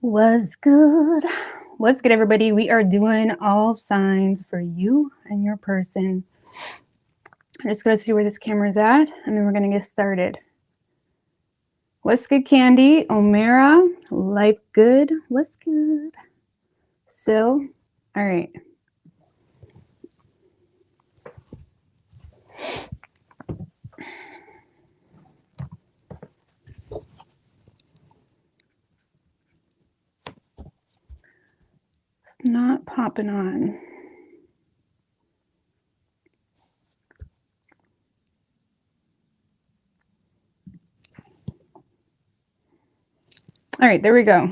What's good? What's good, everybody? We are doing all signs for you and your person. I'm just going to see where this camera's at, and then we're going to get started. What's good, Candy? Omera, life good? What's good? Sil, all right. It's not popping on. All right, there we go.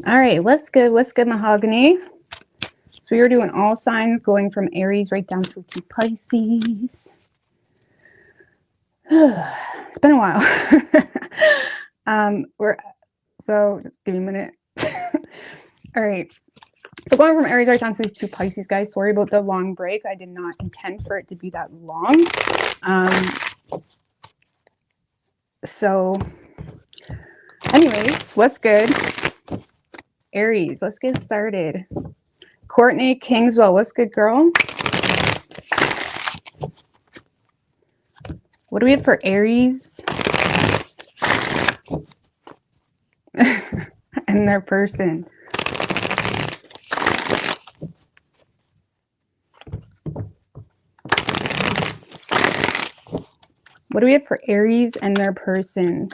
All right, what's good? What's good, Mahogany? So we were doing all signs going from Aries right down through to Pisces. It's been a while. So just give me a minute. All right. So going from Aries right down to Pisces, guys. Sorry about the long break. I did not intend for it to be that long. So anyways, what's good? Aries, let's get started. Courtney Kingswell, what's good, girl? What do we have for Aries and their person? What do we have for Aries and their person?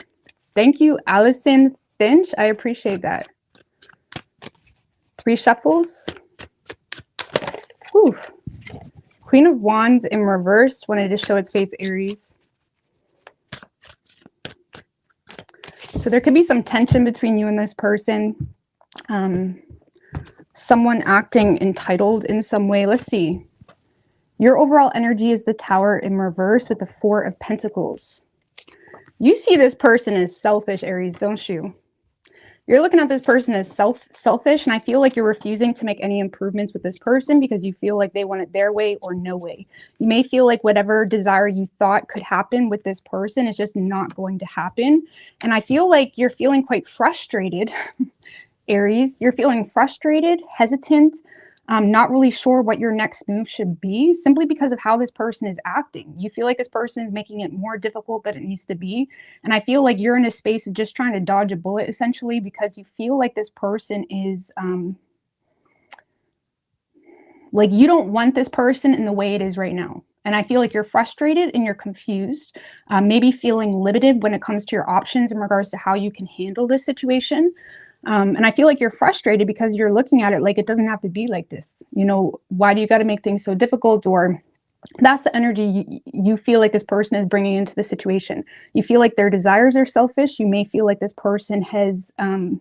Thank you, Allison Finch. I appreciate that. 3 shuffles. Whew. Queen of Wands in reverse. Wanted to show its face, Aries. So there could be some tension between you and this person. Someone acting entitled in some way. Let's see. Your overall energy is the Tower in reverse with the 4 of Pentacles. You see this person as selfish, Aries, don't you? You're looking at this person as selfish, and I feel like you're refusing to make any improvements with this person because you feel like they want it their way or no way. You may feel like whatever desire you thought could happen with this person is just not going to happen. And I feel like you're feeling quite frustrated, Aries. You're feeling frustrated, hesitant, not really sure what your next move should be simply because of how this person is acting. You feel like this person is making it more difficult than it needs to be. And I feel like you're in a space of just trying to dodge a bullet, essentially, because you feel like this person is like you don't want this person in the way it is right now. And I feel like you're frustrated and you're confused, maybe feeling limited when it comes to your options in regards to how you can handle this situation. And I feel like you're frustrated because you're looking at it like it doesn't have to be like this. You know, why do you got to make things so difficult? Or that's the energy you feel like this person is bringing into the situation. You feel like their desires are selfish. You may feel like this person has an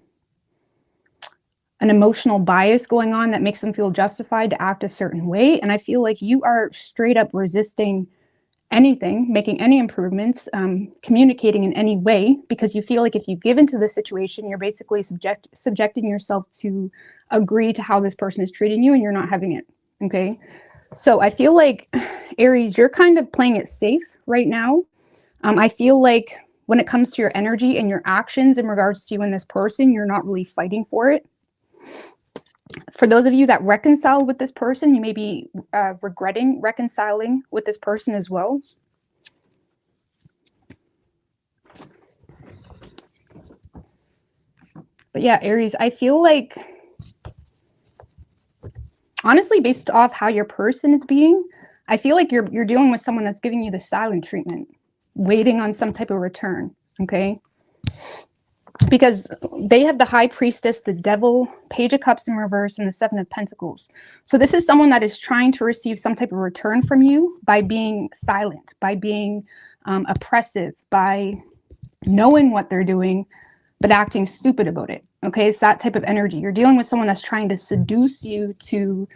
emotional bias going on that makes them feel justified to act a certain way. And I feel like you are straight up resisting anything, making any improvements, communicating in any way, because you feel like if you give into the situation, you're basically subjecting yourself to agree to how this person is treating you, and you're not having it. Okay. So I feel like, Aries, you're kind of playing it safe right now. I feel like when it comes to your energy and your actions in regards to you and this person, you're not really fighting for it. For those of you that reconcile with this person, you may be regretting reconciling with this person as well. But yeah, Aries, I feel like, honestly, based off how your person is being, I feel like you're dealing with someone that's giving you the silent treatment, waiting on some type of return, okay? Because they have the High Priestess, the Devil, Page of Cups in reverse, and the 7 of Pentacles. So this is someone that is trying to receive some type of return from you by being silent, by being oppressive, by knowing what they're doing, but acting stupid about it. Okay, it's that type of energy. You're dealing with someone that's trying to seduce you to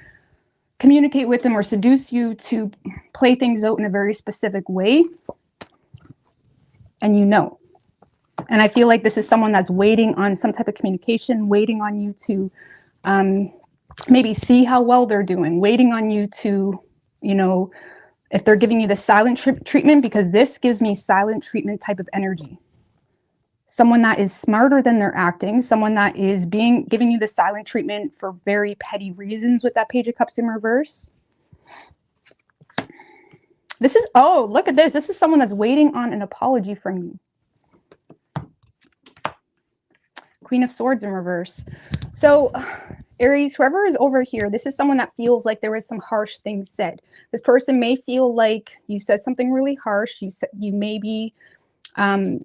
communicate with them or seduce you to play things out in a very specific way. And you know. And I feel like this is someone that's waiting on some type of communication, waiting on you to maybe see how well they're doing, waiting on you to, you know, if they're giving you the silent treatment, because this gives me silent treatment type of energy. someone that is smarter than they're acting, someone that is giving you the silent treatment for very petty reasons with that Page of Cups in reverse. This is, oh, look at this. This is someone that's waiting on an apology from you. Queen of Swords in reverse. So Aries, whoever is over here, this is someone that feels like there was some harsh things said. This person may feel like you said something really harsh. You maybe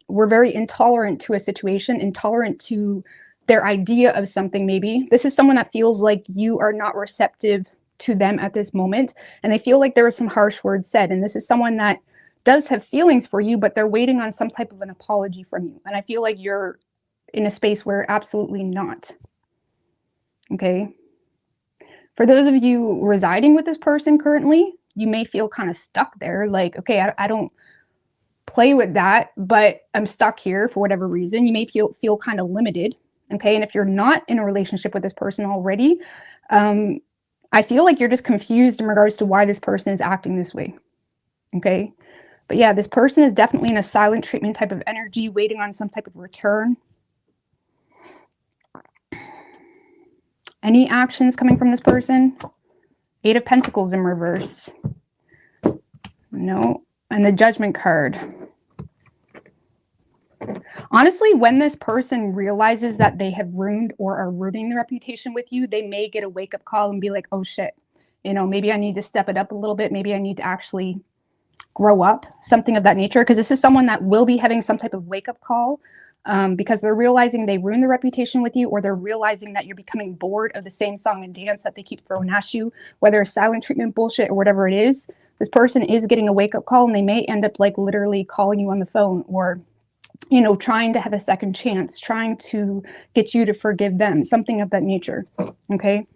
were very intolerant to a situation, intolerant to their idea of something maybe. This is someone that feels like you are not receptive to them at this moment, and they feel like there was some harsh words said. And this is someone that does have feelings for you, but they're waiting on some type of an apology from you. And I feel like you're in a space where absolutely not. Okay. For those of you residing with this person currently, you may feel kind of stuck there. Like, okay, I don't play with that, but I'm stuck here for whatever reason. You may feel kind of limited. Okay. And if you're not in a relationship with this person already, I feel like you're just confused in regards to why this person is acting this way. Okay. But yeah, this person is definitely in a silent treatment type of energy, waiting on some type of return. Any actions coming from this person? 8 of Pentacles in reverse. No. And the Judgment card. Honestly, when this person realizes that they have ruined or are ruining their reputation with you, they may get a wake-up call and be like, oh shit, you know, maybe I need to step it up a little bit. Maybe I need to actually grow up, something of that nature. Because this is someone that will be having some type of wake-up call. Because they're realizing they ruined their reputation with you, or they're realizing that you're becoming bored of the same song and dance that they keep throwing at you, whether it's silent treatment bullshit or whatever it is. This person is getting a wake-up call, and they may end up like literally calling you on the phone, or, you know, trying to have a second chance, trying to get you to forgive them, something of that nature. Okay.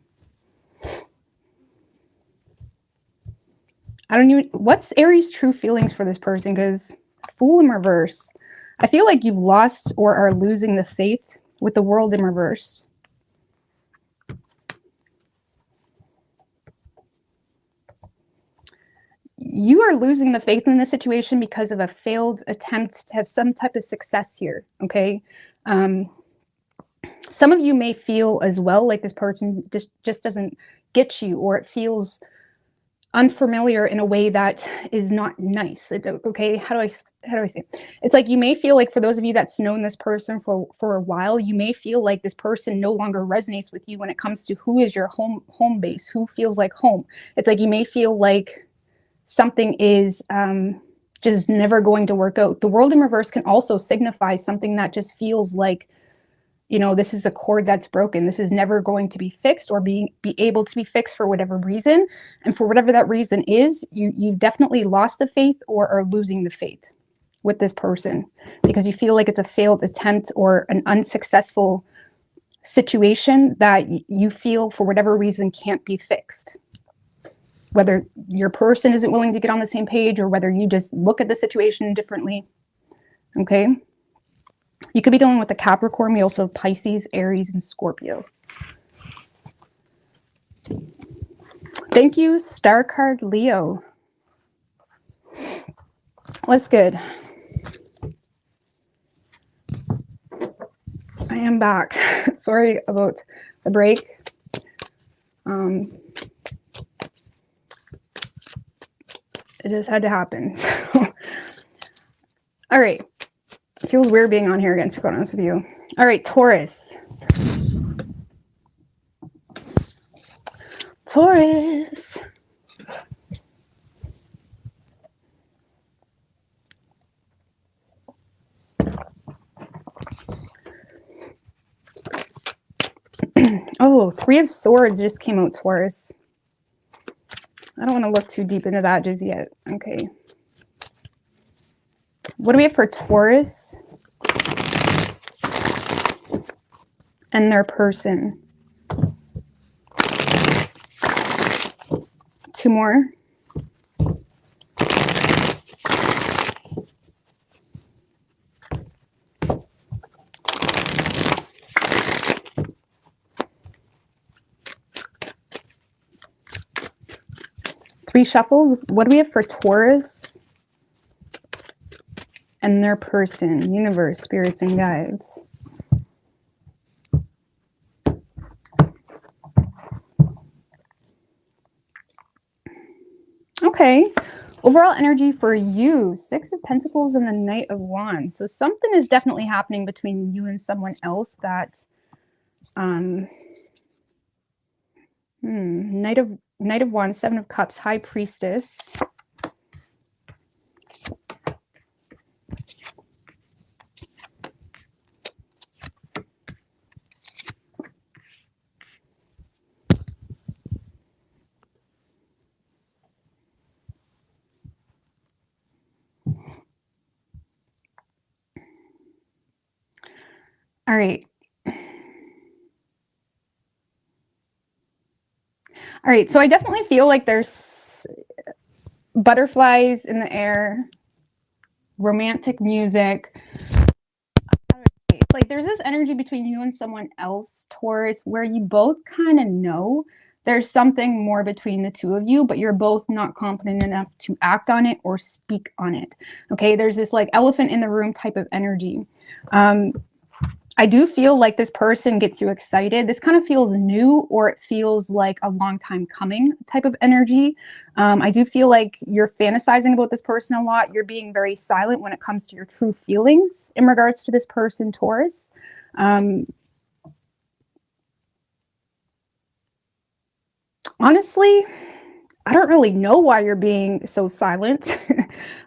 I don't even, what's Aries' true feelings for this person? Because Fool in reverse. I feel like you've lost or are losing the faith with the World in reverse. You are losing the faith in this situation because of a failed attempt to have some type of success here, okay? Some of you may feel as well like this person just doesn't get you, or it feels unfamiliar in a way that is not nice. Okay, how do I say it? It's like you may feel like, for those of you that's known this person for a while, you may feel like this person no longer resonates with you when it comes to who is your home base, who feels like home. It's like you may feel like something is just never going to work out. The World in reverse can also signify something that just feels like, you know, this is a cord that's broken. This is never going to be fixed or be able to be fixed for whatever reason. And for whatever that reason is, you definitely lost the faith or are losing the faith with this person, because you feel like it's a failed attempt or an unsuccessful situation that you feel for whatever reason can't be fixed. Whether your person isn't willing to get on the same page, or whether you just look at the situation differently. Okay. You could be dealing with the Capricorn. We also have Pisces, Aries, and Scorpio. Thank you, Star card Leo. What's good? I am back. Sorry about the break. It just had to happen. So. All right. It feels weird being on here again, to be honest with you. All right, Taurus. Taurus. Oh, 3 of Swords just came out, Taurus. I don't want to look too deep into that just yet. Okay. What do we have for Taurus and their person? 2 more. Three shuffles. What do we have for Taurus and their person, universe, spirits, and guides. Okay. Overall energy for you, Six of Pentacles and the Knight of Wands. So something is definitely happening between you and someone else that Knight of Wands, Seven of Cups, High Priestess. All right. All right, so I definitely feel like there's butterflies in the air, romantic music. It's like there's this energy between you and someone else, Taurus, where you both kind of know there's something more between the two of you, but you're both not confident enough to act on it or speak on it. Okay, there's this like elephant in the room type of energy. I do feel like this person gets you excited. This kind of feels new, or it feels like a long time coming type of energy. I do feel like you're fantasizing about this person a lot. You're being very silent when it comes to your true feelings in regards to this person, Taurus. Honestly, I don't really know why you're being so silent.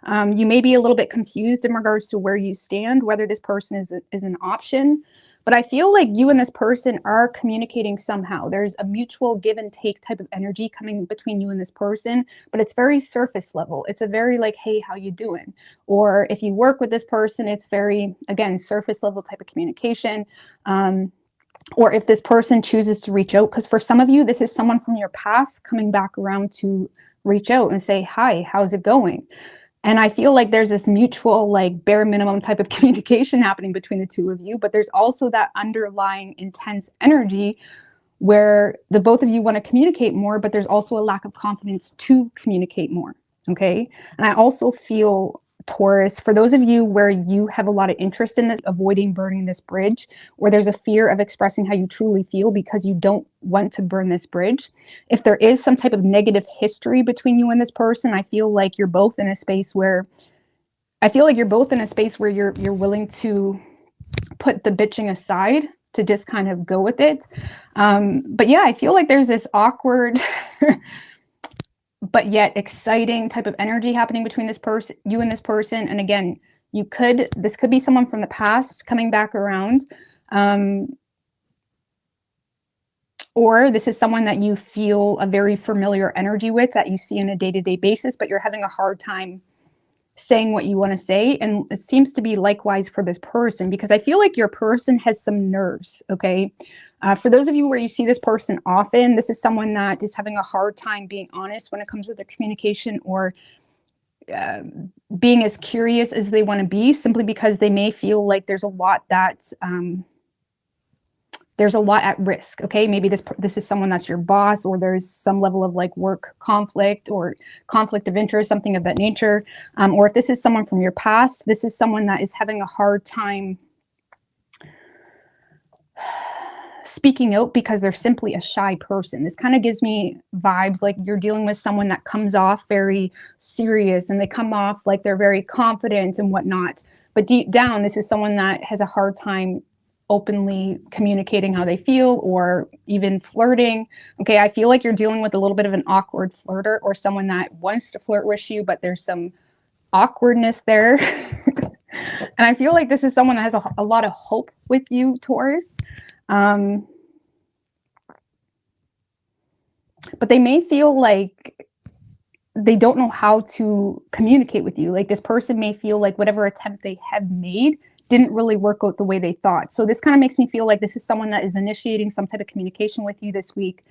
You may be a little bit confused in regards to where you stand, whether this person is an option. But I feel like you and this person are communicating somehow. There's a mutual give and take type of energy coming between you and this person, but it's very surface level. It's a very like, hey, how you doing? Or if you work with this person, it's very, again, surface level type of communication. Or if this person chooses to reach out, because for some of you, this is someone from your past coming back around to reach out and say, hi, how's it going? And I feel like there's this mutual, like bare minimum type of communication happening between the two of you, but there's also that underlying intense energy where the both of you want to communicate more, but there's also a lack of confidence to communicate more. Okay. And I also feel, Taurus, for those of you where you have a lot of interest in this, avoiding burning this bridge, where there's a fear of expressing how you truly feel because you don't want to burn this bridge. If there is some type of negative history between you and this person, I feel like you're both in a space where you're willing to put the bitching aside to just kind of go with it. But yeah, I feel like there's this awkward but yet exciting type of energy happening between this person, you and this person. And again, this could be someone from the past coming back around. Or this is someone that you feel a very familiar energy with, that you see on a day-to-day basis, but you're having a hard time saying what you want to say. And it seems to be likewise for this person, because I feel like your person has some nerves. Okay. For those of you where you see this person often, this is someone that is having a hard time being honest when it comes to their communication, or being as curious as they want to be, simply because they may feel like there's a lot at risk. Okay, maybe this is someone that's your boss, or there's some level of like work conflict or conflict of interest, something of that nature. Or if this is someone from your past, this is someone that is having a hard time speaking out because they're simply a shy person. This kind of gives me vibes like you're dealing with someone that comes off very serious, and they come off like they're very confident and whatnot. But deep down, this is someone that has a hard time openly communicating how they feel, or even flirting. Okay, I feel like you're dealing with a little bit of an awkward flirter, or someone that wants to flirt with you, but there's some awkwardness there. And I feel like this is someone that has a lot of hope with you, Taurus. But they may feel like they don't know how to communicate with you. Like this person may feel like whatever attempt they have made didn't really work out the way they thought. So this kind of makes me feel like this is someone that is initiating some type of communication with you this week.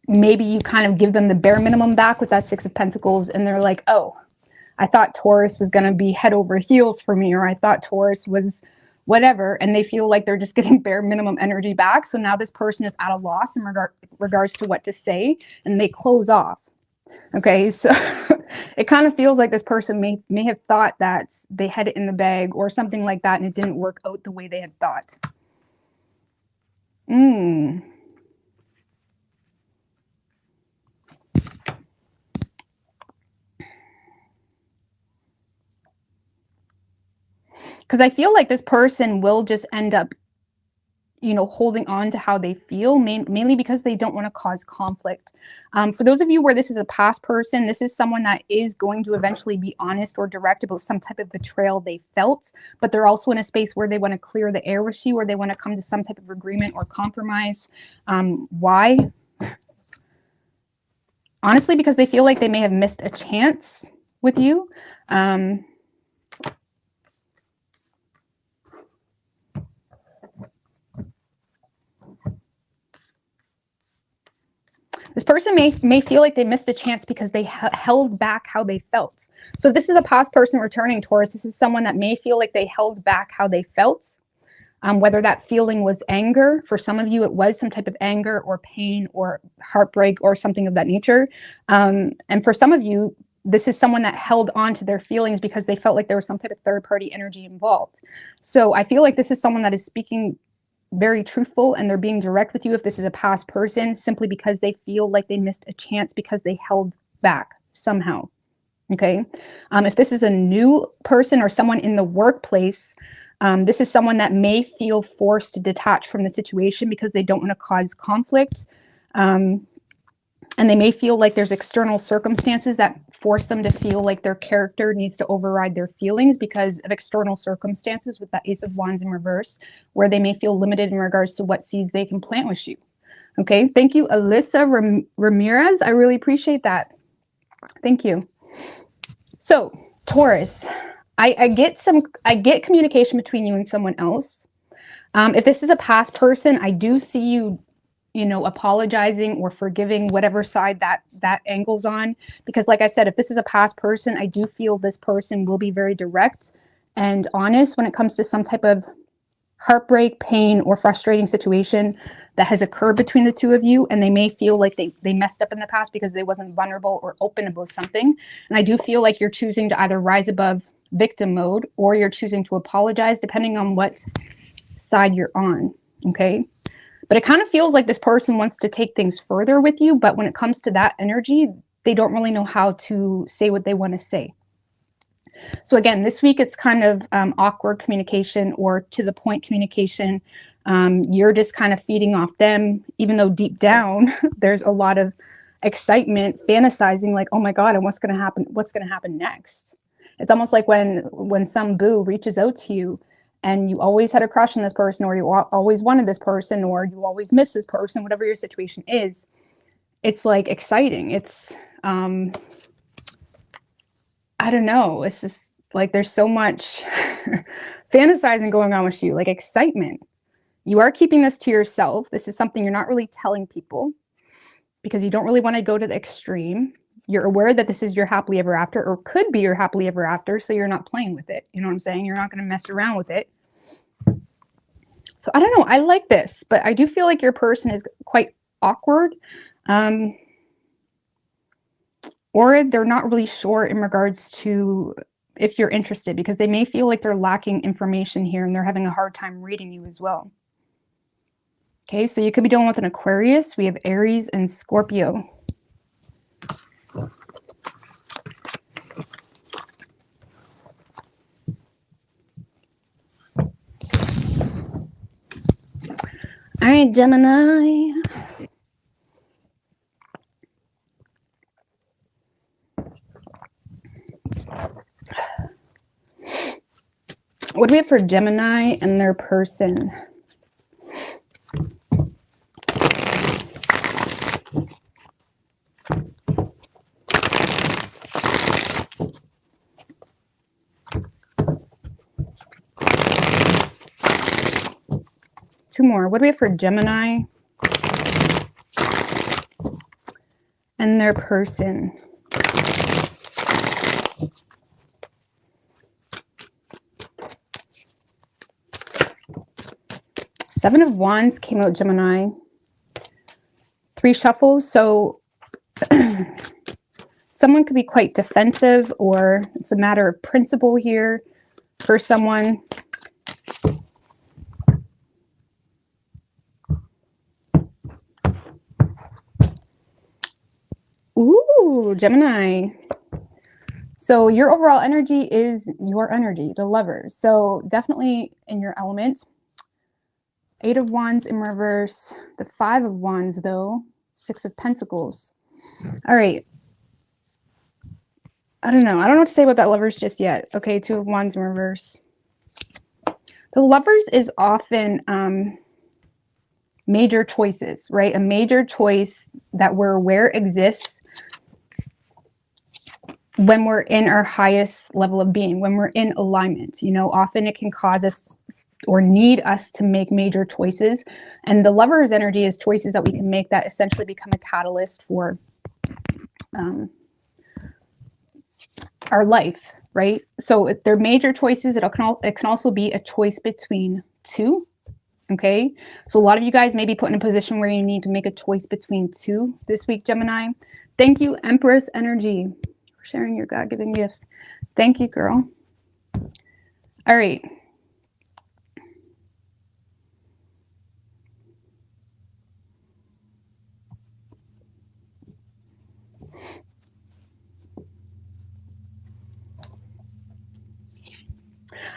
Maybe you kind of give them the bare minimum back with that Six of Pentacles, and they're like, oh, I thought Taurus was going to be head over heels for me, or I thought Taurus was whatever, and they feel like they're just getting bare minimum energy back. So now this person is at a loss in regards to what to say, and they close off. Okay, so it kind of feels like this person may have thought that they had it in the bag or something like that, and it didn't work out the way they had thought. Because I feel like this person will just end up, you know, holding on to how they feel, mainly because they don't want to cause conflict. For those of you where this is a past person, this is someone that is going to eventually be honest or direct about some type of betrayal they felt, but they're also in a space where they want to clear the air with you, or they want to come to some type of agreement or compromise. Why? Honestly, because they feel like they may have missed a chance with you. This person may feel like they missed a chance because they held back how they felt. So if this is a past person returning, Taurus, this is someone that may feel like they held back how they felt. Whether that feeling was anger. For some of you, it was some type of anger or pain or heartbreak or something of that nature. And for some of you, this is someone that held on to their feelings because they felt like there was some type of third-party energy involved. So I feel like this is someone that is speaking very truthful, and they're being direct with you if this is a past person, simply because they feel like they missed a chance because they held back somehow. Okay. If this is a new person or someone in the workplace, this is someone that may feel forced to detach from the situation because they don't want to cause conflict. And they may feel like there's external circumstances that force them to feel like their character needs to override their feelings because of external circumstances, with that Ace of Wands in reverse, where they may feel limited in regards to what seeds they can plant with you. Okay, thank you, Alyssa Ramirez. I really appreciate that. Thank you. So, Taurus, I get communication between you and someone else. If this is a past person, I do see you know, apologizing or forgiving whatever side that angle's on. Because like I said, if this is a past person, I do feel this person will be very direct and honest when it comes to some type of heartbreak, pain, or frustrating situation that has occurred between the two of you. And they may feel like they messed up in the past because they wasn't vulnerable or open about something. And I do feel like you're choosing to either rise above victim mode or you're choosing to apologize, depending on what side you're on. Okay. But it kind of feels like this person wants to take things further with you. But when it comes to that energy, they don't really know how to say what they want to say. So again, this week it's kind of awkward communication or to the point communication. You're just kind of feeding off them, even though deep down there's a lot of excitement, fantasizing like, oh my God, and what's going to happen? What's going to happen next? It's almost like when some boo reaches out to you, and you always had a crush on this person, or you always wanted this person, or you always miss this person, whatever your situation is, it's like exciting. It's, I don't know. It's just like, there's so much fantasizing going on with you, like excitement. You are keeping this to yourself. This is something you're not really telling people because you don't really want to go to the extreme. You're aware that this is your happily ever after, or could be your happily ever after. So you're not playing with it. You know what I'm saying? You're not going to mess around with it. So I don't know. I like this, but I do feel like your person is quite awkward. Or they're not really sure in regards to if you're interested, because they may feel like they're lacking information here and they're having a hard time reading you as well. Okay, so you could be dealing with an Aquarius. We have Aries and Scorpio. All right, Gemini. What do we have for Gemini and their person? Two more. What do we have for Gemini and their person? Seven of Wands came out, Gemini. 3 shuffles. So Someone could be quite defensive, or it's a matter of principle here for someone. Ooh, Gemini. So your overall energy is your energy, the Lovers. So definitely in your element. 8 of Wands in reverse. The 5 of Wands, though. 6 of Pentacles. All right. I don't know. I don't know what to say about that Lovers just yet. Okay, 2 of Wands in reverse. The Lovers is often major choices, right? A major choice that we're aware exists when we're in our highest level of being, when we're in alignment. You know, often it can cause us or need us to make major choices. And the Lover's energy is choices that we can make that essentially become a catalyst for our life, right? So if they're major choices, it can also be a choice between two. Okay, so a lot of you guys may be put in a position where you need to make a choice between two this week, Gemini. Thank you, Empress Energy, for sharing your God-given gifts. Thank you, girl. All right.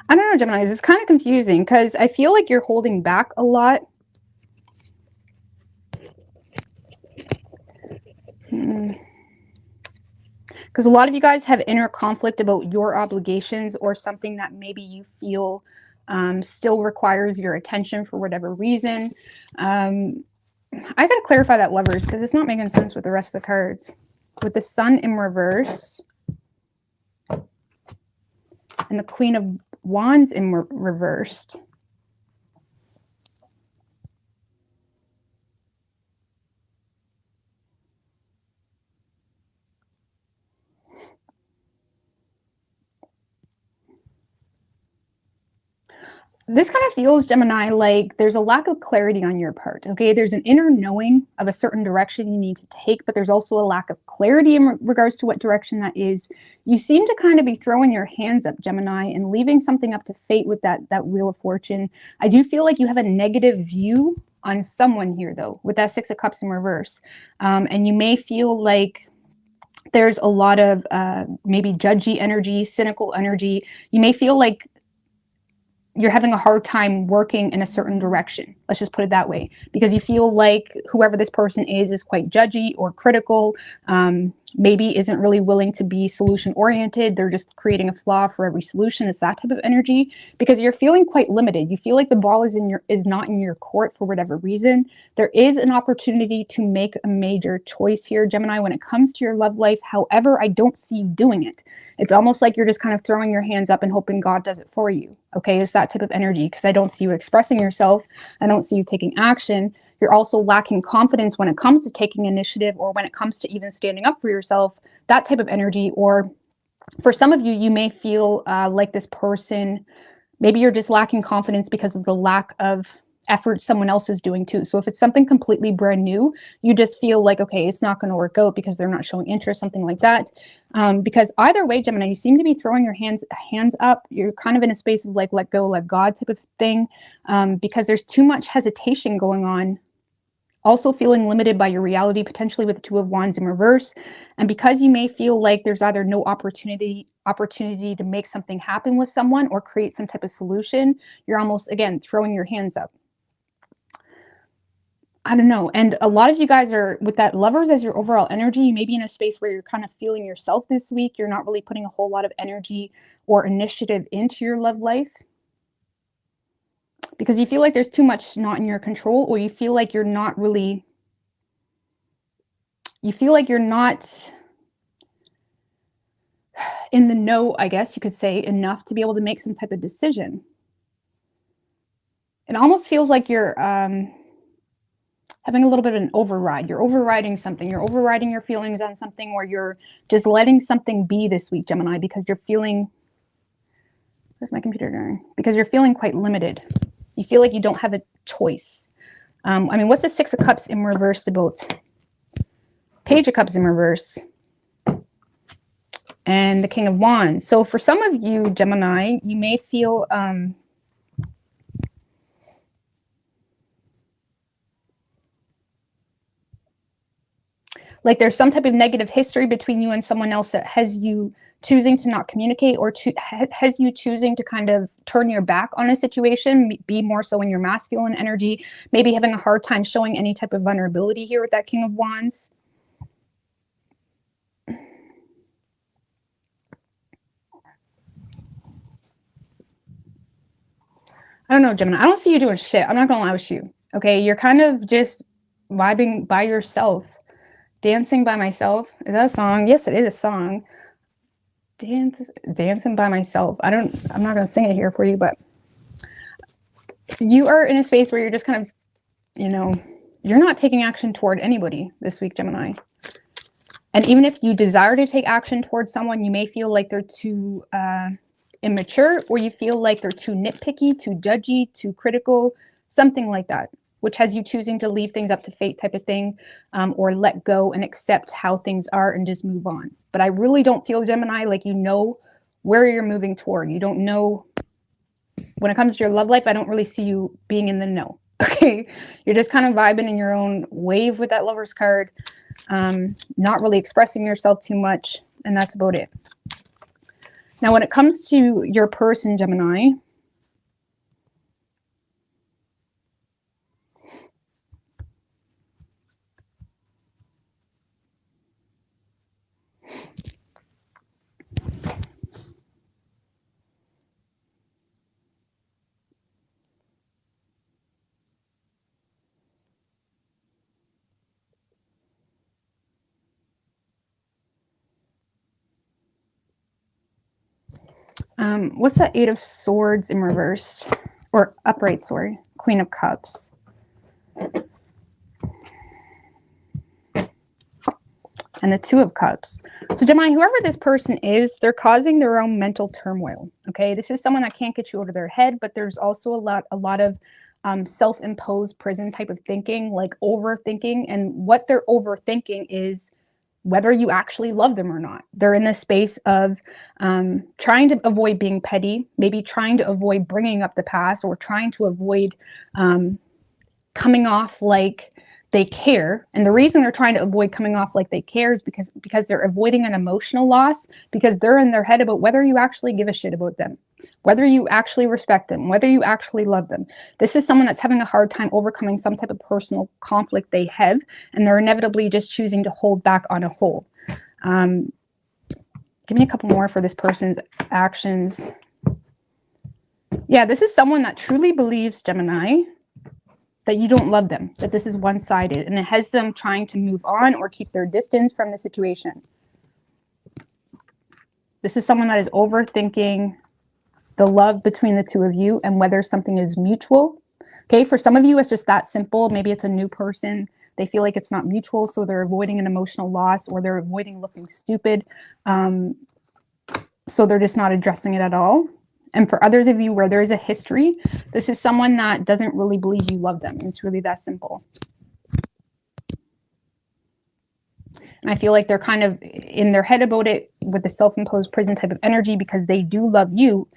I don't know, Gemini, it's kind of confusing because I feel like you're holding back a lot. Because a lot of you guys have inner conflict about your obligations or something that maybe you feel still requires your attention for whatever reason. I got to clarify that, Lovers, because it's not making sense with the rest of the cards. With the Sun in reverse and the Queen of Wands in reversed. This kind of feels, Gemini, like there's a lack of clarity on your part, okay? There's an inner knowing of a certain direction you need to take, but there's also a lack of clarity in regards to what direction that is. You seem to kind of be throwing your hands up, Gemini, and leaving something up to fate with that Wheel of Fortune. I do feel like you have a negative view on someone here, though, with that 6 of Cups in reverse. And you may feel like there's a lot of maybe judgy energy, cynical energy. You may feel like you're having a hard time working in a certain direction. Let's just put it that way, because you feel like whoever this person is quite judgy or critical, maybe isn't really willing to be solution oriented. They're just creating a flaw for every solution. It's that type of energy, because you're feeling quite limited. You feel like the ball is not in your court for whatever reason. There is an opportunity to make a major choice here, Gemini, when it comes to your love life. However, I don't see you doing it. It's almost like you're just kind of throwing your hands up and hoping God does it for you. Okay, it's that type of energy, because I don't see you expressing yourself. I don't see you taking action. You're also lacking confidence when it comes to taking initiative, or when it comes to even standing up for yourself, that type of energy. Or for some of you, you may feel like this person, maybe you're just lacking confidence because of the lack of effort someone else is doing too. So if it's something completely brand new, you just feel like, okay, it's not going to work out because they're not showing interest, something like that. Because either way, Gemini, you seem to be throwing your hands up. You're kind of in a space of like, let go, let God type of thing, because there's too much hesitation going on. Also feeling limited by your reality, potentially with the 2 of Wands in reverse. And because you may feel like there's either no opportunity to make something happen with someone or create some type of solution, you're almost, again, throwing your hands up. I don't know. And a lot of you guys are, with that Lovers as your overall energy, you may be in a space where you're kind of feeling yourself this week. You're not really putting a whole lot of energy or initiative into your love life, because you feel like there's too much not in your control, or you feel like you're not really, you feel like you're not in the know, I guess you could say, enough to be able to make some type of decision. It almost feels like you're having a little bit of an override. You're overriding something. You're overriding your feelings on something, or you're just letting something be this week, Gemini, because you're feeling, where's my computer doing? Because you're feeling quite limited. You feel like you don't have a choice. I mean, what's the 6 of Cups in reverse about? Page of Cups in reverse. and the King of Wands. So for some of you, Gemini, you may feel like there's some type of negative history between you and someone else that has you choosing to not communicate, or has you choosing to kind of turn your back on a situation, be more so in your masculine energy, maybe having a hard time showing any type of vulnerability here with that King of Wands. I don't know, Gemini. I don't see you doing shit. I'm not gonna lie with you. Okay, you're kind of just vibing by yourself. Dancing by myself. Is that a song? Yes, it is a song. Dancing by myself. I'm not gonna sing it here for you, but you are in a space where you're just kind of, you know, you're not taking action toward anybody this week, Gemini. And even if you desire to take action towards someone, you may feel like they're too immature, or you feel like they're too nitpicky, too judgy, too critical, something like that, which has you choosing to leave things up to fate type of thing, or let go and accept how things are and just move on. But I really don't feel, Gemini, like you know where you're moving toward. You don't know. When it comes to your love life, I don't really see you being in the know. Okay, you're just kind of vibing in your own wave with that Lover's card, not really expressing yourself too much, and that's about it. Now, when it comes to your person, Gemini, what's that Eight of Swords in reverse? Or upright, sorry. Queen of Cups. And the Two of Cups. So Gemini, whoever this person is, they're causing their own mental turmoil. Okay, this is someone that can't get you out of their head, but there's also a lot of self-imposed prison type of thinking, like overthinking. And what they're overthinking is whether you actually love them or not. They're in this space of trying to avoid being petty, maybe trying to avoid bringing up the past, or trying to avoid coming off like they care. And the reason they're trying to avoid coming off like they care is because they're avoiding an emotional loss, because they're in their head about whether you actually give a shit about them, whether you actually respect them, whether you actually love them. This is someone that's having a hard time overcoming some type of personal conflict they have, and they're inevitably just choosing to hold back on a whole. Give me a couple more for this person's actions. Yeah, this is someone that truly believes, Gemini, that you don't love them, that this is one-sided, and it has them trying to move on or keep their distance from the situation. This is someone that is overthinking the love between the two of you and whether something is mutual. Okay, for some of you, it's just that simple. Maybe it's a new person. They feel like it's not mutual, so they're avoiding an emotional loss, or they're avoiding looking stupid. So they're just not addressing it at all. And for others of you where there is a history, this is someone that doesn't really believe you love them. It's really that simple. And I feel like they're kind of in their head about it with the self-imposed prison type of energy, because they do love you.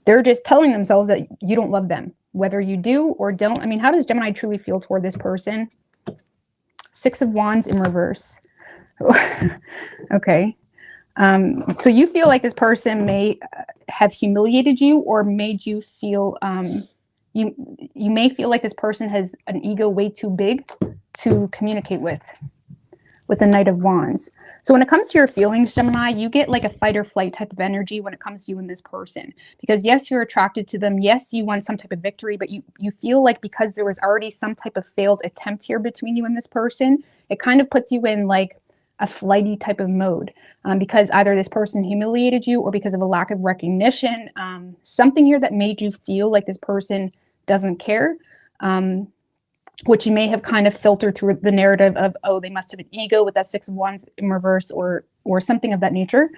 They're just telling themselves that you don't love them, whether you do or don't. I mean, how does Gemini truly feel toward this person? Six of Wands in reverse. Okay. So you feel like this person may have humiliated you, or made you feel, you may feel like this person has an ego way too big to communicate with the Knight of Wands. So when it comes to your feelings, Gemini, you get like a fight or flight type of energy when it comes to you and this person. Because yes, you're attracted to them. Yes, you want some type of victory, but you feel like because there was already some type of failed attempt here between you and this person, it kind of puts you in like a flighty type of mode, because either this person humiliated you, or because of a lack of recognition, something here that made you feel like this person doesn't care, which you may have kind of filtered through the narrative of, oh, they must have an ego with that Six of Wands in reverse, or something of that nature.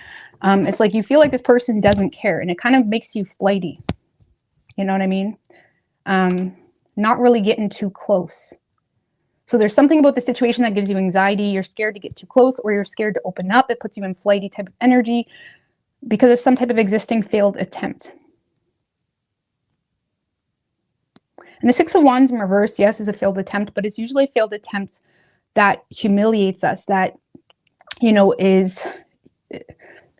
It's like you feel like this person doesn't care, and it kind of makes you flighty. You know what I mean? Not really getting too close. So there's something about the situation that gives you anxiety. You're scared to get too close, or you're scared to open up. It puts you in flighty type of energy because of some type of existing failed attempt. And the Six of Wands in reverse, yes, is a failed attempt, but it's usually a failed attempt that humiliates us, that, you know, is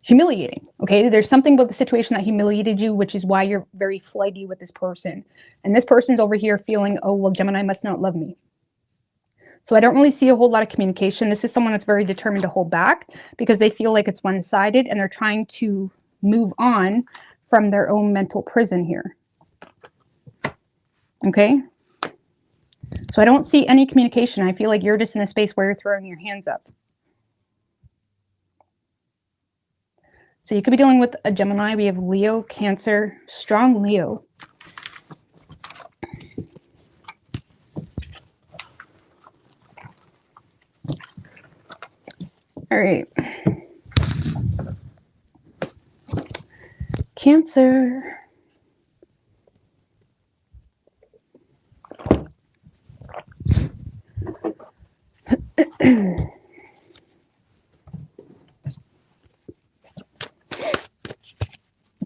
humiliating. Okay, there's something about the situation that humiliated you, which is why you're very flighty with this person. And this person's over here feeling, oh, well, Gemini must not love me. So I don't really see a whole lot of communication. This is someone that's very determined to hold back because they feel like it's one-sided, and they're trying to move on from their own mental prison here. Okay, so I don't see any communication. I feel like you're just in a space where you're throwing your hands up. So you could be dealing with a Gemini. We have Leo, Cancer, strong Leo. All right. Cancer.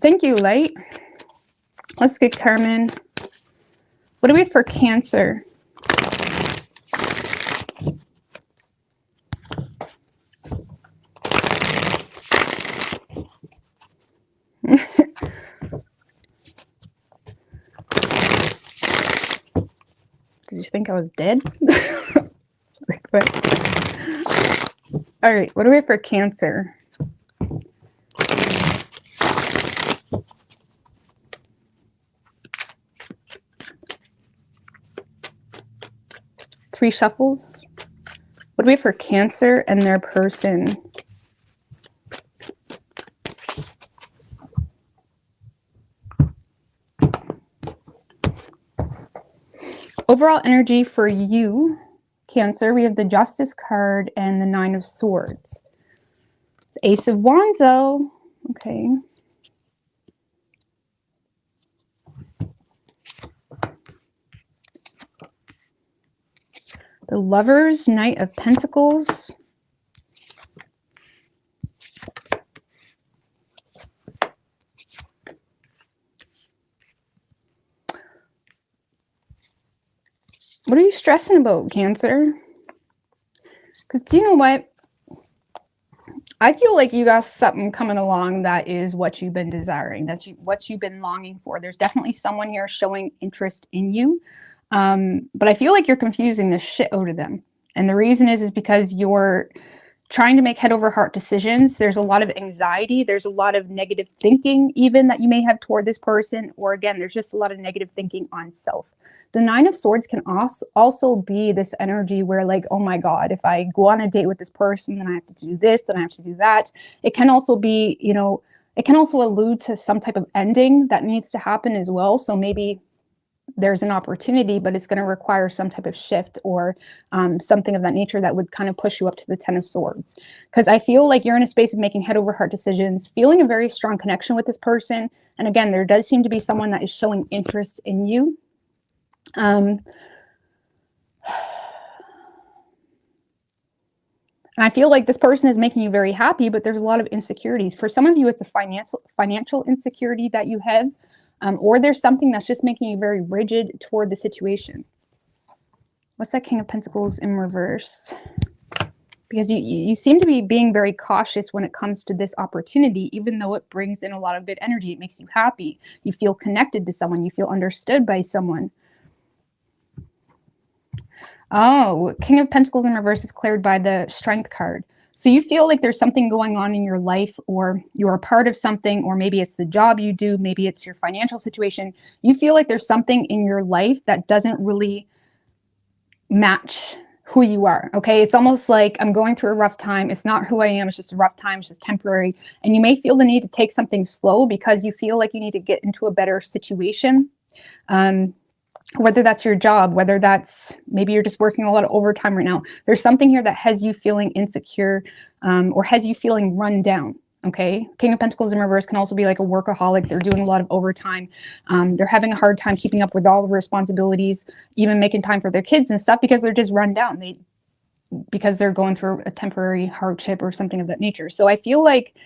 Thank you, Light. Let's get Carmen. What do we have for Cancer? Did you think I was dead? All right, what do we have for Cancer? Three shuffles. What do we have for Cancer and their person? Overall energy for you, Cancer, we have the Justice card and the Nine of Swords. The Ace of Wands, though. Okay. The Lovers, Knight of Pentacles. What are you stressing about, Cancer? Because do you know what? I feel like you got something coming along that is what you've been desiring, what you've been longing for. There's definitely someone here showing interest in you. But I feel like you're confusing the shit out of them. And the reason is because you're trying to make head over heart decisions. There's a lot of anxiety. There's a lot of negative thinking even that you may have toward this person. Or again, there's just a lot of negative thinking on self. The Nine of Swords can also be this energy where like, oh my God, if I go on a date with this person, then I have to do this, then I have to do that. It can also be, you know, it can also allude to some type of ending that needs to happen as well. So maybe there's an opportunity, but it's going to require some type of shift or something of that nature that would kind of push you up to the Ten of Swords. Because I feel like you're in a space of making head over heart decisions, feeling a very strong connection with this person. And again, there does seem to be someone that is showing interest in you. And I feel like this person is making you very happy, but there's a lot of insecurities. For some of you, it's a financial insecurity that you have. Or there's something that's just making you very rigid toward the situation. What's that King of Pentacles in reverse? Because you seem to be being very cautious when it comes to this opportunity, even though it brings in a lot of good energy. It makes you happy. You feel connected to someone. You feel understood by someone. Oh, King of Pentacles in reverse is cleared by the Strength card. So you feel like there's something going on in your life, or you're a part of something, or maybe it's the job you do, maybe it's your financial situation. You feel like there's something in your life that doesn't really match who you are, okay? It's almost like I'm going through a rough time. It's not who I am. It's just a rough time. It's just temporary. And you may feel the need to take something slow because you feel like you need to get into a better situation. Whether that's your job, whether that's maybe you're just working a lot of overtime right now. There's something here that has you feeling insecure or has you feeling run down. Okay. King of Pentacles in reverse can also be like a workaholic. They're doing a lot of overtime. They're having a hard time keeping up with all the responsibilities, even making time for their kids and stuff, because they're just run down. Because they're going through a temporary hardship or something of that nature. So I feel like,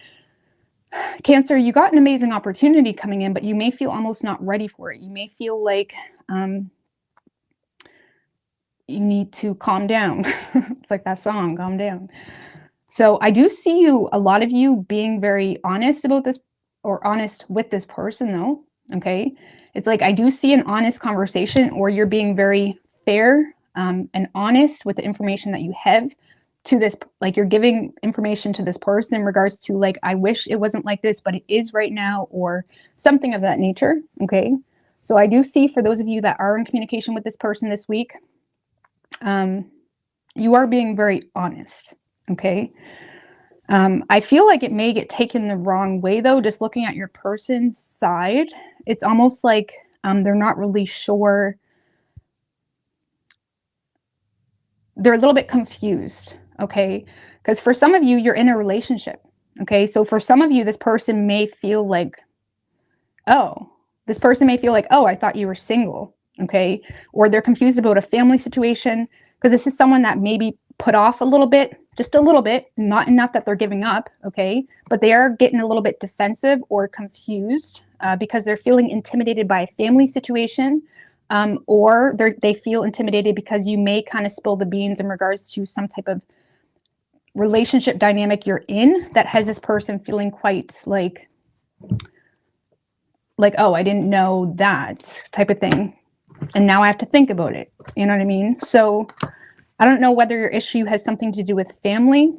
Cancer, you got an amazing opportunity coming in, but you may feel almost not ready for it. You may feel like you need to calm down. It's like that song, Calm Down. So I do see you, a lot of you being very honest about this, or honest with this person though, okay? It's like I do see an honest conversation, or you're being very fair and honest with the information that you have to this, like you're giving information to this person in regards to like, I wish it wasn't like this, but it is right now, or something of that nature, okay? So I do see, for those of you that are in communication with this person this week, you are being very honest, okay? I feel like it may get taken the wrong way though, just looking at your person's side. It's almost like they're not really sure. They're a little bit confused, okay? Because for some of you, you're in a relationship, okay? So for some of you, this person may feel like, oh, I thought you were single, okay? Or they're confused about a family situation, because this is someone that maybe put off a little bit, just a little bit, not enough that they're giving up, okay? But they are getting a little bit defensive or confused because they're feeling intimidated by a family situation, or they feel intimidated because you may kind of spill the beans in regards to some type of relationship dynamic you're in that has this person feeling quite like, oh, I didn't know that type of thing. And now I have to think about it. You know what I mean? So I don't know whether your issue has something to do with family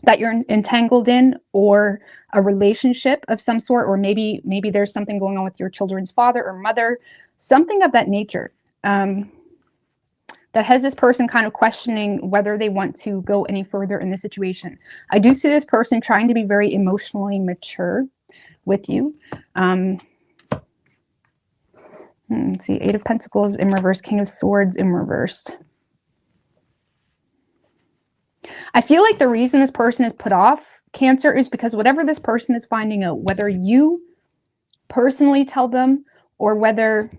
that you're entangled in, or a relationship of some sort, or maybe there's something going on with your children's father or mother, something of that nature, that has this person kind of questioning whether they want to go any further in this situation. I do see this person trying to be very emotionally mature with you. Let's see, 8 of Pentacles in reverse, King of Swords in reversed. I feel like the reason this person is put off, Cancer, is because whatever this person is finding out, whether you personally tell them or whether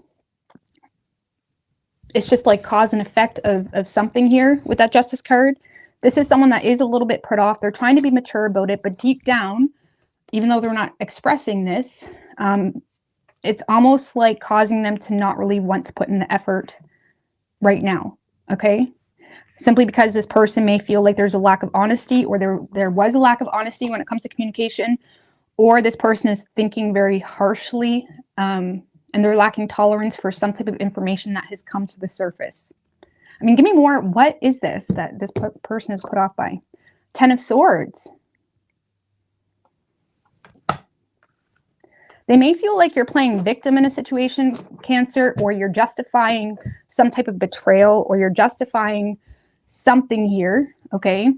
it's just like cause and effect of something here with that Justice card, this is someone that is a little bit put off. They're trying to be mature about it, but deep down, even though they're not expressing this, it's almost like causing them to not really want to put in the effort right now, okay? Simply because this person may feel like there's a lack of honesty, or there was a lack of honesty when it comes to communication, or this person is thinking very harshly, and they're lacking tolerance for some type of information that has come to the surface. I mean, give me more. What is this that this person is put off by? 10 of Swords. They may feel like you're playing victim in a situation, Cancer, or you're justifying some type of betrayal, or you're justifying something here, okay?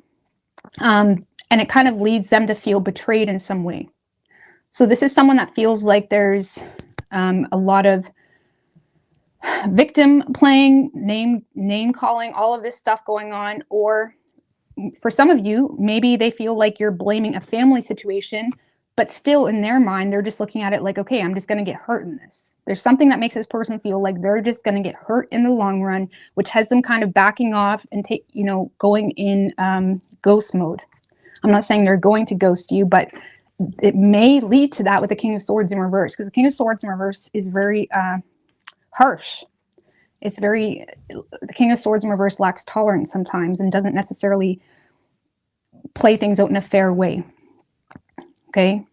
And it kind of leads them to feel betrayed in some way. So this is someone that feels like there's a lot of victim playing, name calling, all of this stuff going on. Or for some of you, maybe they feel like you're blaming a family situation, but still in their mind, they're just looking at it like, okay, I'm just going to get hurt in this. There's something that makes this person feel like they're just going to get hurt in the long run, which has them kind of backing off and going in ghost mode. I'm not saying they're going to ghost you, but it may lead to that with the King of Swords in reverse, because the King of Swords in reverse is very harsh. The King of Swords in reverse lacks tolerance sometimes and doesn't necessarily play things out in a fair way. Okay.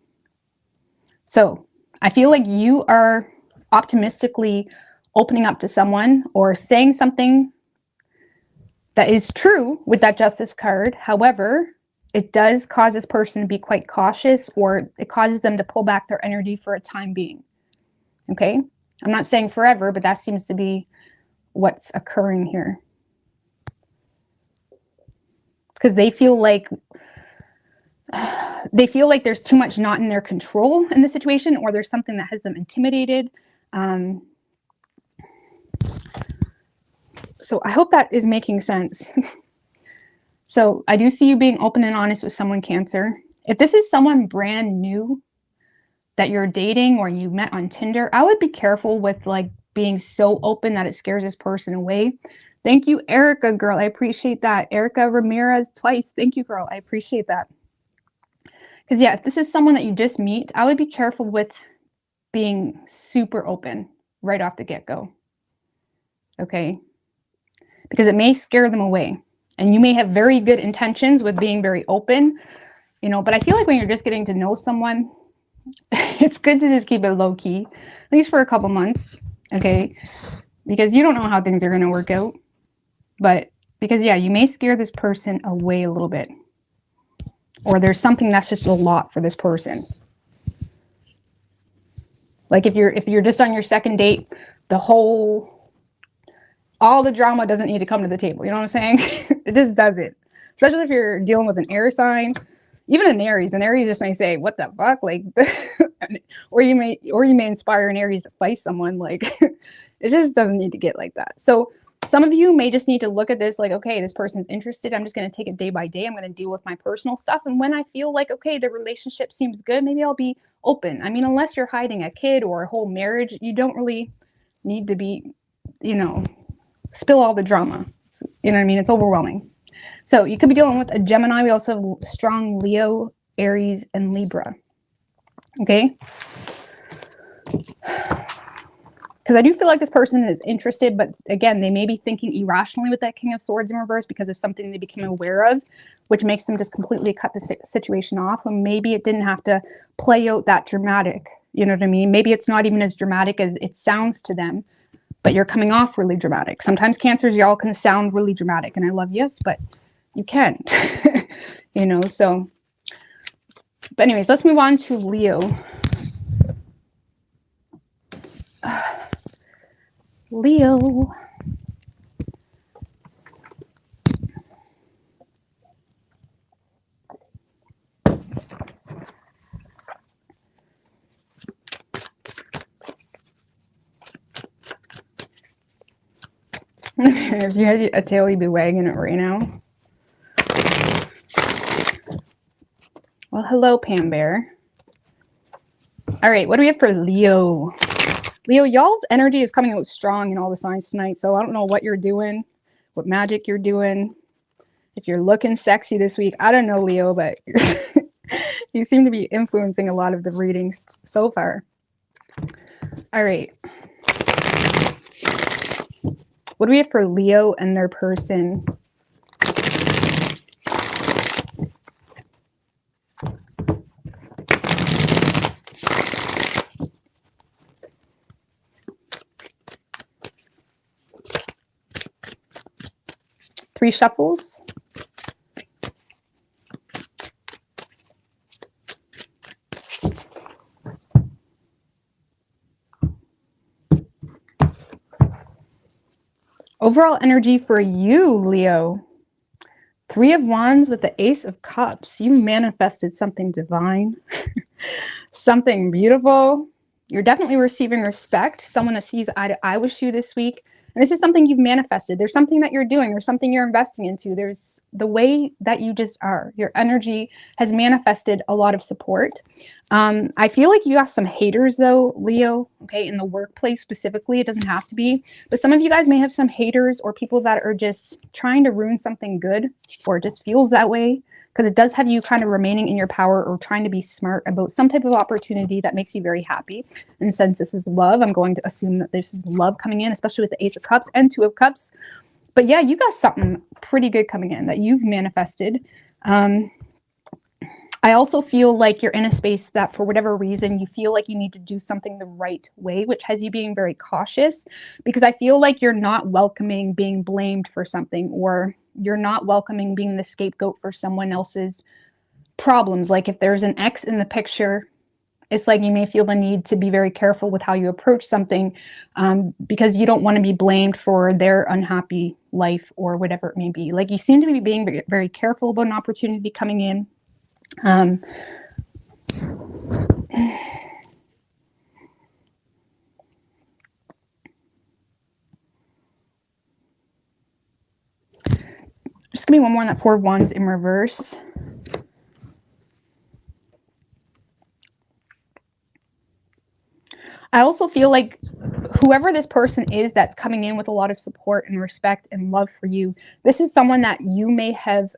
So I feel like you are optimistically opening up to someone or saying something that is true with that Justice card. However, it does cause this person to be quite cautious, or it causes them to pull back their energy for a time being. Okay. I'm not saying forever, but that seems to be what's occurring here. Because they feel like there's too much not in their control in the situation, or there's something that has them intimidated. So I hope that is making sense. So I do see you being open and honest with someone, Cancer. If this is someone brand new that you're dating or you met on Tinder, I would be careful with like being so open that it scares this person away. Thank you, Erica, girl. I appreciate that. Erica Ramirez twice. Thank you, girl. I appreciate that. Because yeah, if this is someone that you just meet, I would be careful with being super open right off the get-go. Okay? Because it may scare them away. And you may have very good intentions with being very open, you know, but I feel like when you're just getting to know someone, it's good to just keep it low key, at least for a couple months, okay? Because you don't know how things are going to work out. But because, yeah, you may scare this person away a little bit. Or there's something that's just a lot for this person. Like if you're just on your second date, all the drama doesn't need to come to the table. You know what I'm saying? It just doesn't. Especially if you're dealing with an air sign, even an Aries. An Aries just may say, "What the fuck?" Like, or you may inspire an Aries to fight someone. Like, it just doesn't need to get like that. So some of you may just need to look at this like, okay, this person's interested. I'm just going to take it day by day. I'm going to deal with my personal stuff. And when I feel like, okay, the relationship seems good, maybe I'll be open. I mean, unless you're hiding a kid or a whole marriage, you don't really need to be, you know, spill all the drama. You know what I mean? It's overwhelming. So you could be dealing with a Gemini. We also have strong Leo, Aries, and Libra. Okay? Because I do feel like this person is interested, but again, they may be thinking irrationally with that King of Swords in reverse because of something they became aware of, which makes them just completely cut the situation off. And maybe it didn't have to play out that dramatic. You know what I mean? Maybe it's not even as dramatic as it sounds to them, but you're coming off really dramatic. Sometimes Cancers, y'all can sound really dramatic, and I love yes, but you can't. You know, so. But anyways, let's move on to Leo. Leo. If you had a tail, you'd be wagging it right now. Well, hello, Pam Bear. All right, what do we have for Leo? Leo, y'all's energy is coming out strong in all the signs tonight, so I don't know what you're doing, what magic you're doing. If you're looking sexy this week, I don't know, Leo, but you seem to be influencing a lot of the readings so far. All right. What do we have for Leo and their person? Three shuffles. Overall energy for you, Leo. Three of Wands with the Ace of Cups. You manifested something divine, something beautiful. You're definitely receiving respect. Someone that sees eye to eye with you this week. And this is something you've manifested. There's something that you're doing. There's something you're investing into. There's the way that you just are. Your energy has manifested a lot of support. I feel like you got some haters though, Leo, okay, in the workplace specifically. It doesn't have to be, but some of you guys may have some haters or people that are just trying to ruin something good, or it just feels that way because it does have you kind of remaining in your power or trying to be smart about some type of opportunity that makes you very happy. And since this is love, I'm going to assume that this is love coming in, especially with the Ace of Cups and Two of Cups. But yeah, you got something pretty good coming in that you've manifested. I also feel like you're in a space that for whatever reason, you feel like you need to do something the right way, which has you being very cautious, because I feel like you're not welcoming being blamed for something, or you're not welcoming being the scapegoat for someone else's problems. Like if there's an ex in the picture, it's like you may feel the need to be very careful with how you approach something because you don't want to be blamed for their unhappy life or whatever it may be. Like you seem to be being very, very careful about an opportunity coming in. Just give me one more on that Four of Wands in reverse. I also feel like whoever this person is that's coming in with a lot of support and respect and love for you, this is someone that you may have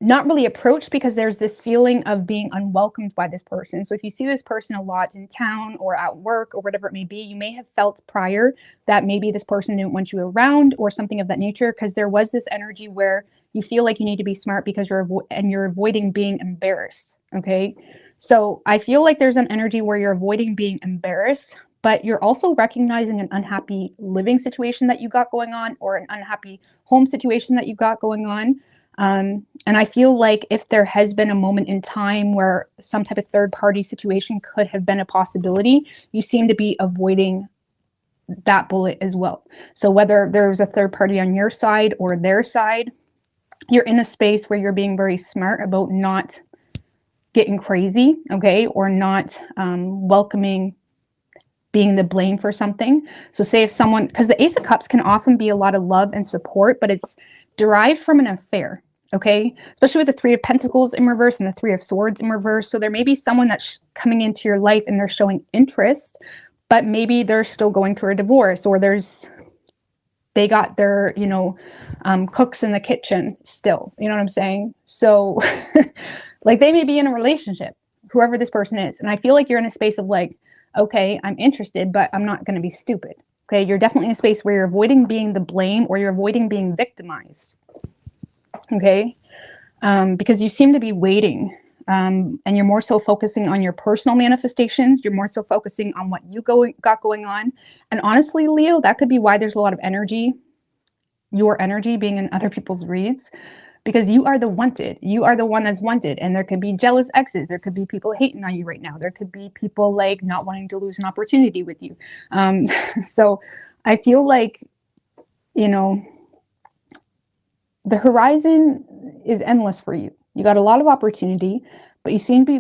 not really approached because there's this feeling of being unwelcomed by this person. So if you see this person a lot in town or at work or whatever it may be, you may have felt prior that maybe this person didn't want you around or something of that nature, because there was this energy where you feel like you need to be smart because you're avoiding being embarrassed. Okay. So I feel like there's an energy where you're avoiding being embarrassed, but you're also recognizing an unhappy living situation that you got going on, or an unhappy home situation that you got going on. And I feel like if there has been a moment in time where some type of third party situation could have been a possibility, you seem to be avoiding that bullet as well. So whether there's a third party on your side or their side, you're in a space where you're being very smart about not getting crazy, okay, or not welcoming being the blame for something. So say if someone, because the Ace of Cups can often be a lot of love and support, but it's derived from an affair. Okay, especially with the Three of Pentacles in reverse and the Three of Swords in reverse. So there may be someone that's coming into your life and they're showing interest, but maybe they're still going through a divorce, or they got their, cooks in the kitchen still. You know what I'm saying? So like they may be in a relationship, whoever this person is. And I feel like you're in a space of like, okay, I'm interested, but I'm not going to be stupid. Okay, you're definitely in a space where you're avoiding being the blame, or you're avoiding being victimized. Okay, because you seem to be waiting, and you're more so focusing on your personal manifestations. You're more so focusing on what you got going on. And honestly, Leo, that could be why there's a lot of energy, your energy being in other people's reads, because you are the wanted. You are the one that's wanted. And there could be jealous exes. There could be people hating on you right now. There could be people like not wanting to lose an opportunity with you. So I feel like, the horizon is endless for you. You got a lot of opportunity, but you seem to be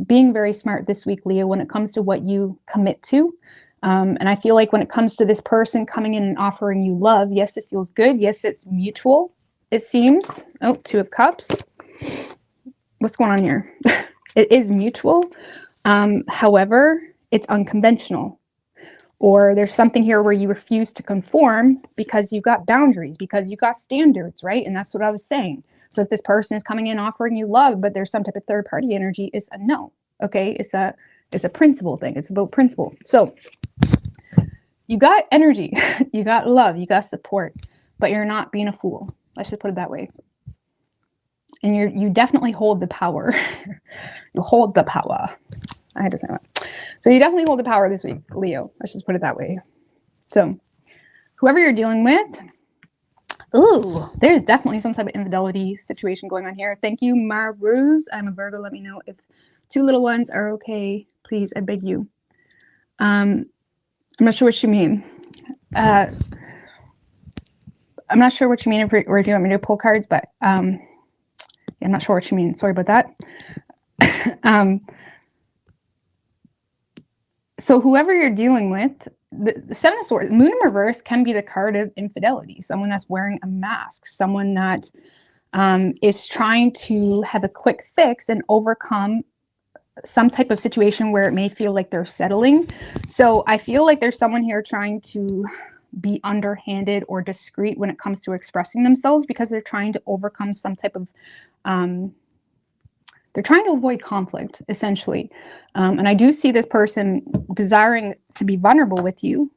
being very smart this week, Leo, when it comes to what you commit to. And I feel like when it comes to this person coming in and offering you love, yes, it feels good. Yes, it's mutual, it seems. Oh, Two of Cups. What's going on here? It is mutual. However, it's unconventional. Or there's something here where you refuse to conform because you got boundaries, because you got standards, right? And that's what I was saying. So if this person is coming in offering you love, but there's some type of third party energy, it's a no. Okay, it's a principle thing. It's about principle. So you got energy, you got love, you got support, but you're not being a fool. Let's just put it that way. And you definitely hold the power. You hold the power. I had to say that. So you definitely hold the power this week, Leo. Let's just put it that way. So whoever you're dealing with, ooh, there's definitely some type of infidelity situation going on here. Thank you, Maruz. I'm a Virgo. Let me know if two little ones are okay. Please, I beg you. I'm not sure what you mean. I'm not sure what you mean or if you want me to pull cards, but I'm not sure what you mean. Sorry about that. So whoever you're dealing with, the Seven of Swords, Moon in reverse can be the card of infidelity. Someone that's wearing a mask, someone that is trying to have a quick fix and overcome some type of situation where it may feel like they're settling. So I feel like there's someone here trying to be underhanded or discreet when it comes to expressing themselves, because they're trying to overcome some type of they're trying to avoid conflict, essentially. And I do see this person desiring to be vulnerable with you.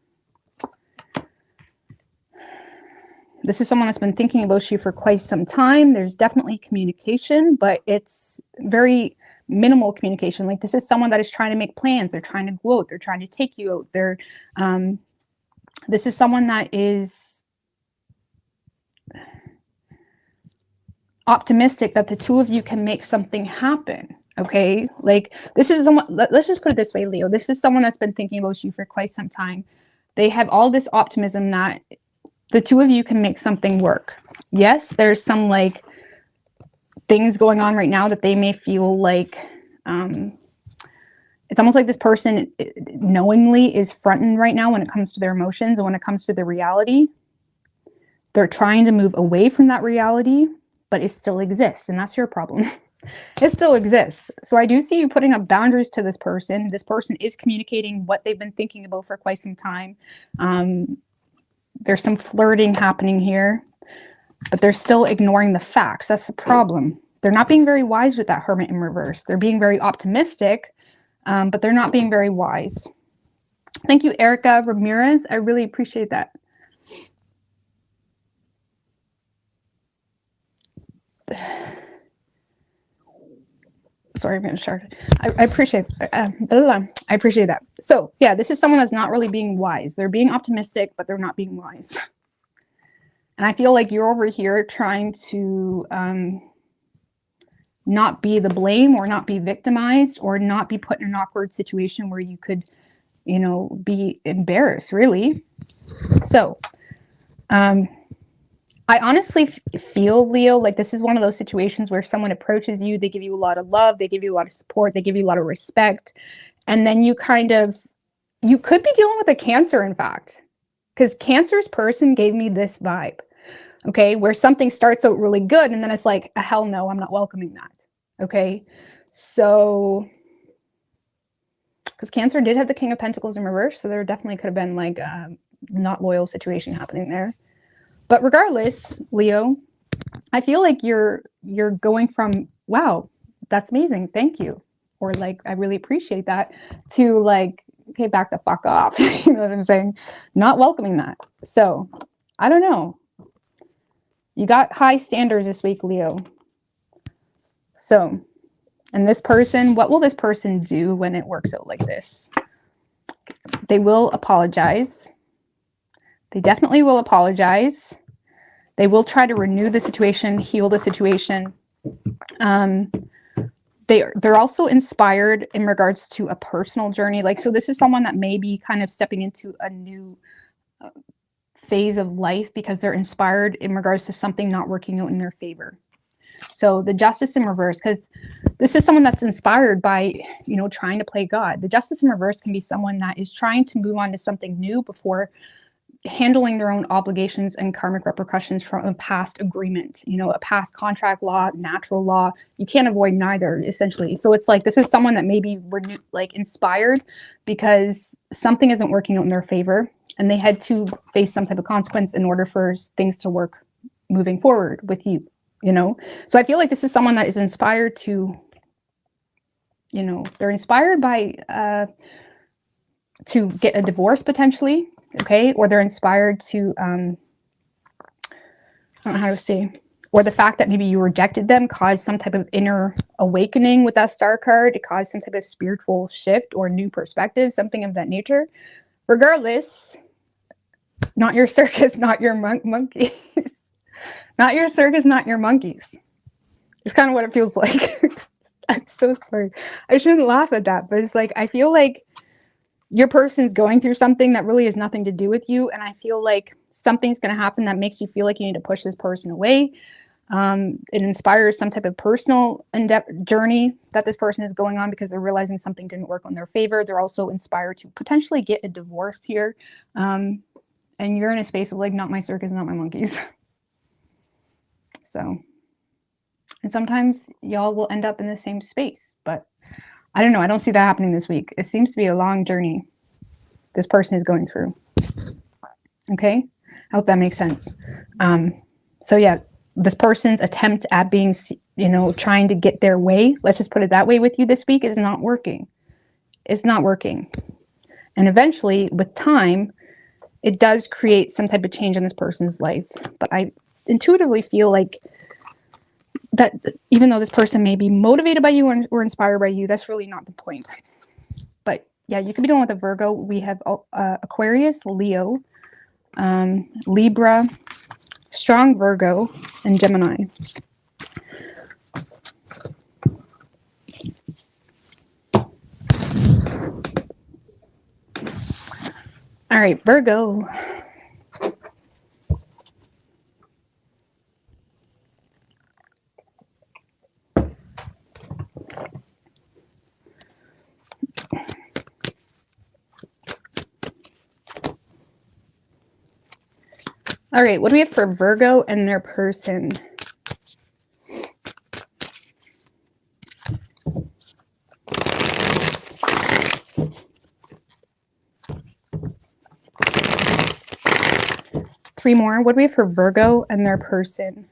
This is someone that's been thinking about you for quite some time. There's definitely communication, but it's very minimal communication. Like, this is someone that is trying to make plans. They're trying to go out. They're trying to take you out. This is someone that is optimistic that the two of you can make something happen. Okay, like, this is someone, let's just put it this way, Leo, this is someone that's been thinking about you for quite some time. They have all this optimism that the two of you can make something work. Yes, there's some like things going on right now that they may feel like it's almost like this person knowingly is fronting right now when it comes to their emotions, and when it comes to the reality, they're trying to move away from that reality, but it still exists, and that's your problem. It still exists. So I do see you putting up boundaries to this person. This person is communicating what they've been thinking about for quite some time. There's some flirting happening here, but they're still ignoring the facts. That's the problem. They're not being very wise with that Hermit in reverse. They're being very optimistic, but they're not being very wise. Thank you, Erica Ramirez. I really appreciate that. Sorry, I'm going to start. I appreciate I appreciate that. So yeah, this is someone that's not really being wise. They're being optimistic, but they're not being wise. And I feel like you're over here trying to not be the blame or not be victimized or not be put in an awkward situation where you could, you know, be embarrassed, really. So I honestly feel, Leo, like this is one of those situations where someone approaches you, they give you a lot of love, they give you a lot of support, they give you a lot of respect. And then you kind of, you could be dealing with a Cancer, in fact, because Cancer's person gave me this vibe, okay, where something starts out really good and then it's like, hell no, I'm not welcoming that, okay? So, because Cancer did have the King of Pentacles in reverse, so there definitely could have been like a not loyal situation happening there. But regardless, Leo, I feel like you're going from, wow, that's amazing, thank you, or like, I really appreciate that, to like, okay, back the fuck off. You know what I'm saying? Not welcoming that. So I don't know. You got high standards this week, Leo. So, and this person, what will this person do when it works out like this? They will apologize. They definitely will apologize. They will try to renew the situation, heal the situation. They're also inspired in regards to a personal journey. Like, so this is someone that may be kind of stepping into a new phase of life because they're inspired in regards to something not working out in their favor. So the Justice in reverse, because this is someone that's inspired by, you know, trying to play God. The Justice in reverse can be someone that is trying to move on to something new before handling their own obligations and karmic repercussions from a past agreement, you know, a past contract law, natural law. You can't avoid neither, essentially. So it's like, this is someone that may be like inspired because something isn't working out in their favor and they had to face some type of consequence in order for things to work moving forward with you, you know? So I feel like this is someone that is inspired to, you know, they're inspired by, to get a divorce potentially. Okay, or they're inspired to, I don't know how to say, or the fact that maybe you rejected them caused some type of inner awakening with that star card. It caused some type of spiritual shift or new perspective, something of that nature. Regardless, not your circus, not your monkeys. Not your circus, not your monkeys. It's kind of what it feels like. I'm so sorry. I shouldn't laugh at that, but it's like, I feel like your person's going through something that really has nothing to do with you. And I feel like something's going to happen that makes you feel like you need to push this person away. It inspires some type of personal journey that this person is going on because they're realizing something didn't work in their favor. They're also inspired to potentially get a divorce here. And you're in a space of like, not my circus, not my monkeys. So, and sometimes y'all will end up in the same space, but I don't know. I don't see that happening this week. It seems to be a long journey this person is going through. Okay? I hope that makes sense. So yeah, this person's attempt at being, you know, trying to get their way, let's just put it that way with you this week, is not working. It's not working. And eventually, with time, it does create some type of change in this person's life. But I intuitively feel like that even though this person may be motivated by you or inspired by you, that's really not the point. But yeah, you could be dealing with a Virgo. We have Aquarius, Leo, Libra, strong Virgo, and Gemini. All right, Virgo. All right, what do we have for Virgo and their person? 3 more. What do we have for Virgo and their person?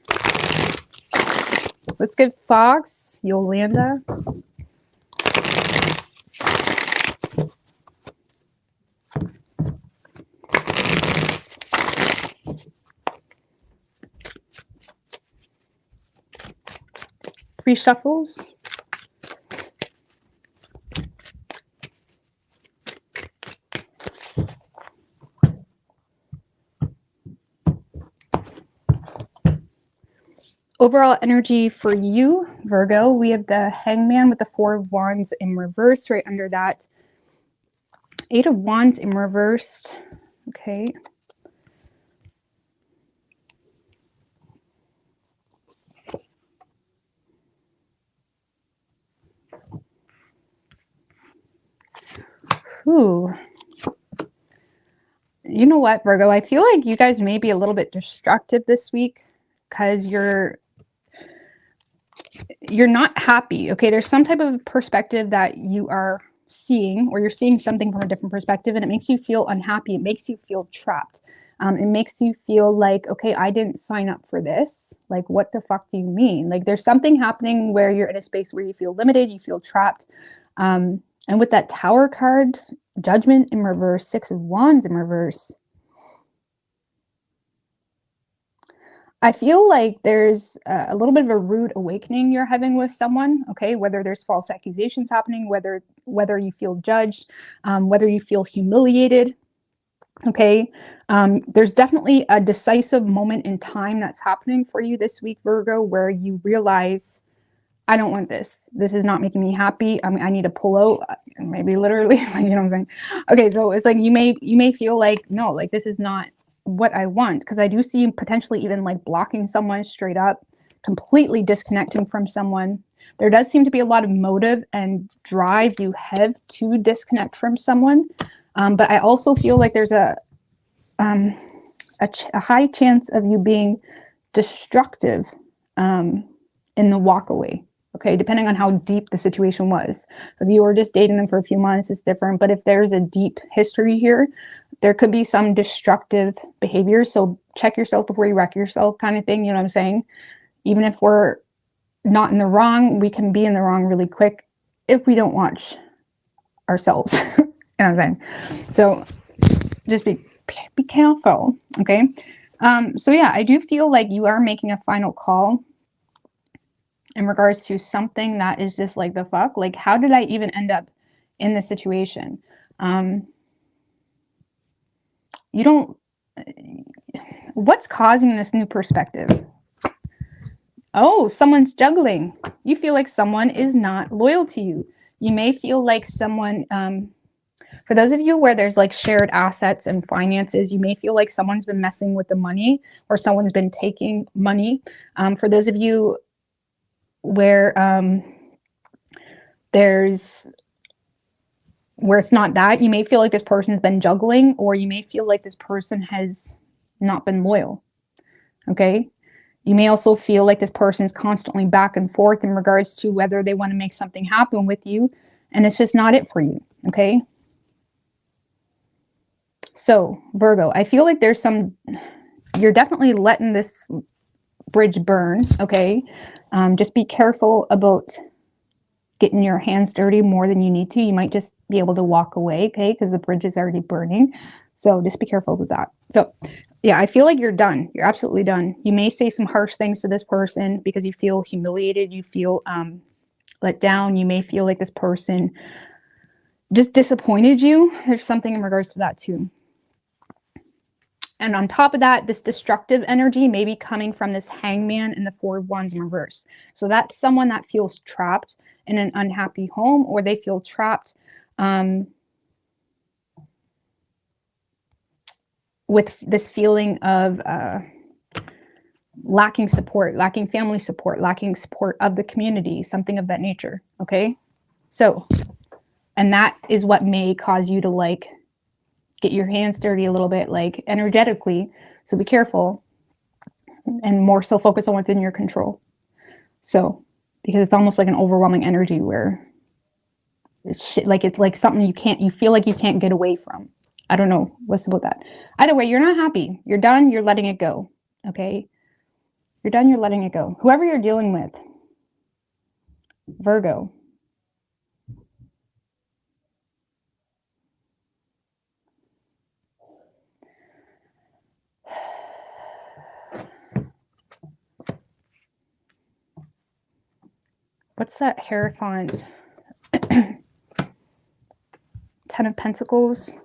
Let's get Fox, Yolanda. Three shuffles. Overall energy for you, Virgo, we have the Hangman with the 4 of Wands in reverse. Right under that, 8 of Wands in reversed. Okay. Ooh. You know what, Virgo? I feel like you guys may be a little bit destructive this week because you're not happy. Okay, there's some type of perspective that you are seeing, or you're seeing something from a different perspective, and it makes you feel unhappy. It makes you feel trapped. It makes you feel like, okay, I didn't sign up for this. Like, what the fuck do you mean? Like, there's something happening where you're in a space where you feel limited, you feel trapped. And with that Tower card, Judgment in reverse, 6 of Wands in reverse, I feel like there's a little bit of a rude awakening you're having with someone, okay? Whether there's false accusations happening, whether you feel judged, whether you feel humiliated, okay? There's definitely a decisive moment in time that's happening for you this week, Virgo, where you realize, I don't want this. This is not making me happy. I mean, I need to pull out, maybe literally, you know what I'm saying? Okay, so it's like you may feel like, no, like this is not what I want, because I do see you potentially even like blocking someone straight up, completely disconnecting from someone. There does seem to be a lot of motive and drive you have to disconnect from someone, but I also feel like there's a high chance of you being destructive in the walk away. Okay, depending on how deep the situation was. If you were just dating them for a few months, it's different. But if there's a deep history here, there could be some destructive behavior. So check yourself before you wreck yourself, kind of thing. You know what I'm saying? Even if we're not in the wrong, we can be in the wrong really quick if we don't watch ourselves. You know what I'm saying? So just be careful. Okay. So yeah, I do feel like you are making a final call in regards to something that is just like, the fuck, like, how did I even end up in this situation? You don't, what's causing this new perspective? Oh, someone's juggling. You feel like someone is not loyal to you. You may feel like someone, for those of you where there's like shared assets and finances, you may feel like someone's been messing with the money, or someone's been taking money. For those of you where where it's not that, you may feel like this person's been juggling, or you may feel like this person has not been loyal. Okay, you may also feel like this person's constantly back and forth in regards to whether they want to make something happen with you, and it's just not it for you. Okay, so Virgo, I feel like there's you're definitely letting this bridge burn. Okay, just be careful about getting your hands dirty more than you need to. You might just be able to walk away, okay, because the bridge is already burning. So just be careful with that. So yeah, I feel like you're done. You're absolutely done. You may say some harsh things to this person because you feel humiliated, you feel let down. You may feel like this person just disappointed you. There's something in regards to that too. And on top of that, this destructive energy may be coming from this Hangman and the 4 of Wands in reverse. So that's someone that feels trapped in an unhappy home, or they feel trapped with this feeling of lacking support, lacking family support, lacking support of the community, something of that nature. Okay, so, and that is what may cause you to like get your hands dirty a little bit, like energetically. So be careful, and more so focus on what's in your control. So, because it's almost like an overwhelming energy where it's shit, like it's like something you feel like you can't get away from. I don't know what's about that. Either way, you're not happy. You're done. You're letting it go. Okay. You're done. You're letting it go. Whoever you're dealing with, Virgo. What's that Hierophant? 10 of Pentacles.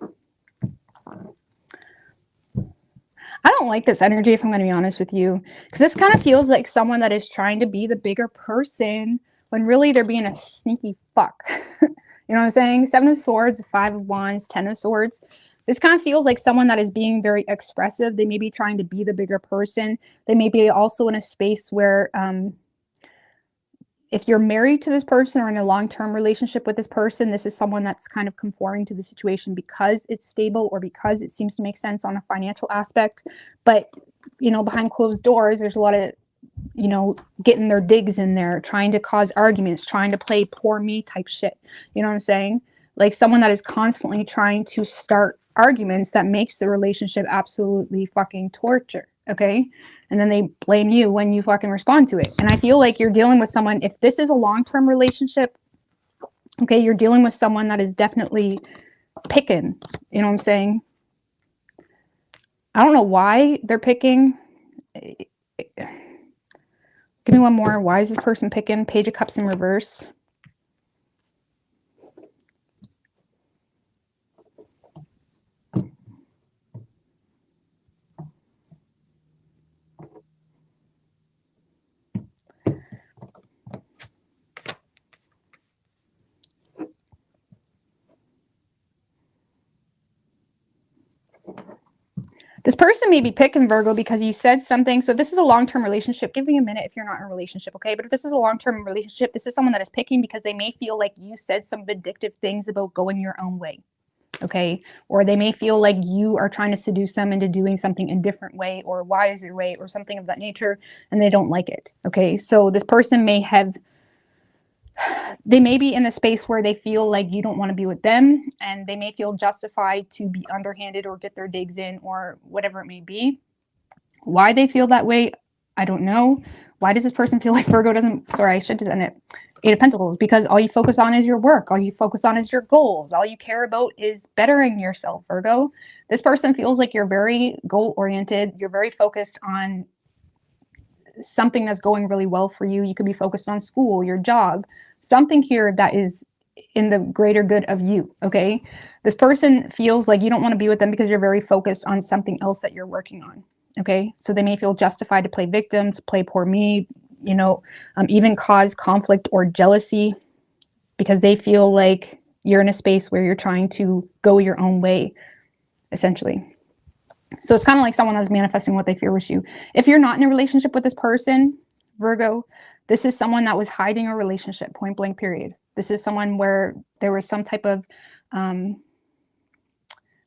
I don't like this energy, if I'm going to be honest with you, because this kind of feels like someone that is trying to be the bigger person when really they're being a sneaky fuck. You know what I'm saying? 7 of Swords, 5 of Wands, 10 of Swords. This kind of feels like someone that is being very expressive. They may be trying to be the bigger person. They may be also in a space where if you're married to this person or in a long-term relationship with this person, this is someone that's kind of conforming to the situation because it's stable or because it seems to make sense on a financial aspect. But, you know, behind closed doors, there's a lot of, you know, getting their digs in there, trying to cause arguments, trying to play poor me type shit. You know what I'm saying? Like someone that is constantly trying to start arguments that makes the relationship absolutely fucking torture. Okay. And then they blame you when you fucking respond to it. And I feel like you're dealing with someone, if this is a long-term relationship, okay, you're dealing with someone that is definitely picking. You know what I'm saying? I don't know why they're picking. Give me one more. Why is this person picking? Page of Cups in reverse. This person may be picking, Virgo, because you said something. So this is a long-term relationship. Give me a minute if you're not in a relationship, okay? But if this is a long-term relationship, this is someone that is picking because they may feel like you said some vindictive things about going your own way, okay? Or they may feel like you are trying to seduce them into doing something a different way or a wiser way or something of that nature, and they don't like it, okay? So this person may have... They may be in a space where they feel like you don't want to be with them, and they may feel justified to be underhanded or get their digs in or whatever it may be. Why they feel that way, I don't know. Why does this person feel like Virgo doesn't... Sorry, I should just end it. 8 of Pentacles, because all you focus on is your work. All you focus on is your goals. All you care about is bettering yourself, Virgo. This person feels like you're very goal-oriented. You're very focused on something that's going really well for you. You could be focused on school, your job, something here that is in the greater good of you, okay? This person feels like you don't want to be with them because you're very focused on something else that you're working on, okay? So they may feel justified to play victim, to play poor me, you know, even cause conflict or jealousy because they feel like you're in a space where you're trying to go your own way, essentially. So it's kind of like someone that's manifesting what they fear with you. If you're not in a relationship with this person, Virgo, this is someone that was hiding a relationship, point blank period. This is someone where there was some type of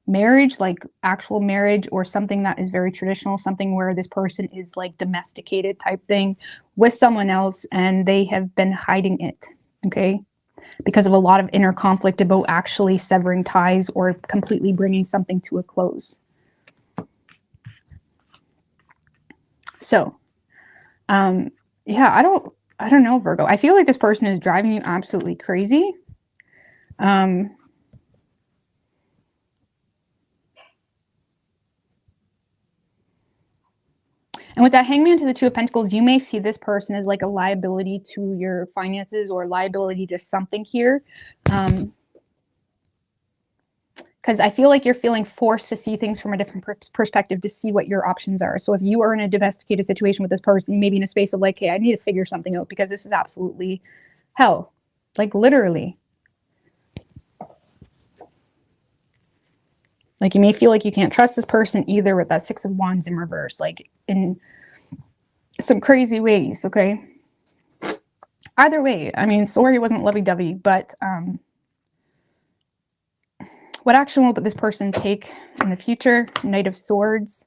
marriage, like actual marriage, or something that is very traditional, something where this person is like domesticated type thing with someone else, and they have been hiding it, okay? Because of a lot of inner conflict about actually severing ties or completely bringing something to a close. So, yeah, I don't know, Virgo. I feel like this person is driving you absolutely crazy. And with that Hangman to the 2 of Pentacles, you may see this person as like a liability to your finances or liability to something here. Because I feel like you're feeling forced to see things from a different perspective, to see what your options are. So if you are in a domesticated situation with this person, maybe in a space of like, hey, I need to figure something out because this is absolutely hell. Like literally. Like you may feel like you can't trust this person either with that 6 of Wands in reverse, like in some crazy ways, okay? Either way, I mean, sorry it wasn't lovey-dovey, but what action will this person take in the future? Knight of Swords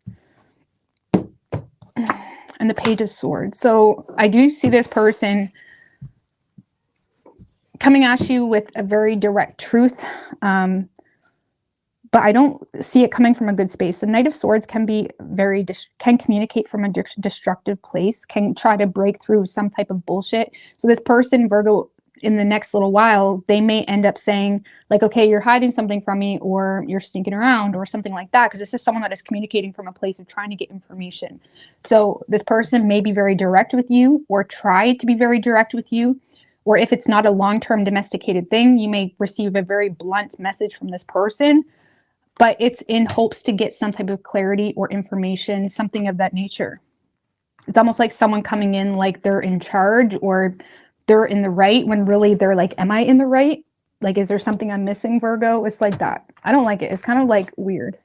and the Page of Swords. So I do see this person coming at you with a very direct truth. but I don't see it coming from a good space. The Knight of Swords can be can communicate from a destructive place, can try to break through some type of bullshit. So this person, Virgo, in the next little while, they may end up saying like, okay, you're hiding something from me, or you're sneaking around, or something like that, because this is someone that is communicating from a place of trying to get information. So this person may be very direct with you, or try to be very direct with you. Or if it's not a long-term domesticated thing, you may receive a very blunt message from this person, but it's in hopes to get some type of clarity or information, something of that nature. It's almost like someone coming in like they're in charge, or they're in the right, when really they're like, am I in the right? Like, is there something I'm missing, Virgo? It's like that. I don't like it. It's kind of like weird.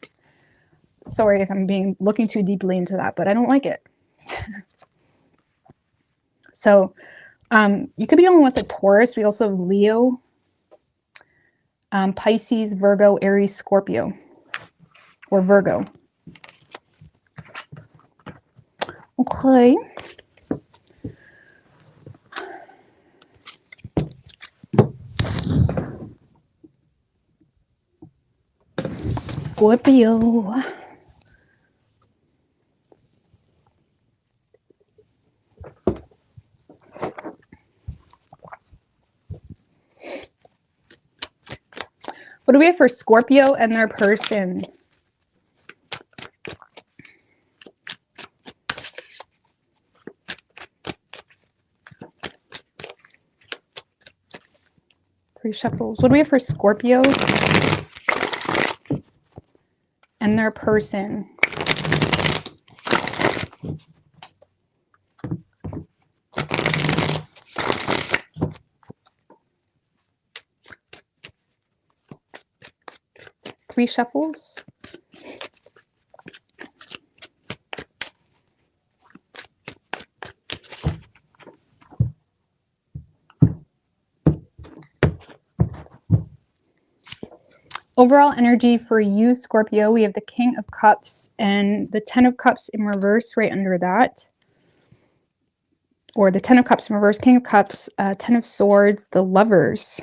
Sorry if I'm looking too deeply into that, but I don't like it. So you could be dealing with a Taurus. We also have Leo, Pisces, Virgo, Aries, Scorpio, or Virgo. Okay. Scorpio. What do we have for Scorpio and their person? Three shuffles. What do we have for Scorpio and their person? Three shuffles. Overall energy for you, Scorpio, we have the King of Cups and the Ten of Cups in reverse right under that. Or the Ten of Cups in reverse, King of Cups, Ten of Swords, the Lovers.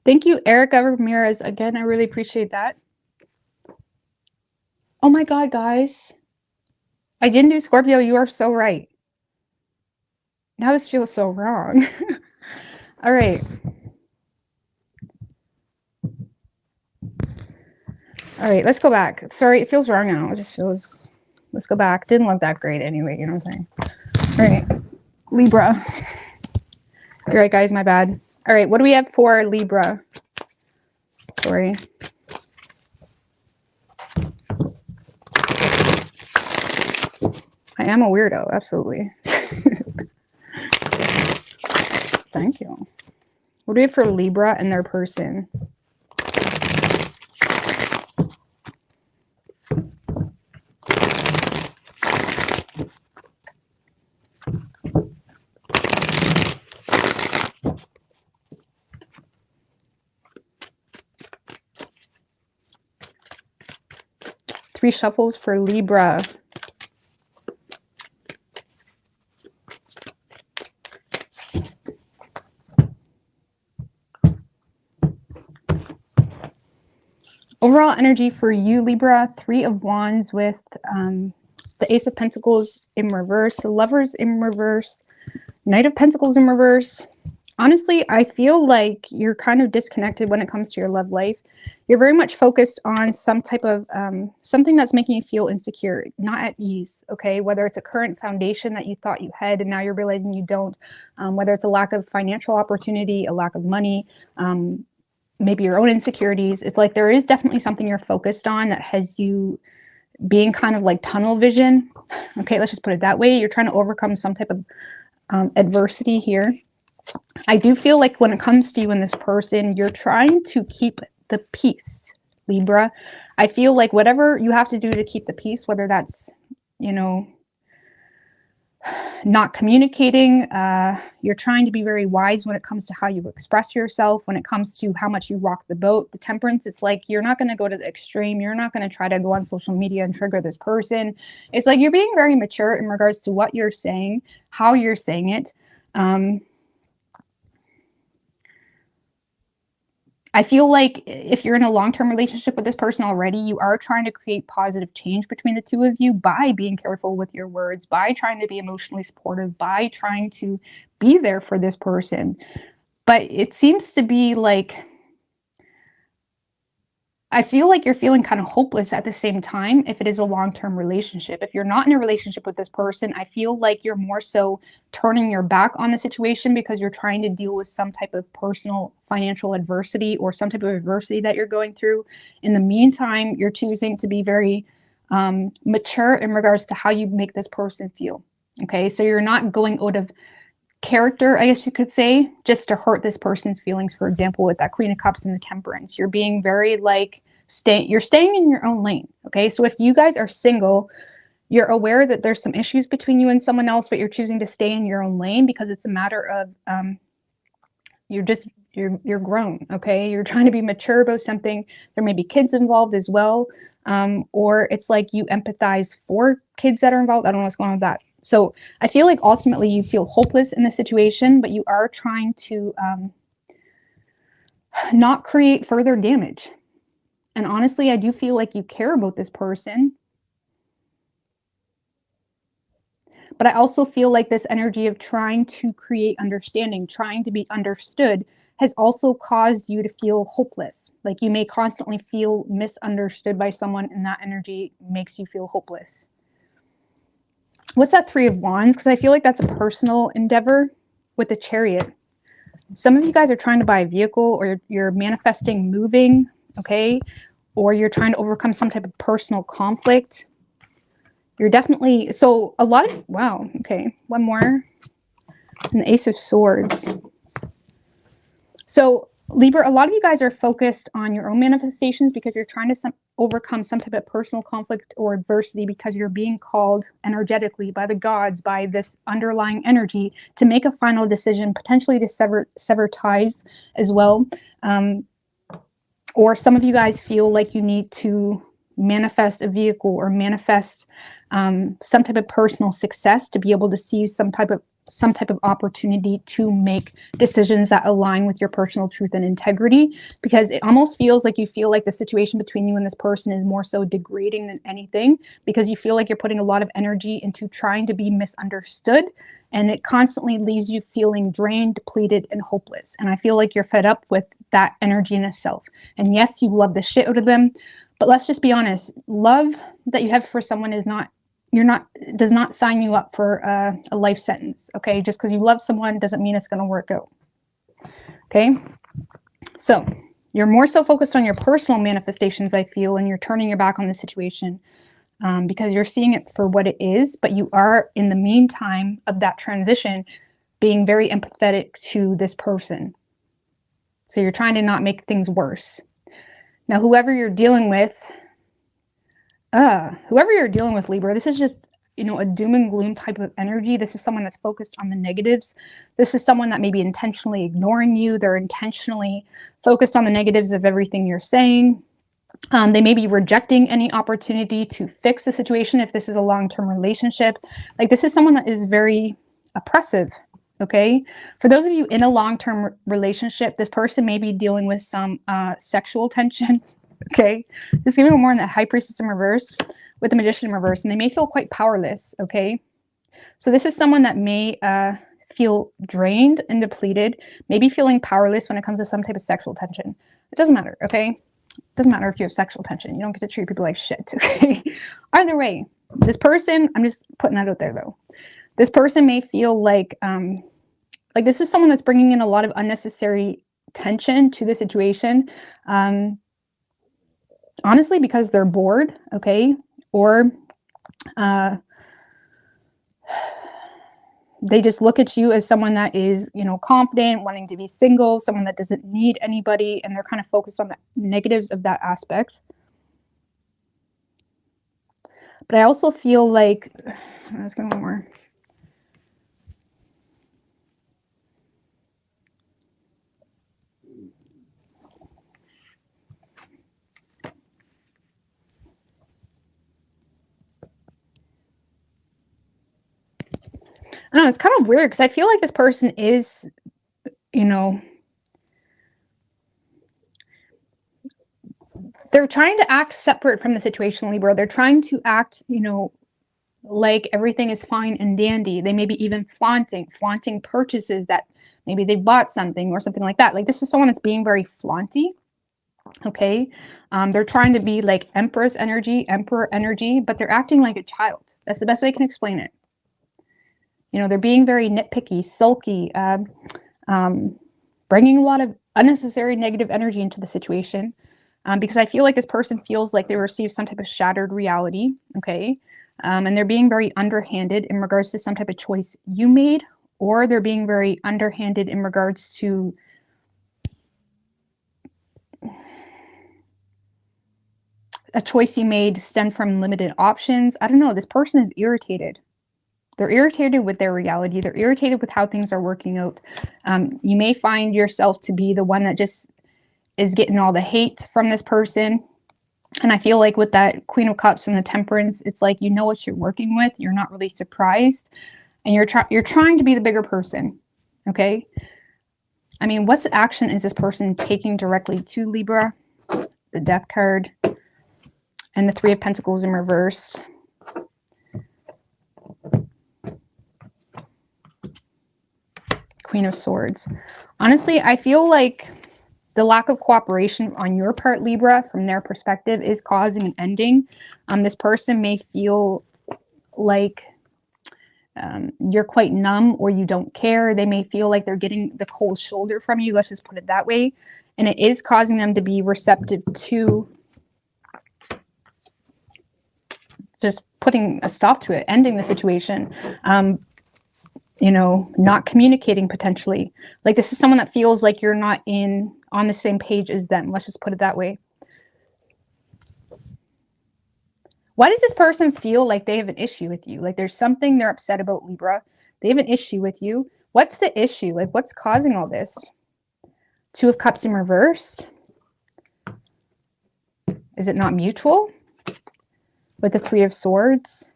Thank you, Erica Ramirez. Again, I really appreciate that. Oh my God, guys. I didn't do Scorpio. You are so right. Now this feels so wrong. All right. All right, let's go back. Sorry, it feels wrong now. It just feels, let's go back. Didn't look that great anyway, you know what I'm saying? All right, Libra. You're right, guys, my bad. All right, what do we have for Libra? Sorry. I am a weirdo, absolutely. Thank you. What do we have for Libra and their person? Three shuffles for Libra. Overall energy for you, Libra, Three of Wands with the Ace of Pentacles in reverse, the Lovers in reverse, Knight of Pentacles in reverse. Honestly, I feel like you're kind of disconnected when it comes to your love life. You're very much focused on some type of something that's making you feel insecure, not at ease, okay? Whether it's a current foundation that you thought you had and now you're realizing you don't, whether it's a lack of financial opportunity, a lack of money, maybe your own insecurities. It's like there is definitely something you're focused on that has you being kind of like tunnel vision. Okay, let's just put it that way. You're trying to overcome some type of adversity here. I do feel like when it comes to you and this person, you're trying to keep the peace, Libra. I feel like whatever you have to do to keep the peace, whether that's, you know, not communicating. You're trying to be very wise when it comes to how you express yourself, when it comes to how much you rock the boat. The temperance, it's like you're not going to go to the extreme. You're not going to try to go on social media and trigger this person. It's like you're being very mature in regards to what you're saying, how you're saying it. I feel like if you're in a long-term relationship with this person already, you are trying to create positive change between the two of you by being careful with your words, by trying to be emotionally supportive, by trying to be there for this person. But it seems to be like, I feel like you're feeling kind of hopeless at the same time if it is a long-term relationship. If you're not in a relationship with this person, I feel like you're more so turning your back on the situation because you're trying to deal with some type of personal financial adversity or some type of adversity that you're going through. In the meantime, you're choosing to be very mature in regards to how you make this person feel. Okay, so you're not going out of character, I guess you could say, just to hurt this person's feelings. For example, with that Queen of Cups and the Temperance, you're being very like, you're staying in your own lane. Okay, so if you guys are single, you're aware that there's some issues between you and someone else, but you're choosing to stay in your own lane because it's a matter of you're grown. Okay, you're trying to be mature about something. There may be kids involved as well, or it's like you empathize for kids that are involved. I don't know what's going on with that. So I feel like ultimately you feel hopeless in the situation, but you are trying to not create further damage. And honestly, I do feel like you care about this person. But I also feel like this energy of trying to create understanding, trying to be understood, has also caused you to feel hopeless. Like you may constantly feel misunderstood by someone, and that energy makes you feel hopeless. What's that Three of Wands? Because I feel like that's a personal endeavor with the Chariot. Some of you guys are trying to buy a vehicle, or you're manifesting moving, okay? Or you're trying to overcome some type of personal conflict. You're definitely, so a lot of, wow, okay, one more. And the Ace of Swords. So Libra, a lot of you guys are focused on your own manifestations because you're trying to overcome some type of personal conflict or adversity because you're being called energetically by the gods, by this underlying energy, to make a final decision, potentially to sever ties as well. Or some of you guys feel like you need to manifest a vehicle or manifest some type of personal success to be able to see some type of opportunity to make decisions that align with your personal truth and integrity, because it almost feels like you feel like the situation between you and this person is more so degrading than anything, because you feel like you're putting a lot of energy into trying to be misunderstood, and it constantly leaves you feeling drained, depleted, and hopeless. And I feel like you're fed up with that energy in itself. And yes, you love the shit out of them, but let's just be honest, love that you have for someone is not, does not sign you up for a life sentence. Okay, just because you love someone doesn't mean it's going to work out. Okay, so you're more so focused on your personal manifestations, I feel, and you're turning your back on the situation because you're seeing it for what it is. But you are, in the meantime of that transition, being very empathetic to this person. So you're trying to not make things worse. Now, whoever you're dealing with, Libra, this is just, a doom and gloom type of energy. This is someone that's focused on the negatives. This is someone that may be intentionally ignoring you. They're intentionally focused on the negatives of everything you're saying. They may be rejecting any opportunity to fix the situation if this is a long-term relationship. Like, this is someone that is very oppressive. Okay, for those of you in a long-term relationship, this person may be dealing with some sexual tension. Okay, just giving more in the High Priestess in reverse with the Magician in reverse, and they may feel quite powerless. Okay, so this is someone that may feel drained and depleted, maybe feeling powerless when it comes to some type of sexual tension. It doesn't matter. Okay, it doesn't matter if you have sexual tension. You don't get to treat people like shit. Okay, either way, this person, I'm just putting that out there though. This person may feel like this is someone that's bringing in a lot of unnecessary tension to the situation. Honestly, because they're bored, okay? Or they just look at you as someone that is, confident, wanting to be single, someone that doesn't need anybody, and they're kind of focused on the negatives of that aspect. But I also feel like, let's go more. I don't know, it's kind of weird because I feel like this person is, you know, they're trying to act separate from the situation, Libra. They're trying to act, you know, like everything is fine and dandy. They may be even flaunting purchases that maybe they bought something or something like that. Like this is someone that's being very flaunty. Okay. They're trying to be like Empress energy, Emperor energy, but they're acting like a child. That's the best way I can explain it. You know, they're being very nitpicky, sulky, bringing a lot of unnecessary negative energy into the situation. Because I feel like this person feels like they received some type of shattered reality. Okay. And they're being very underhanded in regards to some type of choice you made, or they're being very underhanded in regards to a choice you made stemmed from limited options. I don't know. This person is irritated. They're irritated with their reality. They're irritated with how things are working out. You may find yourself to be the one that just is getting all the hate from this person. And I feel like with that Queen of Cups and the Temperance, it's like you know what you're working with. You're not really surprised. And you're trying to be the bigger person. Okay? I mean, what action is this person taking directly to Libra? The Death card. And the Three of Pentacles in reverse. Queen of Swords. Honestly, I feel like the lack of cooperation on your part, Libra, from their perspective, is causing an ending. This person may feel like you're quite numb or you don't care. They may feel like they're getting the cold shoulder from you. Let's just put it that way. And it is causing them to be receptive to just putting a stop to it, ending the situation. You know, not communicating potentially. Like this is someone that feels like you're not on the same page as them. Let's just put it that way. Why does this person feel like they have an issue with you? Like there's something they're upset about, Libra. They have an issue with you. What's the issue? Like what's causing all this? Two of Cups in reversed. Is it not mutual? With the Three of Swords.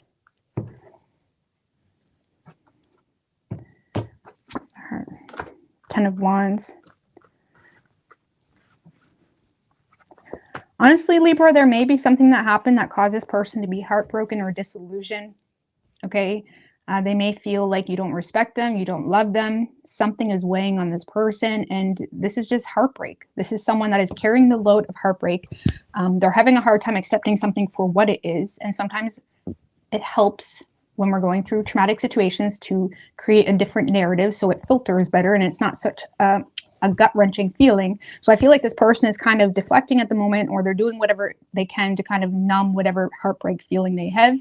Ten of Wands. Honestly, Libra, there may be something that happened that caused this person to be heartbroken or disillusioned. Okay. They may feel like you don't respect them. You don't love them. Something is weighing on this person. And this is just heartbreak. This is someone that is carrying the load of heartbreak. They're having a hard time accepting something for what it is. And sometimes it helps when we're going through traumatic situations to create a different narrative so it filters better and it's not such a gut-wrenching feeling. So I feel like this person is kind of deflecting at the moment, or they're doing whatever they can to kind of numb whatever heartbreak feeling they have.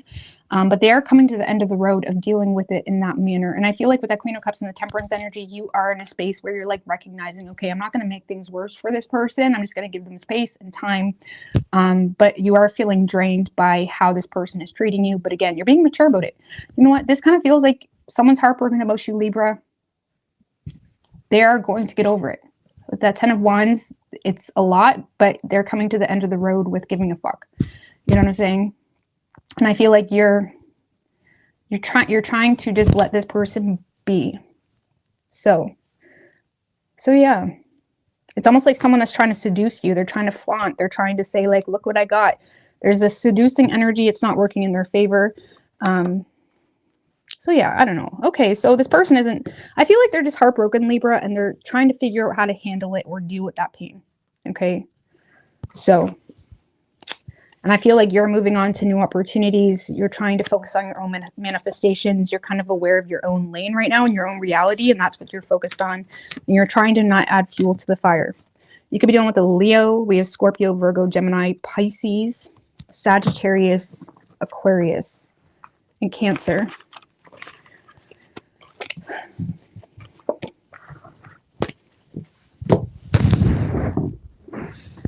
But they are coming to the end of the road of dealing with it in that manner. And I feel like with that Queen of Cups and the Temperance energy, you are in a space where you're like recognizing, okay, I'm not going to make things worse for this person. I'm just going to give them space and time. But you are feeling drained by how this person is treating you. But again, you're being mature about it. You know what? This kind of feels like someone's heartbroken about you, Libra. They are going to get over it. With that Ten of Wands, it's a lot, but they're coming to the end of the road with giving a fuck. You know what I'm saying? And I feel like you're trying to just let this person be. So yeah. It's almost like someone that's trying to seduce you. They're trying to flaunt. They're trying to say, like, look what I got. There's a seducing energy. It's not working in their favor. So yeah, I don't know. Okay, so this person isn't, I feel like they're just heartbroken, Libra, and they're trying to figure out how to handle it or deal with that pain. Okay, so, and I feel like you're moving on to new opportunities. You're trying to focus on your own manifestations. You're kind of aware of your own lane right now and your own reality, and that's what you're focused on. And you're trying to not add fuel to the fire. You could be dealing with a Leo. We have Scorpio, Virgo, Gemini, Pisces, Sagittarius, Aquarius, and Cancer.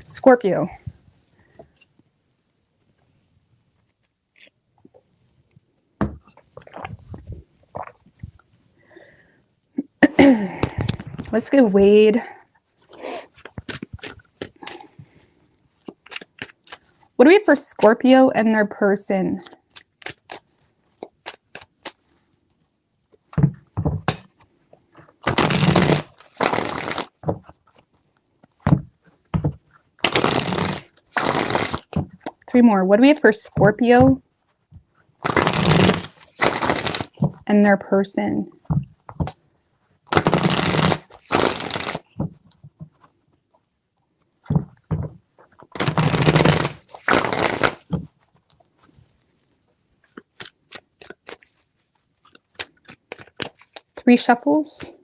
Scorpio. Let's get Wade. What do we have for Scorpio and their person? 3 more. What do we have for Scorpio and their person? Three shuffles.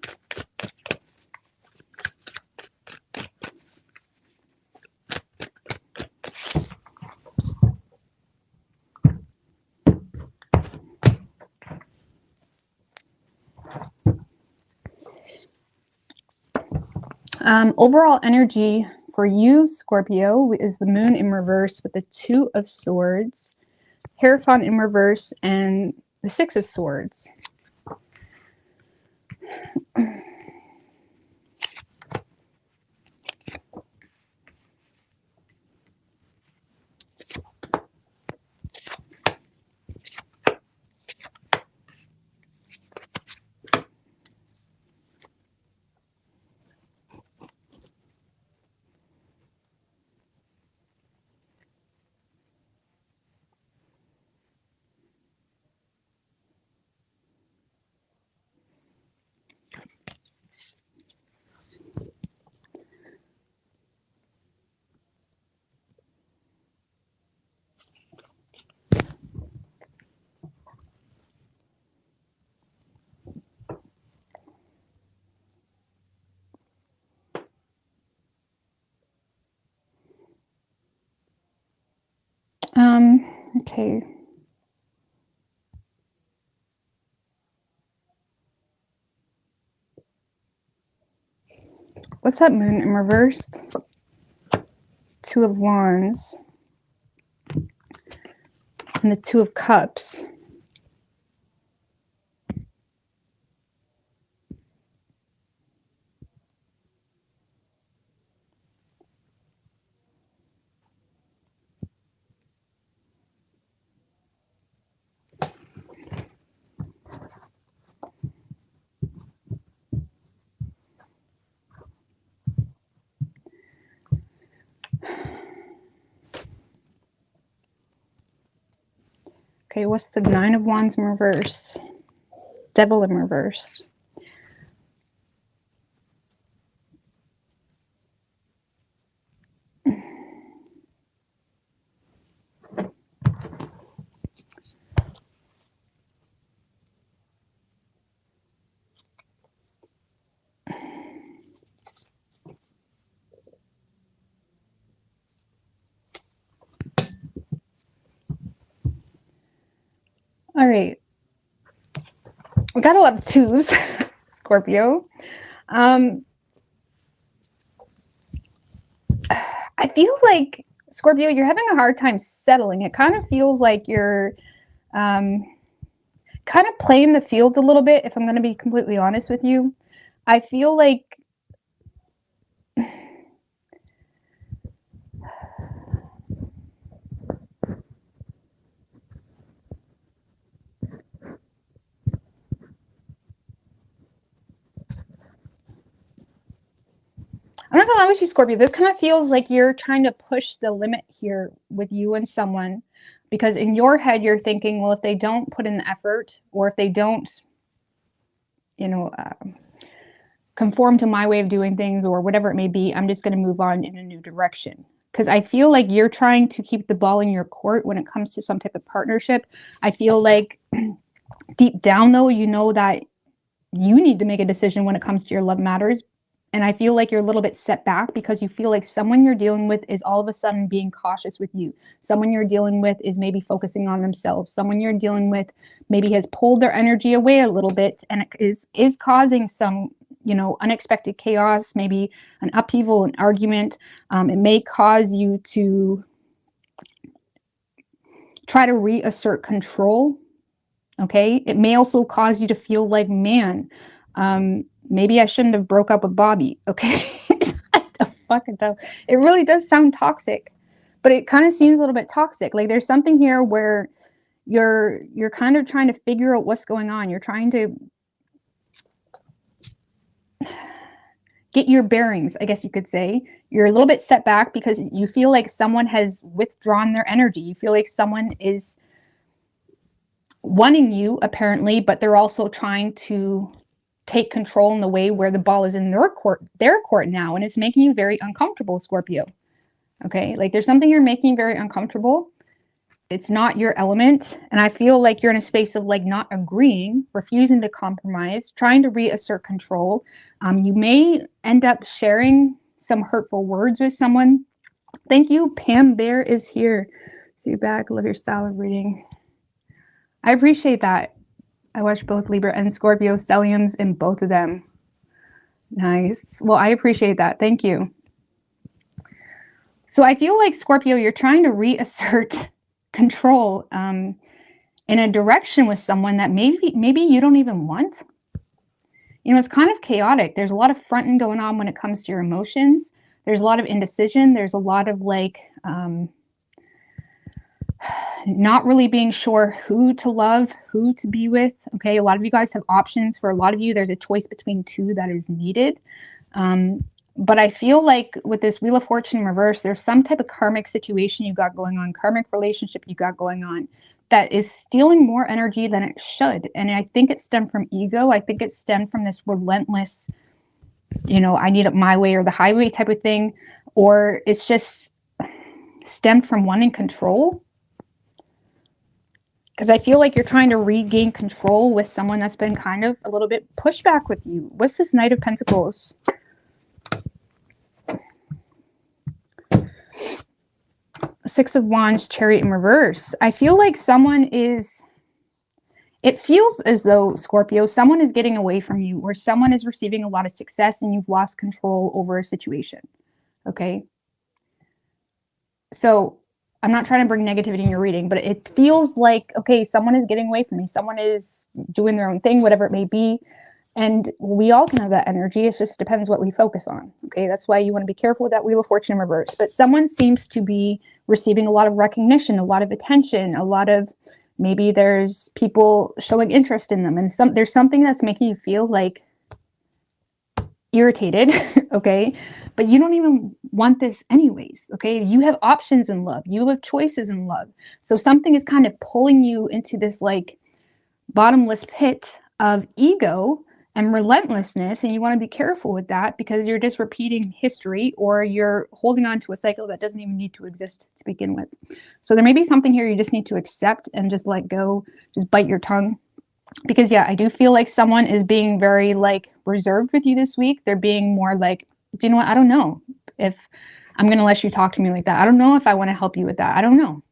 Overall energy for you, Scorpio, is the moon in reverse with the 2 of Swords, Hierophant in reverse, and the 6 of Swords. Okay. What's that moon in reverse? 2 of Wands and the 2 of Cups. Okay, what's the 9 of Wands in reverse? Devil in reverse. All right. We got a lot of 2s, Scorpio. I feel like, Scorpio, you're having a hard time settling. It kind of feels like you're kind of playing the field a little bit, if I'm going to be completely honest with you. I feel like I'm not gonna lie with you, Scorpio. This kind of feels like you're trying to push the limit here with you and someone, because in your head you're thinking, well, if they don't put in the effort, or if they don't, you know, conform to my way of doing things, or whatever it may be, I'm just going to move on in a new direction. Because I feel like you're trying to keep the ball in your court when it comes to some type of partnership. I feel like deep down, though, you know that you need to make a decision when it comes to your love matters. And I feel like you're a little bit set back because you feel like someone you're dealing with is all of a sudden being cautious with you. Someone you're dealing with is maybe focusing on themselves. Someone you're dealing with maybe has pulled their energy away a little bit, and it is causing some, you know, unexpected chaos, maybe an upheaval, an argument. It may cause you to try to reassert control. Okay. It may also cause you to feel like, man, maybe I shouldn't have broke up with Bobby. Okay. What the fuck? It really does sound toxic, but it kind of seems a little bit toxic. Like there's something here where you're kind of trying to figure out what's going on. You're trying to get your bearings, I guess you could say. You're a little bit set back because you feel like someone has withdrawn their energy. You feel like someone is wanting you, apparently, but they're also trying to take control in the way where the ball is in their court now, and it's making you very uncomfortable, Scorpio. Okay, like there's something you're making very uncomfortable. It's not your element, and I feel like you're in a space of like not agreeing, refusing to compromise, trying to reassert control. You may end up sharing some hurtful words with someone. Thank you, Pam Bear is here. See you back. Love your style of reading. I appreciate that. I watched both Libra and Scorpio stelliums in both of them. Nice. Well, I appreciate that. Thank you. So I feel like, Scorpio, you're trying to reassert control in a direction with someone that maybe you don't even want. You know, it's kind of chaotic. There's a lot of fronting going on when it comes to your emotions. There's a lot of indecision. There's a lot of like not really being sure who to love, who to be with. Okay, a lot of you guys have options. For a lot of you, there's a choice between two that is needed. But I feel like with this Wheel of Fortune in reverse, there's some type of karmic situation you got going on, karmic relationship you got going on that is stealing more energy than it should. And I think it stemmed from ego. I think it stemmed from this relentless, you know, I need it my way or the highway type of thing. Or it's just stemmed from wanting control. Because I feel like you're trying to regain control with someone that's been kind of a little bit pushed back with you. What's this Knight of Pentacles? Six of Wands, Chariot in reverse. I feel like someone is, it feels as though, Scorpio, someone is getting away from you, or someone is receiving a lot of success and you've lost control over a situation. Okay. So I'm not trying to bring negativity in your reading, but it feels like, okay, someone is getting away from me. Someone is doing their own thing, whatever it may be. And we all can have that energy. It just depends what we focus on. Okay, that's why you want to be careful with that Wheel of Fortune in reverse. But someone seems to be receiving a lot of recognition, a lot of attention, a lot of, maybe there's people showing interest in them. And there's something that's making you feel like irritated, okay? But you don't even want this anyways, okay? You have options in love. You have choices in love. So something is kind of pulling you into this like bottomless pit of ego and relentlessness, and you want to be careful with that because you're just repeating history, or you're holding on to a cycle that doesn't even need to exist to begin with. So there may be something here you just need to accept and just let go, just bite your tongue. Because yeah, I do feel like someone is being very like reserved with you this week. They're being more like, do you know what? I don't know if I'm going to let you talk to me like that. I don't know if I want to help you with that. I don't know.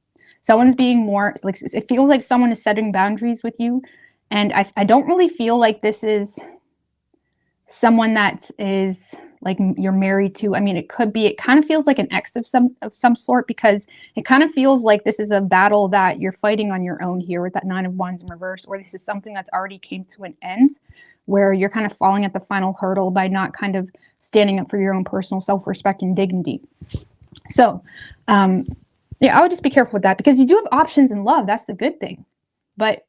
Someone's being more like, it feels like someone is setting boundaries with you. And I don't really feel like this is someone that is like you're married to. I mean, it could be, it kind of feels like an ex of some sort, because it kind of feels like this is a battle that you're fighting on your own here with that Nine of Wands in reverse, or this is something that's already came to an end where you're kind of falling at the final hurdle by not kind of standing up for your own personal self-respect and dignity. So, yeah, I would just be careful with that, because you do have options in love. That's the good thing. But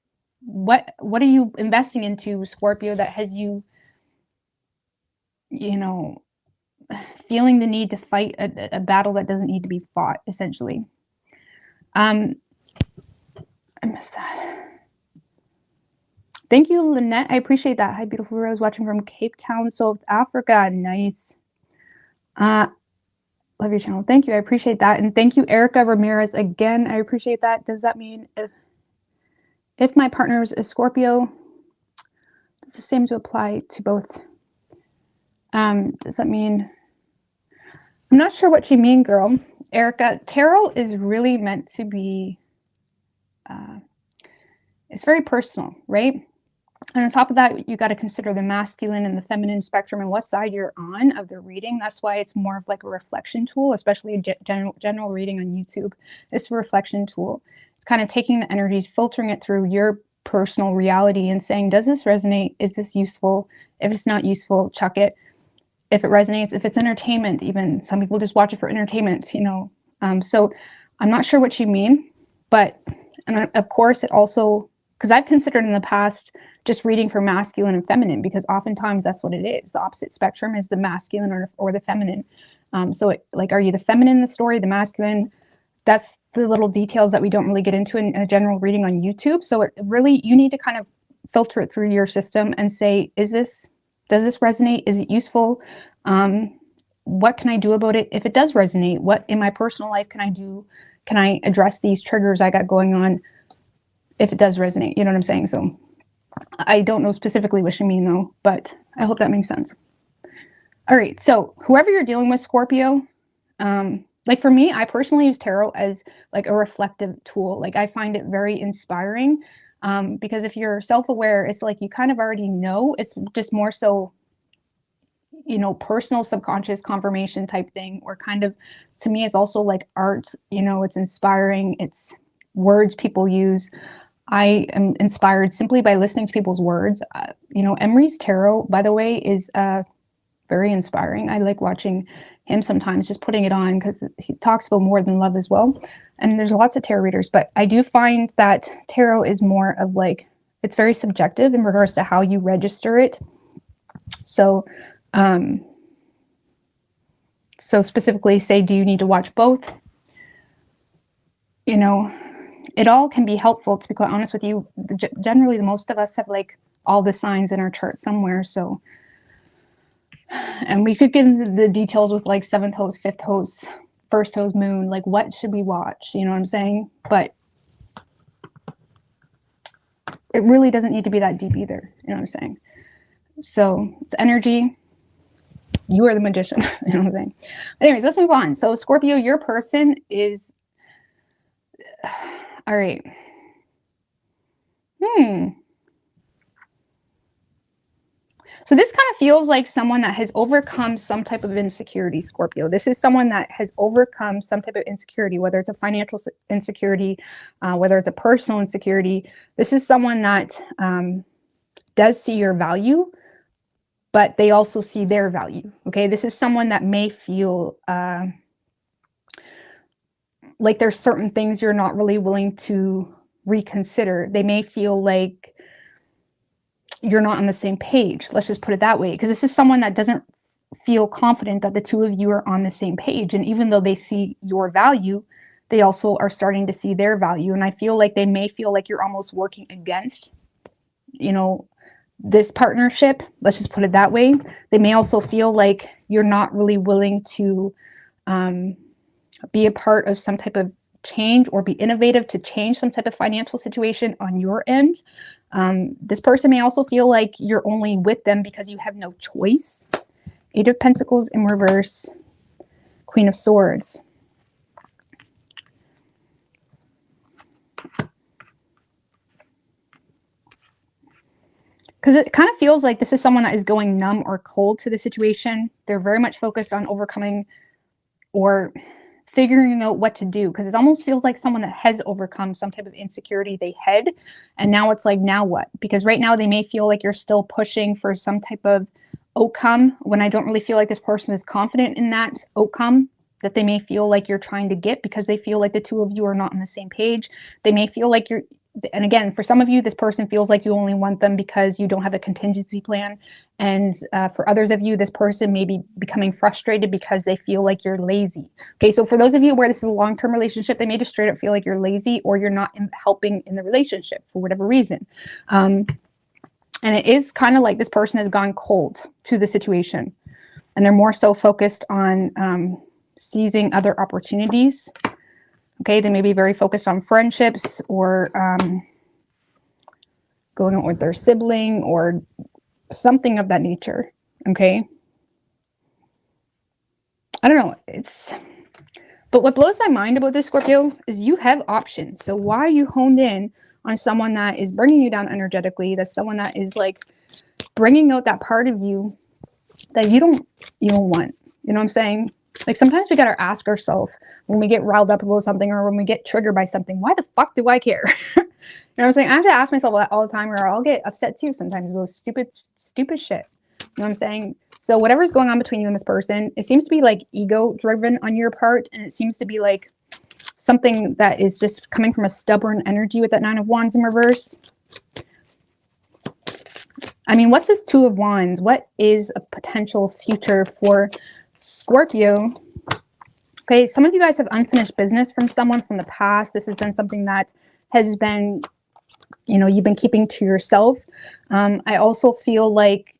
what are you investing into, Scorpio, that has you, you know, feeling the need to fight a battle that doesn't need to be fought, essentially? I missed that. Thank you, Lynette. I appreciate that. Hi, beautiful Rose, watching from Cape Town, South Africa. Nice. Love your channel. Thank you. I appreciate that. And thank you, Erica Ramirez. Again, I appreciate that. Does that mean if my partner is a Scorpio, does the same to apply to both? Does that mean, I'm not sure what you mean, girl. Erica, tarot is really meant to be, it's very personal, right? And on top of that, you got to consider the masculine and the feminine spectrum and what side you're on of the reading. That's why it's more of like a reflection tool, especially a general reading on YouTube. It's a reflection tool. It's kind of taking the energies, filtering it through your personal reality and saying, does this resonate? Is this useful? If it's not useful, chuck it. If it resonates, if it's entertainment, even some people just watch it for entertainment, you know. So I'm not sure what you mean, but, and of course it also, because I've considered in the past just reading for masculine and feminine, because oftentimes that's what it is. The opposite spectrum is the masculine or the feminine. So like, are you the feminine in the story, the masculine? That's the little details that we don't really get into in a general reading on YouTube. So it really, you need to kind of filter it through your system and say, does this resonate? Is it useful? What can I do about it? If it does resonate, what in my personal life can I do? Can I address these triggers I got going on if it does resonate? You know what I'm saying? So I don't know specifically what you mean though, but I hope that makes sense. All right. So whoever you're dealing with, Scorpio, like for me, I personally use tarot as like a reflective tool. Like I find it very inspiring, because if you're self-aware, it's like you kind of already know. It's just more so, you know, personal subconscious confirmation type thing, or kind of, to me, it's also like art, you know, it's inspiring. It's words people use. I am inspired simply by listening to people's words. You know, Emery's tarot, by the way, is very inspiring. I like watching him sometimes, just putting it on, because he talks about more than love as well. And there's lots of tarot readers, but I do find that tarot is more of like, it's very subjective in regards to how you register it. So, so specifically say, do you need to watch both? You know, it all can be helpful, to be quite honest with you. Generally, most of us have like all the signs in our chart somewhere. So, and we could get into the details with like 7th house, 5th house, 1st house, moon, like what should we watch? You know what I'm saying? But it really doesn't need to be that deep either. You know what I'm saying? So it's energy. You are the magician. You know what I'm saying? Anyways, let's move on. So Scorpio, your person is, all right. So this kind of feels like someone that has overcome some type of insecurity, Scorpio. This is someone that has overcome some type of insecurity, whether it's a financial insecurity, whether it's a personal insecurity. This is someone that does see your value, but they also see their value. Okay, this is someone that may feel like there's certain things you're not really willing to reconsider. They may feel like you're not on the same page. Let's just put it that way. Because this is someone that doesn't feel confident that the two of you are on the same page. And even though they see your value, they also are starting to see their value. And I feel like they may feel like you're almost working against, you know, this partnership. Let's just put it that way. They may also feel like you're not really willing to be a part of some type of change or be innovative to change some type of financial situation on your end. This person may also feel like you're only with them because you have no choice. 8 of Pentacles in reverse, Queen of Swords. Because it kind of feels like this is someone that is going numb or cold to the situation. They're very much focused on overcoming or figuring out what to do, because it almost feels like someone that has overcome some type of insecurity they had, and now it's like, now what? Because right now they may feel like you're still pushing for some type of outcome, when I don't really feel like this person is confident in that outcome that they may feel like you're trying to get, because they feel like the two of you are not on the same page. They may feel like you're, and again, for some of you, this person feels like you only want them because you don't have a contingency plan. And for others of you, this person may be becoming frustrated because they feel like you're lazy. Okay, so for those of you where this is a long-term relationship, they may just straight up feel like you're lazy, or you're not helping in the relationship for whatever reason. And it is kind of like this person has gone cold to the situation, and they're more so focused on seizing other opportunities. Okay, they may be very focused on friendships, or going out with their sibling, or something of that nature. Okay, I don't know. But what blows my mind about this, Scorpio, is you have options. So why are you honed in on someone that is bringing you down energetically? That's someone that is like bringing out that part of you that you don't want. You know what I'm saying? Like sometimes we gotta ask ourselves when we get riled up about something, or when we get triggered by something, why the fuck do I care? You know what I'm saying? I have to ask myself that all the time, or I'll get upset too sometimes about stupid shit. You know what I'm saying? So whatever's going on between you and this person, it seems to be like ego driven on your part, and it seems to be like something that is just coming from a stubborn energy with that 9 of Wands in reverse. I mean, what's this Two of Wands? What is a potential future for Scorpio? Okay, some of you guys have unfinished business from someone from the past. This has been something that has been, you know, you've been keeping to yourself. I also feel like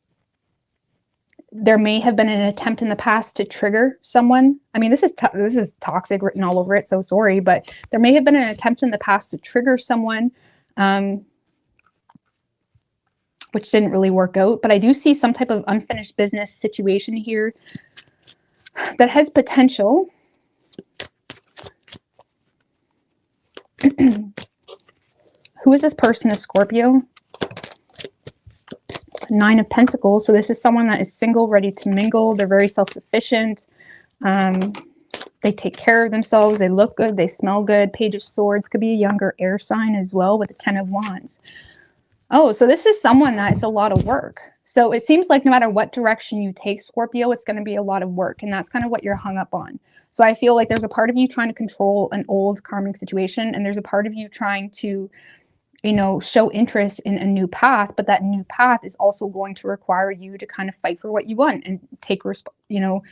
there may have been an attempt in the past to trigger someone. I mean, this is toxic written all over it, so sorry, but there may have been an attempt in the past to trigger someone, which didn't really work out. But I do see some type of unfinished business situation here that has potential. Who is this person? A Scorpio? Nine of Pentacles. So this is someone that is single, ready to mingle. They're very self-sufficient. They take care of themselves. They look good. They smell good. Page of Swords could be a younger air sign as well with the Ten of Wands. Oh, so this is someone that is a lot of work. So it seems like no matter what direction you take, Scorpio, it's going to be a lot of work. And that's kind of what you're hung up on. So I feel like there's a part of you trying to control an old karmic situation. And there's a part of you trying to, you know, show interest in a new path. But that new path is also going to require you to kind of fight for what you want and take, you know,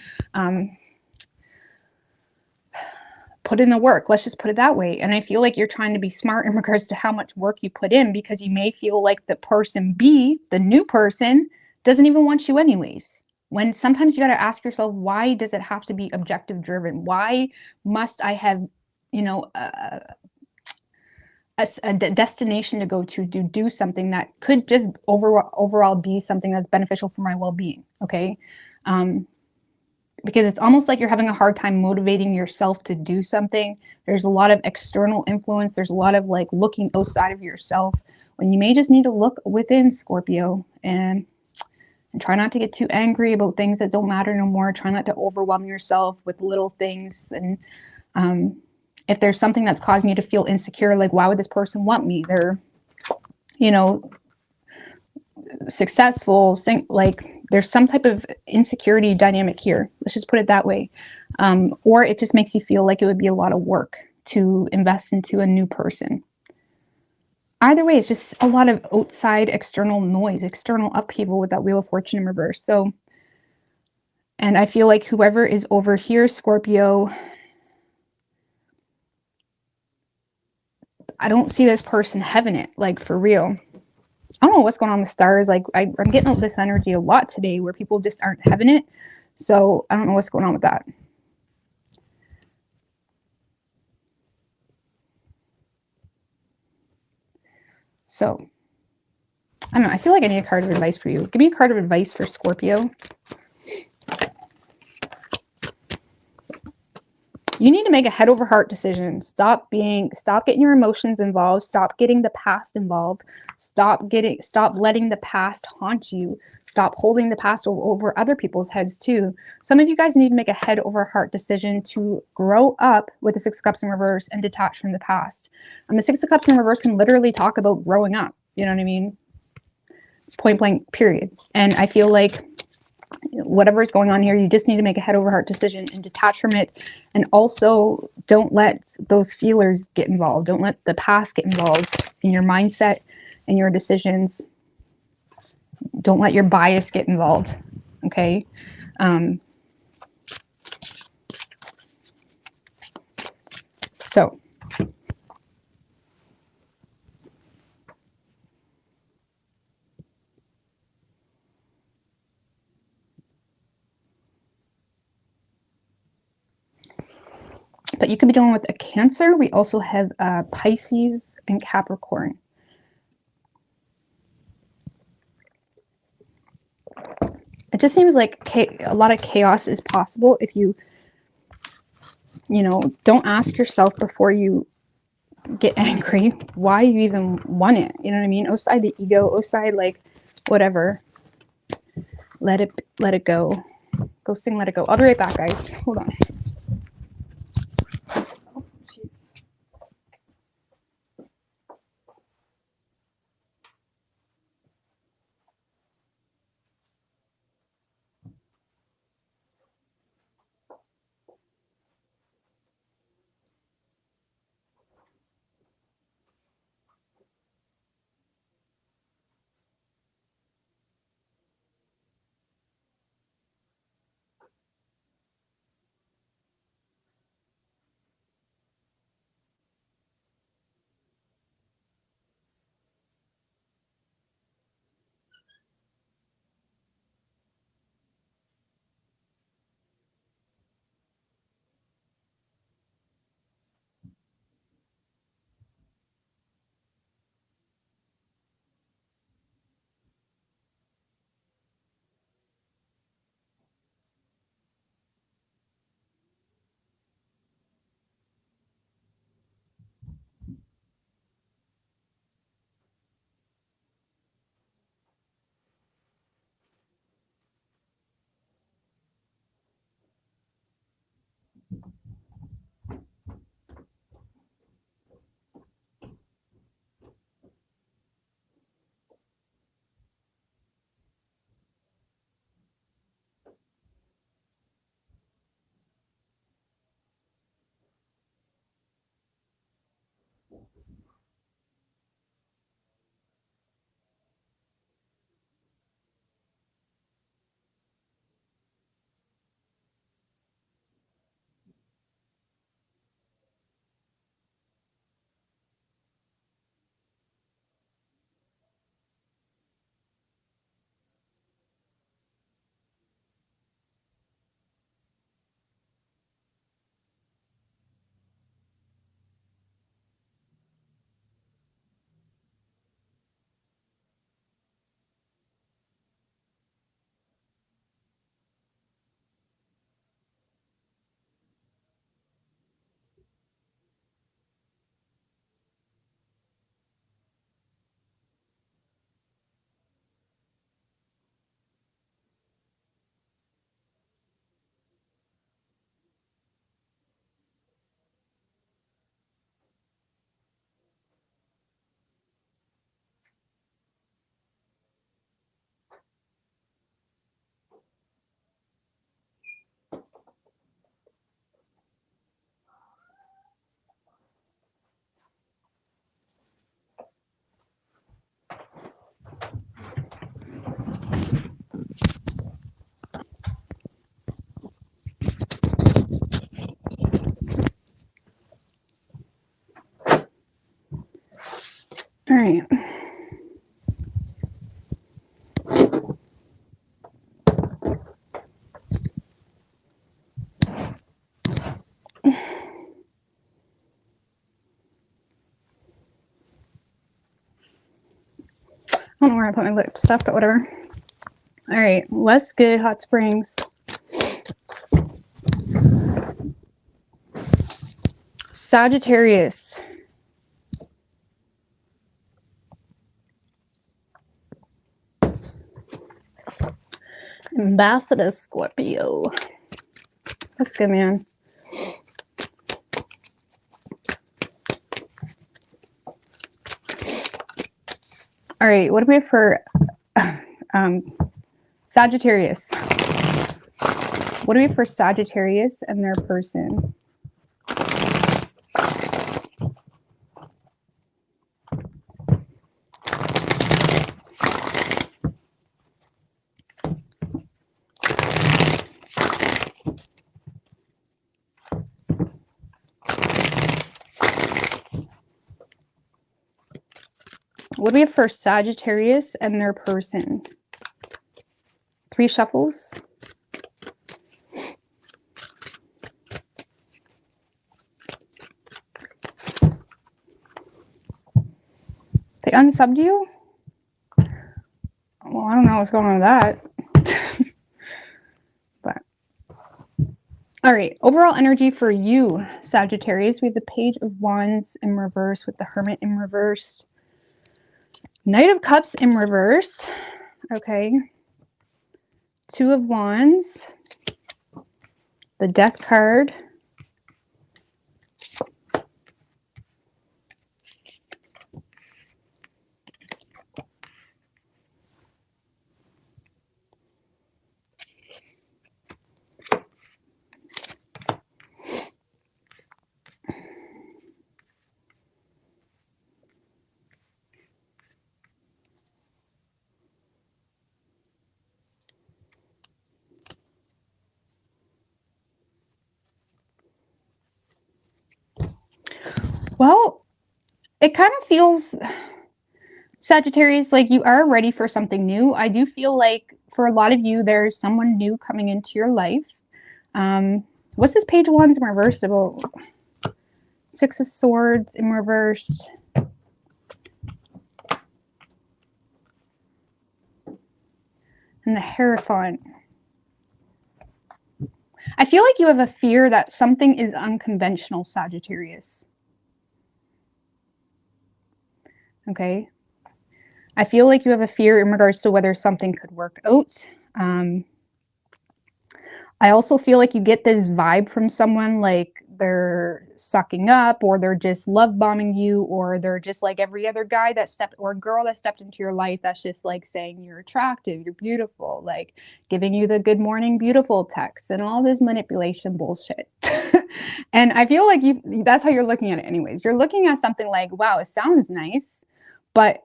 put in the work. Let's just put it that way. And I feel like you're trying to be smart in regards to how much work you put in, because you may feel like the person B, the new person, doesn't even want you anyways. When sometimes you got to ask yourself, why does it have to be objective driven? Why must I have, you know, a destination to go to do something that could just overall be something that's beneficial for my well-being? Okay. Because it's almost like you're having a hard time motivating yourself to do something. There's a lot of external influence. There's a lot of like looking outside of yourself when you may just need to look within, Scorpio, and try not to get too angry about things that don't matter no more. Try not to overwhelm yourself with little things. And if there's something that's causing you to feel insecure, like, why would this person want me? They're, you know, successful, like there's some type of insecurity dynamic here. Let's just put it that way. Or it just makes you feel like it would be a lot of work to invest into a new person. Either way, it's just a lot of outside external noise, external upheaval with that Wheel of Fortune in reverse. So, and I feel like whoever is over here, Scorpio, I don't see this person having it, like, for real. I don't know what's going on with the stars. Like, I'm getting this energy a lot today where people just aren't having it. So I don't know what's going on with that. So I don't know. I feel like I need a card of advice for you. Give me a card of advice for Scorpio. You need to make a head over heart decision. Stop getting your emotions involved. Stop getting the past involved. Stop letting the past haunt you. Stop holding the past over other people's heads too. Some of you guys need to make a head over heart decision to grow up with the Six of Cups in reverse and detach from the past. And the Six of Cups in reverse can literally talk about growing up. You know what I mean? Point blank, period. And I feel like whatever is going on here, you just need to make a head over heart decision and detach from it. And also, don't let those feelers get involved. Don't let the past get involved in your mindset and your decisions. Don't let your bias get involved. Okay. So but you could be dealing with a Cancer. We also have Pisces and Capricorn. It just seems like a lot of chaos is possible if you know, don't ask yourself before you get angry why you even want it. You know what I mean? Outside the ego, outside like whatever. Let it go. Go sing Let It Go. I'll be right back, guys. Hold on. Oh, jeez. right. I don't know where I put my lip stuff, but whatever. All right, let's get hot springs. Sagittarius. Ambassador Scorpio. Let's go, man. All right, what do we have for Sagittarius? What do we have for Sagittarius and their person? What do we have for Sagittarius and their person? 3 shuffles. They unsubbed you? Well, I don't know what's going on with that. But all right, overall energy for you, Sagittarius. We have the Page of Wands in reverse with the Hermit in reverse. Knight of Cups in reverse. Okay. 2 of Wands. The Death card. Well, it kind of feels, Sagittarius, like you are ready for something new. I do feel like for a lot of you, there's someone new coming into your life. What's this Page of Wands in reverse about? 6 of Swords in reverse. And the Hierophant. I feel like you have a fear that something is unconventional, Sagittarius. Okay. I feel like you have a fear in regards to whether something could work out. I also feel like you get this vibe from someone like they're sucking up, or they're just love bombing you, or they're just like every other guy that stepped or girl that stepped into your life that's just like saying you're attractive, you're beautiful, like giving you the good morning beautiful text and all this manipulation bullshit. And I feel like that's how you're looking at it anyways. You're looking at something like, wow, it sounds nice, but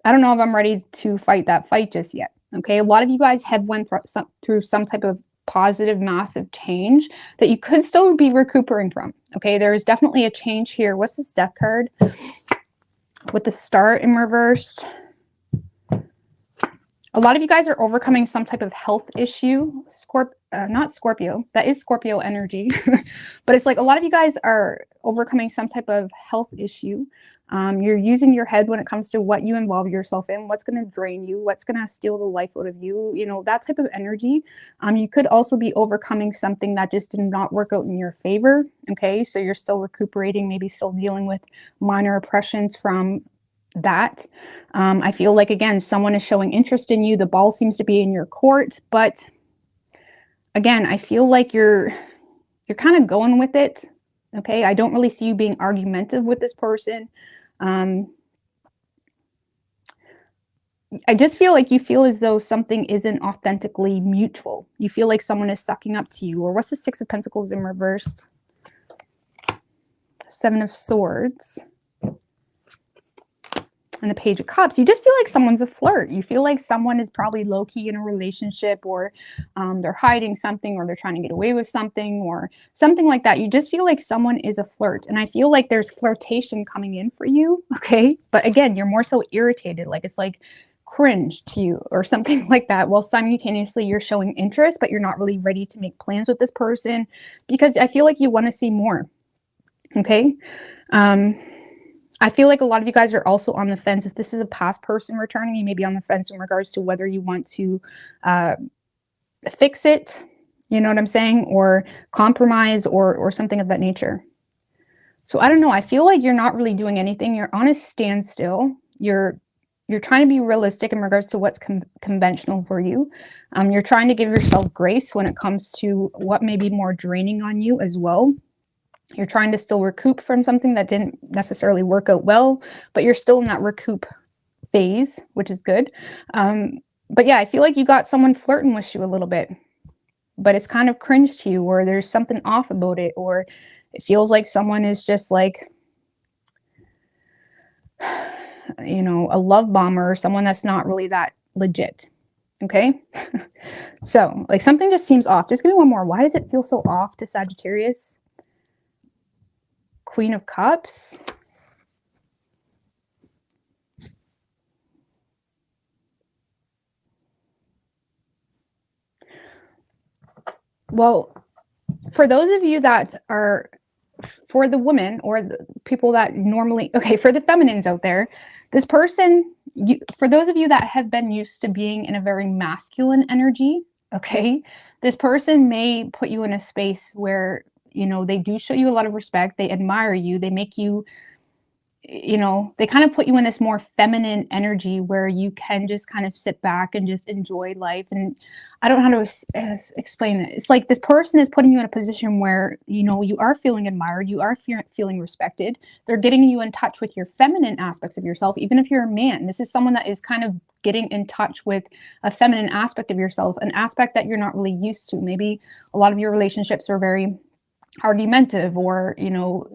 I don't know if I'm ready to fight that fight just yet. Okay, a lot of you guys have went through some type of positive, massive change that you could still be recuperating from. Okay, there's definitely a change here. What's this Death card? With the Star in reverse. A lot of you guys are overcoming some type of health issue. Not Scorpio. That is Scorpio energy. But it's like a lot of you guys are overcoming some type of health issue. You're using your head when it comes to what you involve yourself in, what's going to drain you, what's going to steal the life out of you, you know, that type of energy. You could also be overcoming something that just did not work out in your favor. Okay, so you're still recuperating, maybe still dealing with minor oppressions from that. I feel like, again, someone is showing interest in you. The ball seems to be in your court, but again, I feel like you're kind of going with it. Okay, I don't really see you being argumentative with this person. I just feel like you feel as though something isn't authentically mutual. You feel like someone is sucking up to you. Or what's the 6 of Pentacles in reverse? 7 of Swords. and the Page of Cups, you just feel like someone's a flirt. You feel like someone is probably low-key in a relationship, or they're hiding something, or they're trying to get away with something, or something like that. You just feel like someone is a flirt. And I feel like there's flirtation coming in for you, okay? But again, you're more so irritated, like it's like cringe to you or something like that, while simultaneously you're showing interest, but you're not really ready to make plans with this person because I feel like you want to see more. Okay. I feel like a lot of you guys are also on the fence. If this is a past person returning, you may be on the fence in regards to whether you want to fix it, you know what I'm saying, or compromise, or something of that nature. So I don't know. I feel like you're not really doing anything. You're on a standstill. You're trying to be realistic in regards to what's conventional for you. You're trying to give yourself grace when it comes to what may be more draining on you as well. You're trying to still recoup from something that didn't necessarily work out well, but you're still in that recoup phase, which is good. But yeah, I feel like you got someone flirting with you a little bit, but it's kind of cringe to you, or there's something off about it, or it feels like someone is just like, you know, a love bomber, or someone that's not really that legit. Okay. So like something just seems off. Just give me one more. Why does it feel so off to Sagittarius? Queen of Cups. Well, for those of you that are, for the women or the people that normally, okay, for the feminines out there, this person, for those of you that have been used to being in a very masculine energy, okay, this person may put you in a space where, you know, they do show you a lot of respect, they admire you, they make you, you know, they kind of put you in this more feminine energy where you can just kind of sit back and just enjoy life. And I don't know how to explain it. It's like this person is putting you in a position where, you know, you are feeling admired, you are feeling respected. They're getting you in touch with your feminine aspects of yourself, even if you're a man. This is someone that is kind of getting in touch with a feminine aspect of yourself, an aspect that you're not really used to. Maybe a lot of your relationships are very argumentative, or, you know,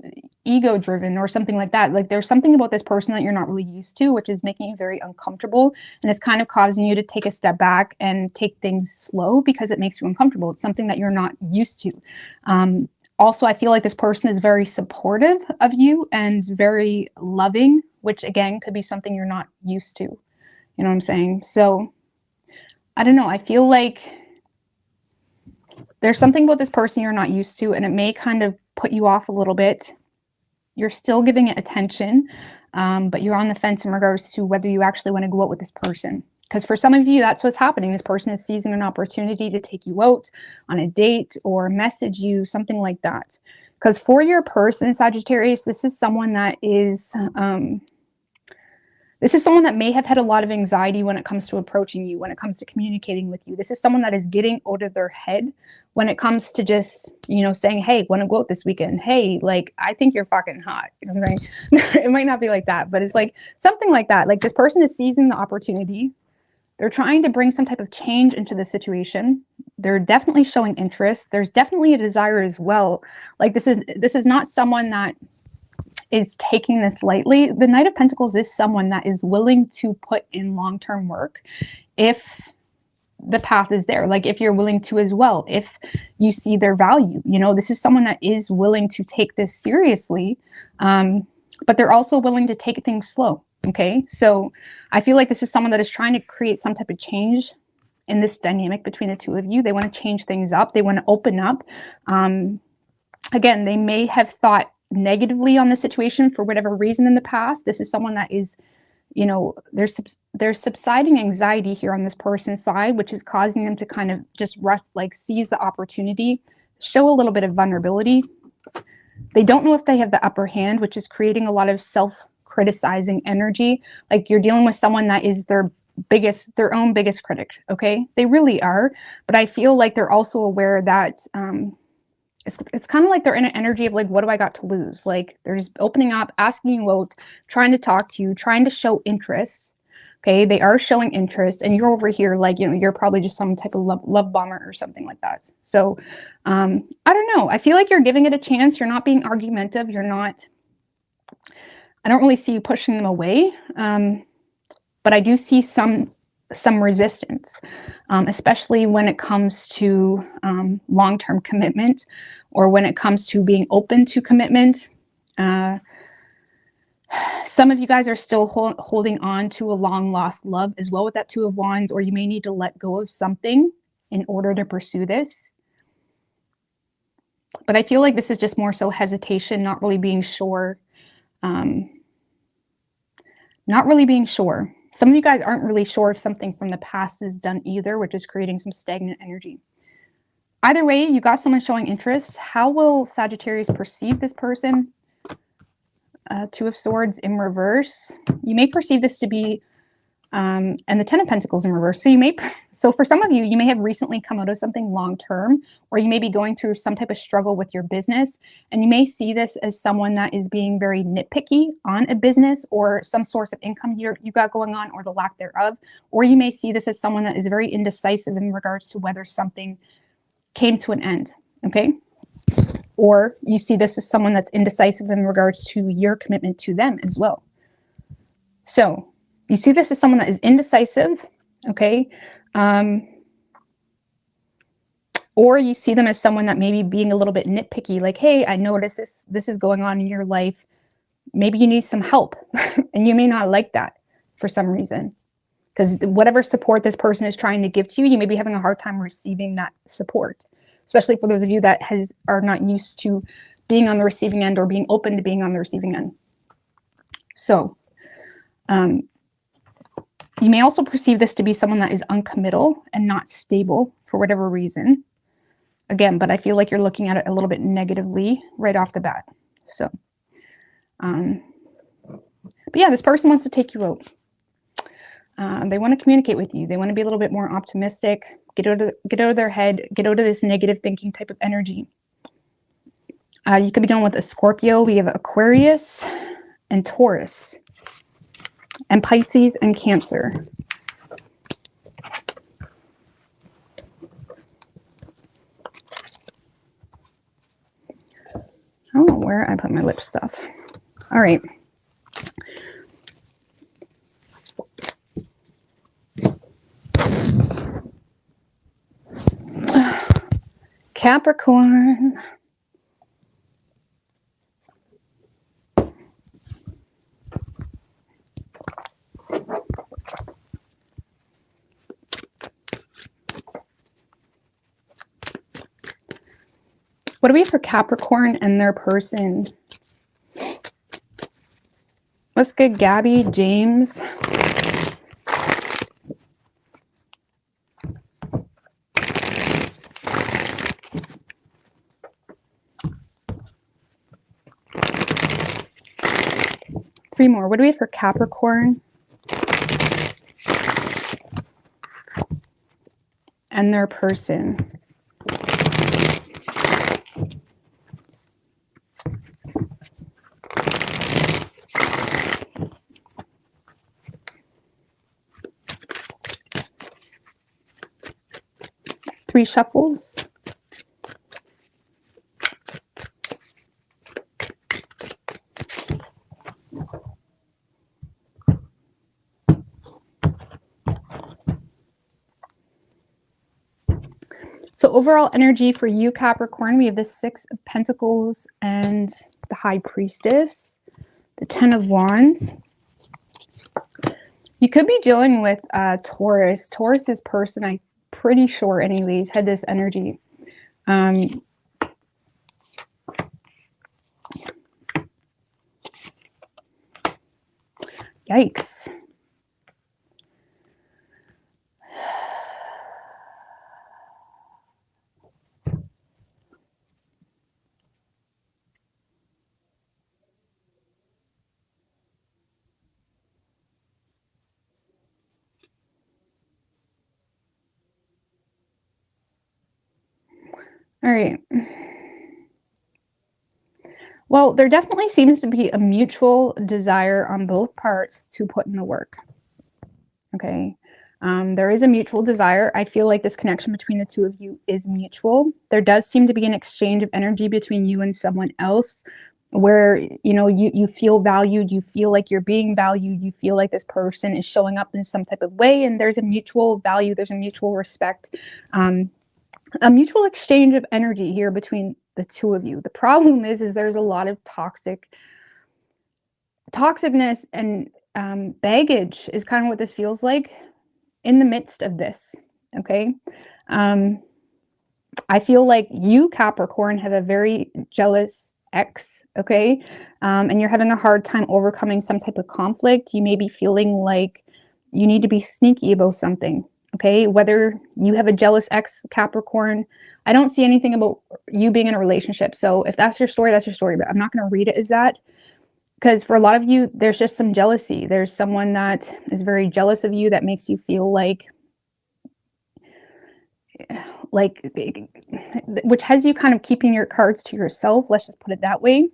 ego driven, or something like that. Like there's something about this person that you're not really used to, which is making you very uncomfortable, and it's kind of causing you to take a step back and take things slow because it makes you uncomfortable. It's something that you're not used to. Also, I feel like this person is very supportive of you and very loving, which again could be something you're not used to. You know what I'm saying? So I don't know. I feel like there's something about this person you're not used to, and it may kind of put you off a little bit. You're still giving it attention, but you're on the fence in regards to whether you actually want to go out with this person. Because for some of you, that's what's happening. This person is seizing an opportunity to take you out on a date or message you, something like that. Because for your person, Sagittarius, this is someone that is... this is someone that may have had a lot of anxiety when it comes to approaching you, when it comes to communicating with you. This is someone that is getting out of their head when it comes to just, you know, saying, hey, want to go out this weekend? Hey, like, I think you're fucking hot. You know what I'm saying? It might not be like that, but it's like something like that. Like this person is seizing the opportunity. They're trying to bring some type of change into the situation. They're definitely showing interest. There's definitely a desire as well. Like this is not someone that is taking this lightly. The Knight of Pentacles is someone that is willing to put in long-term work if the path is there. Like if you're willing to as well, if you see their value, you know, this is someone that is willing to take this seriously, but they're also willing to take things slow. Okay. So I feel like this is someone that is trying to create some type of change in this dynamic between the two of you. They want to change things up. They want to open up. Again, they may have thought negatively on the situation for whatever reason in the past. This is someone that is, you know, there's subsiding anxiety here on this person's side, which is causing them to kind of just seize the opportunity, show a little bit of vulnerability. They don't know if they have the upper hand, which is creating a lot of self-criticizing energy. Like you're dealing with someone that is their own biggest critic. Okay, they really are. But I feel like they're also aware that it's kind of like they're in an energy of like, what do I got to lose? Like they're just opening up, asking you out, trying to talk to you, trying to show interest. Okay, they are showing interest, and you're over here like, you know, you're probably just some type of love bomber or something like that. So I don't know. I feel like you're giving it a chance. You're not being argumentative. You're not I don't really see you pushing them away, but I do see some resistance, especially when it comes to long-term commitment, or when it comes to being open to commitment. Some of you guys are still holding on to a long-lost love as well with that Two of Wands, or you may need to let go of something in order to pursue this. But I feel like this is just more so hesitation, not really being sure. Not really being sure. Some of you guys aren't really sure if something from the past is done either, which is creating some stagnant energy. Either way, you got someone showing interest. How will Sagittarius perceive this person? Two of Swords in reverse. You may perceive this to be, and the Ten of Pentacles in reverse. So for some of you, you may have recently come out of something long-term, or you may be going through some type of struggle with your business, and you may see this as someone that is being very nitpicky on a business or some source of income you got going on, or the lack thereof. Or you may see this as someone that is very indecisive in regards to whether something came to an end, okay? Or you see this as someone that's indecisive in regards to your commitment to them as well. So you see this as someone that is indecisive, okay? Or you see them as someone that may be being a little bit nitpicky, like, hey, I noticed this is going on in your life. Maybe you need some help. And you may not like that for some reason, because whatever support this person is trying to give to you, you may be having a hard time receiving that support, especially for those of you that are not used to being on the receiving end, or being open to being on the receiving end. So you may also perceive this to be someone that is uncommittal and not stable for whatever reason. Again, but I feel like you're looking at it a little bit negatively right off the bat. So, but yeah, this person wants to take you out. They want to communicate with you. They want to be a little bit more optimistic, get out of their head, get out of this negative thinking type of energy. You could be dealing with a Scorpio. We have Aquarius and Taurus, and Pisces and Cancer. I don't know where I put my lip stuff. All right. Capricorn. What do we have for Capricorn and their person? Let's get Gabby, James. Three more. What do we have for Capricorn and their person? Three shuffles. So overall energy for you, Capricorn, we have the Six of Pentacles and the High Priestess, the Ten of Wands. You could be dealing with Taurus. Taurus's person, I'm pretty sure anyways, had this energy. Yikes. All right. Well, there definitely seems to be a mutual desire on both parts to put in the work. Okay. There is a mutual desire. I feel like this connection between the two of you is mutual. There does seem to be an exchange of energy between you and someone else. where, you know, you feel valued, you feel like you're being valued, you feel like this person is showing up in some type of way, and there's a mutual value, there's a mutual respect, a mutual exchange of energy here between the two of you. The problem is there's a lot of toxicness and baggage is kind of what this feels like in the midst of this. Okay. I feel like you, Capricorn, have a very jealous ex. Okay. And you're having a hard time overcoming some type of conflict. You may be feeling like you need to be sneaky about something. Okay. Whether you have a jealous ex, Capricorn, I don't see anything about you being in a relationship. So if that's your story, that's your story, but I'm not going to read it as that. Because for a lot of you, there's just some jealousy. There's someone that is very jealous of you that makes you feel like, which has you kind of keeping your cards to yourself. Let's just put it that way.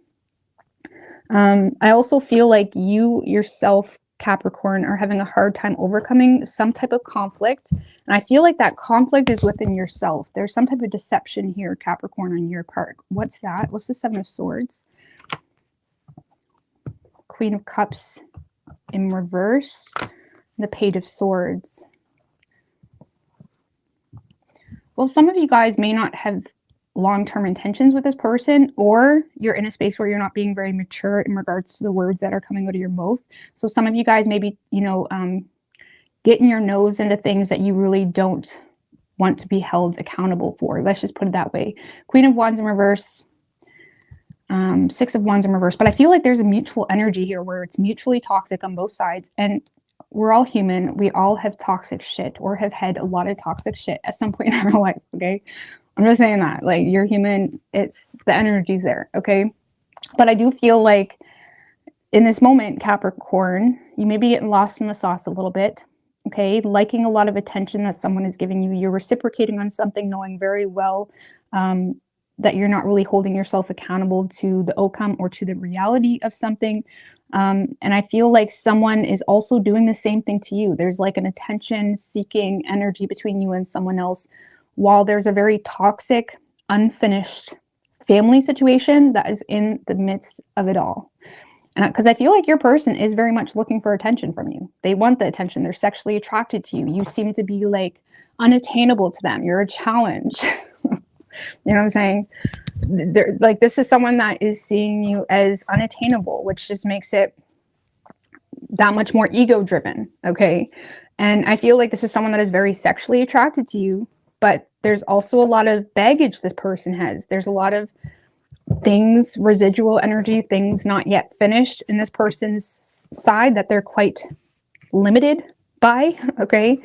I also feel like you yourself, Capricorn, are having a hard time overcoming some type of conflict. And I feel like that conflict is within yourself. There's some type of deception here, Capricorn, on your part. What's that? What's the Seven of Swords? Queen of Cups in reverse, the Page of Swords. Well, some of you guys may not have long-term intentions with this person, or you're in a space where you're not being very mature in regards to the words that are coming out of your mouth. So some of you guys may be, you know, getting your nose into things that you really don't want to be held accountable for. Let's just put it that way. Queen of Wands in reverse. Six of Wands in reverse. But I feel like there's a mutual energy here where it's mutually toxic on both sides. And we're all human. We all have toxic shit, or have had a lot of toxic shit at some point in our life. Okay. I'm just saying that, like, you're human. It's the energy's there. Okay. But I do feel like in this moment, Capricorn, you may be getting lost in the sauce a little bit. Okay. Liking a lot of attention that someone is giving you. You're reciprocating on something, knowing very well, that you're not really holding yourself accountable to the outcome or to the reality of something. And I feel like someone is also doing the same thing to you. There's like an attention-seeking energy between you and someone else, while there's a very toxic, unfinished family situation that is in the midst of it all. And because I feel like your person is very much looking for attention from you. They want the attention. They're sexually attracted to you. You seem to be like unattainable to them. You're a challenge. You know what I'm saying? They're, like, this is someone that is seeing you as unattainable, which just makes it that much more ego driven. Okay. And I feel like this is someone that is very sexually attracted to you, but there's also a lot of baggage this person has. There's a lot of things, residual energy, things not yet finished in this person's side that they're quite limited by. Okay.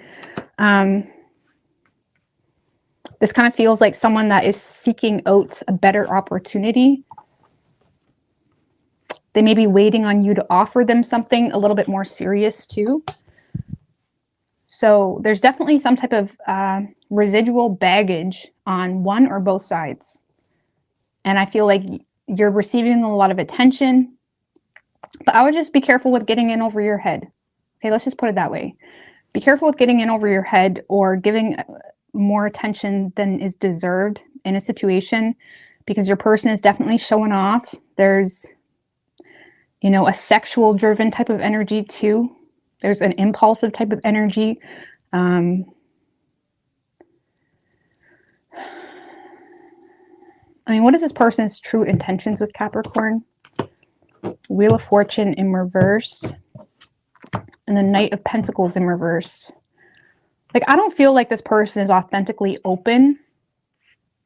This kind of feels like someone that is seeking out a better opportunity. They may be waiting on you to offer them something a little bit more serious too. So there's definitely some type of residual baggage on one or both sides. And I feel like you're receiving a lot of attention, but I would just be careful with getting in over your head. Okay, let's just put it that way. Be careful with getting in over your head or giving more attention than is deserved in a situation, because your person is definitely showing off. There's, you know, a sexual driven type of energy too. There's an impulsive type of energy. I mean, what is this person's true intentions with Capricorn? Wheel of Fortune in reverse, and the Knight of Pentacles in reverse. Like, I don't feel like this person is authentically open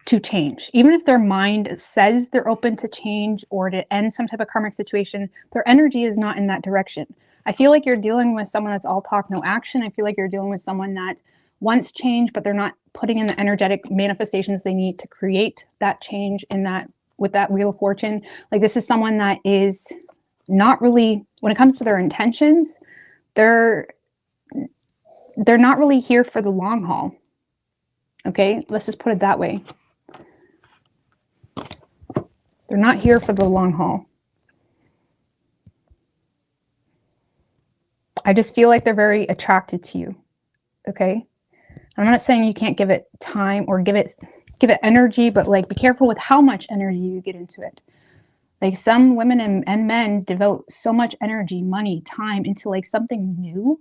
to change. Even if their mind says they're open to change or to end some type of karmic situation, their energy is not in that direction. I feel like you're dealing with someone that's all talk, no action. I feel like you're dealing with someone that wants change, but they're not putting in the energetic manifestations they need to create that change in that, with that Wheel of Fortune. Like, this is someone that is not really, when it comes to their intentions, they're not really here for the long haul. Okay, let's just put it that way. They're not here for the long haul. I just feel like they're very attracted to you. Okay, I'm not saying you can't give it time or give it energy, but like, be careful with how much energy you get into it. Like some women and men devote so much energy, money, time into like something new,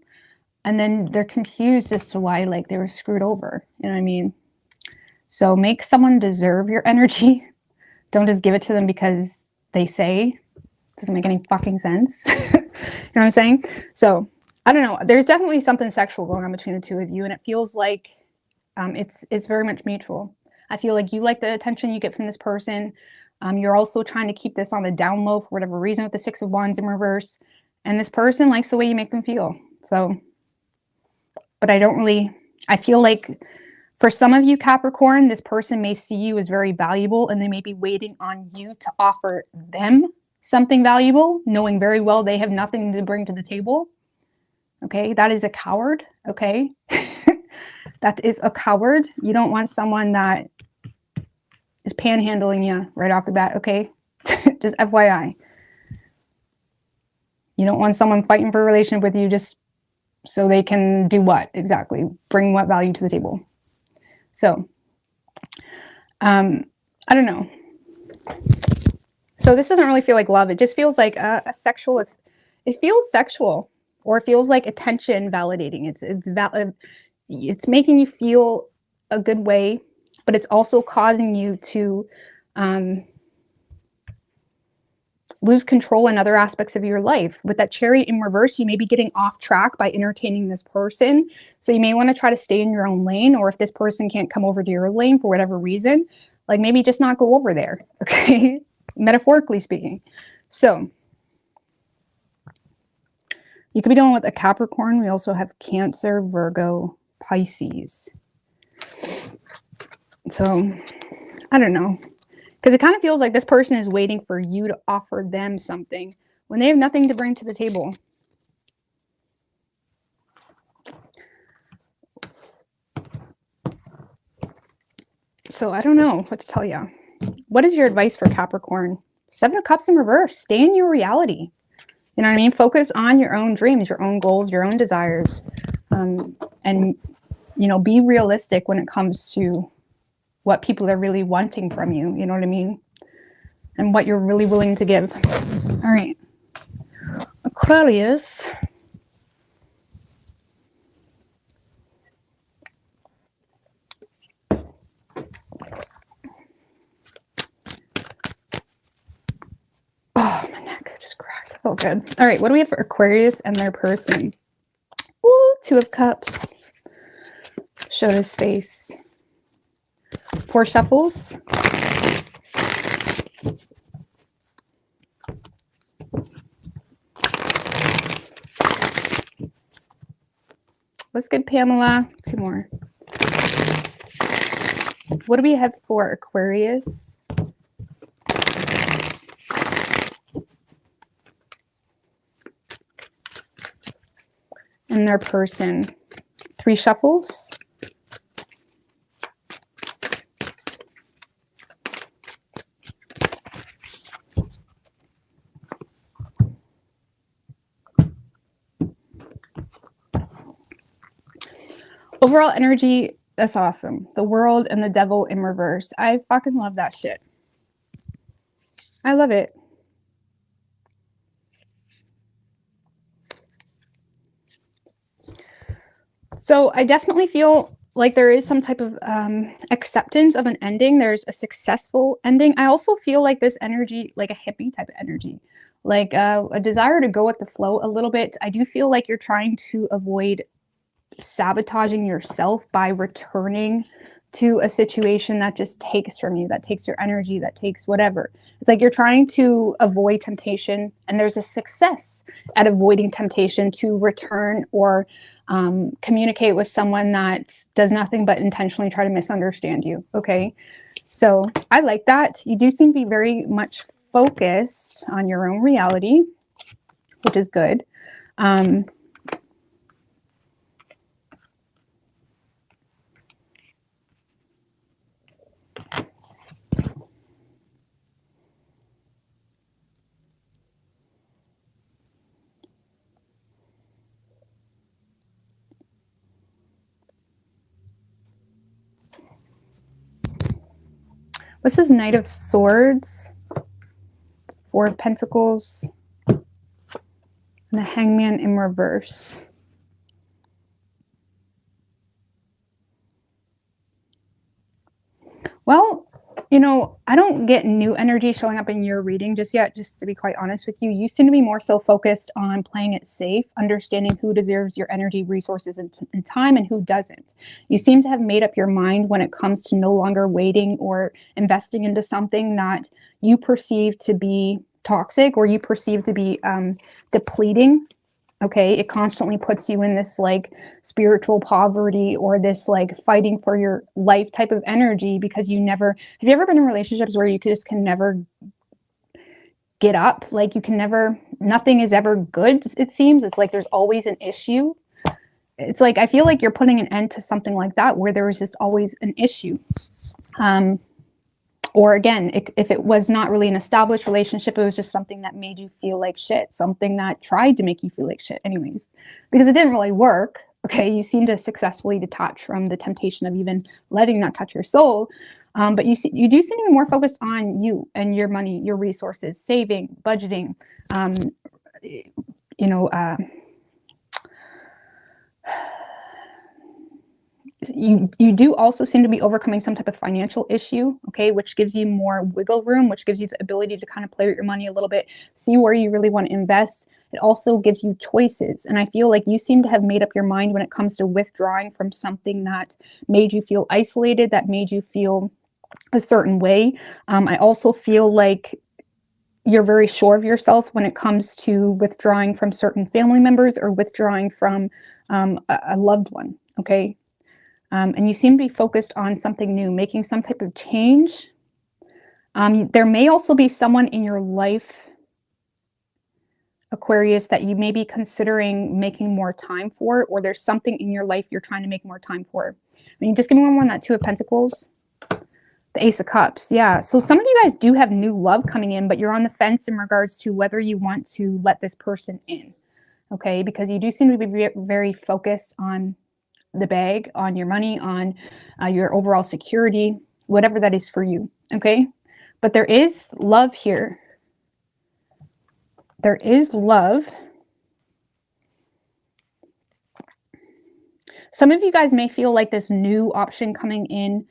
and then they're confused as to why like they were screwed over. You know what I mean? So make someone deserve your energy. Don't just give it to them because they say. Doesn't make any fucking sense. You know what I'm saying? So I don't know. There's definitely something sexual going on between the two of you, and it feels like it's very much mutual. I feel like you like the attention you get from this person. You're also trying to keep this on the down low for whatever reason with the Six of Wands in reverse, and this person likes the way you make them feel. So, but I feel like for some of you Capricorn, this person may see you as very valuable, and they may be waiting on you to offer them something valuable, knowing very well they have nothing to bring to the table. Okay, that is a coward. Okay. That is a coward. You don't want someone that is panhandling you right off the bat, okay? Just FYI. You don't want someone fighting for a relationship with you just so they can do what exactly? Bring what value to the table? So, I don't know. So this doesn't really feel like love. It just feels like a sexual, it feels sexual, or it feels like attention validating. It's making you feel a good way, but it's also causing you to lose control in other aspects of your life. With that Chariot in reverse, you may be getting off track by entertaining this person. So you may want to try to stay in your own lane, or if this person can't come over to your lane for whatever reason, like maybe just not go over there, okay? Metaphorically speaking. So you could be dealing with a Capricorn. We also have Cancer, Virgo, Pisces. So I don't know. Because it kind of feels like this person is waiting for you to offer them something when they have nothing to bring to the table. So I don't know what to tell you. What is your advice for Capricorn? Seven of Cups in reverse. Stay in your reality. You know what I mean? Focus on your own dreams, your own goals, your own desires. And, you know, be realistic when it comes to what people are really wanting from you. You know what I mean? And what you're really willing to give. All right. Aquarius. Oh, my neck just cracked. Oh, good. All right. What do we have for Aquarius and their person? Ooh, Two of Cups. Showed his face. Four shuffles. What's good, Pamela? Two more. What do we have for Aquarius? And their person. Three shuffles. Overall energy, that's awesome. The World and the Devil in reverse. I fucking love that shit. I love it. So I definitely feel like there is some type of acceptance of an ending. There's a successful ending. I also feel like this energy, like a hippie type of energy, like a desire to go with the flow a little bit. I do feel like you're trying to avoid sabotaging yourself by returning to a situation that just takes from you, that takes your energy, that takes whatever. It's like you're trying to avoid temptation, and there's a success at avoiding temptation to return or communicate with someone that does nothing but intentionally try to misunderstand you. Okay. So I like that. You do seem to be very much focused on your own reality, which is good. What's this Knight of Swords? Four of Pentacles. And the Hangman in reverse. Well, you know, I don't get new energy showing up in your reading just yet, just to be quite honest with you. You seem to be more so focused on playing it safe, understanding who deserves your energy, resources, and time, and who doesn't. You seem to have made up your mind when it comes to no longer waiting or investing into something that you perceive to be toxic or you perceive to be depleting. Okay, it constantly puts you in this like spiritual poverty or this like fighting for your life type of energy because you never, have you ever been in relationships where you can never get up? Like you can never, nothing is ever good, it seems. It's like there's always an issue. It's like, I feel like you're putting an end to something like that where there was just always an issue. Or again, if it was not really an established relationship, it was just something that made you feel like shit, something that tried to make you feel like shit anyways, because it didn't really work. Okay, you seem to successfully detach from the temptation of even letting that touch your soul. But you do seem to be more focused on you and your money, your resources, saving, budgeting, you do also seem to be overcoming some type of financial issue, okay, which gives you more wiggle room, which gives you the ability to kind of play with your money a little bit, see where you really want to invest. It also gives you choices. And I feel like you seem to have made up your mind when it comes to withdrawing from something that made you feel isolated, that made you feel a certain way. I also feel like you're very sure of yourself when it comes to withdrawing from certain family members or withdrawing from a loved one, okay? And you seem to be focused on something new, making some type of change. There may also be someone in your life, Aquarius, that you may be considering making more time for, or there's something in your life you're trying to make more time for. I mean, just give me one more on that Two of Pentacles. The Ace of Cups, yeah. So some of you guys do have new love coming in, but you're on the fence in regards to whether you want to let this person in, okay? Because you do seem to be very focused on the bag, on your money, on your overall security, whatever that is for you, okay? But there is love here. There is love. Some of you guys may feel like this new option coming in,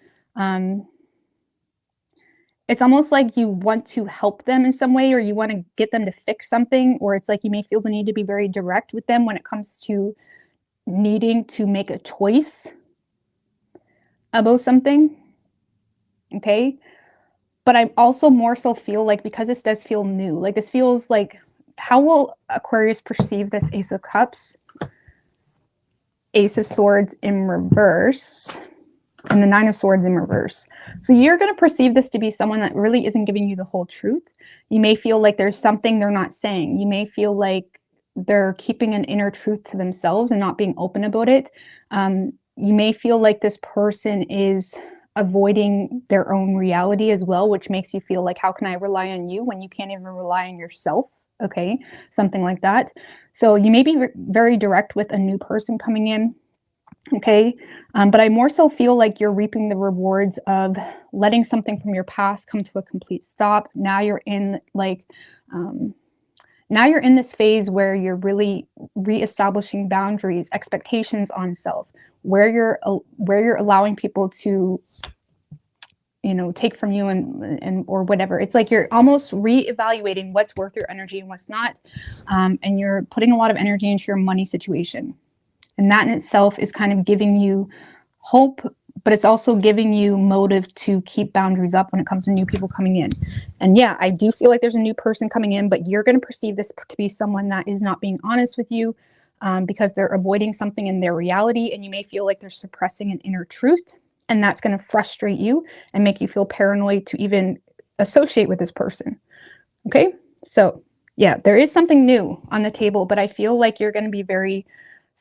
it's almost like you want to help them in some way, or you want to get them to fix something, or it's like you may feel the need to be very direct with them when it comes to needing to make a choice about something, okay? But I also more so feel like, because this does feel new, like this feels like, how will Aquarius perceive this Ace of Cups, Ace of Swords in reverse, and the Nine of Swords in reverse? So you're going to perceive this to be someone that really isn't giving you the whole truth. You may feel like there's something they're not saying. You may feel like they're keeping an inner truth to themselves and not being open about it. You may feel like this person is avoiding their own reality as well, which makes you feel like, how can I rely on you when you can't even rely on yourself? Okay, something like that. So you may be very direct with a new person coming in, okay? But I more so feel like you're reaping the rewards of letting something from your past come to a complete stop. Now you're in like, now you're in this phase where you're really reestablishing boundaries, expectations on self, where you're allowing people to, you know, take from you and or whatever. It's like you're almost reevaluating what's worth your energy and what's not. And you're putting a lot of energy into your money situation. And that in itself is kind of giving you hope, but it's also giving you motive to keep boundaries up when it comes to new people coming in. And yeah, I do feel like there's a new person coming in, but you're going to perceive this to be someone that is not being honest with you, because they're avoiding something in their reality, and you may feel like they're suppressing an inner truth, and that's going to frustrate you and make you feel paranoid to even associate with this person. Okay, so yeah, there is something new on the table, but I feel like you're going to be very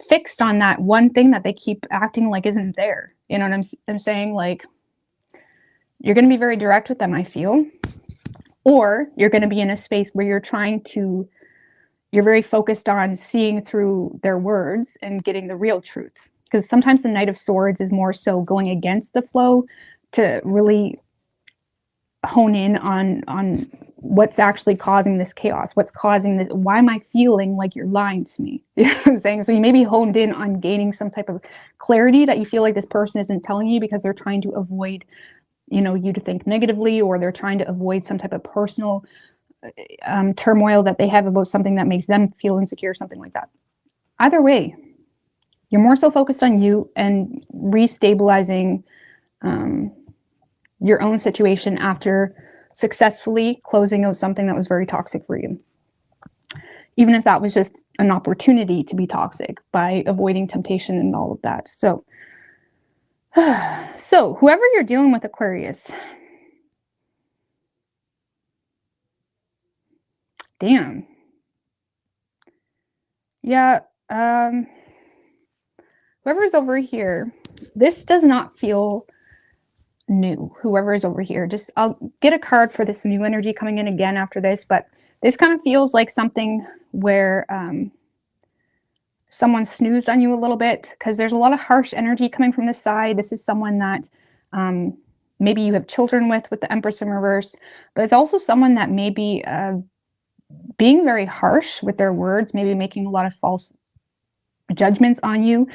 fixed on that one thing that they keep acting like isn't there. You know what I'm saying? Like, you're going to be very direct with them, I feel. Or you're going to be in a space where you're very focused on seeing through their words and getting the real truth. Because sometimes the Knight of Swords is more so going against the flow to really hone in on what's actually causing this chaos? What's causing this? Why am I feeling like you're lying to me? You know what I'm saying? So you may be honed in on gaining some type of clarity that you feel like this person isn't telling you because they're trying to avoid, you know, you to think negatively, or they're trying to avoid some type of personal turmoil that they have about something that makes them feel insecure, something like that. Either way, you're more so focused on you and restabilizing your own situation after successfully closing out something that was very toxic for you. Even if that was just an opportunity to be toxic by avoiding temptation and all of that. So, so whoever you're dealing with, Aquarius, damn. Yeah. Whoever's over here, this does not feel new. Whoever is over here, just I'll get a card for this new energy coming in again after this, but this kind of feels like something where someone snoozed on you a little bit, because there's a lot of harsh energy coming from this side. This is someone that maybe you have children with the Empress in reverse, but it's also someone that may be being very harsh with their words, maybe making a lot of false judgments on you.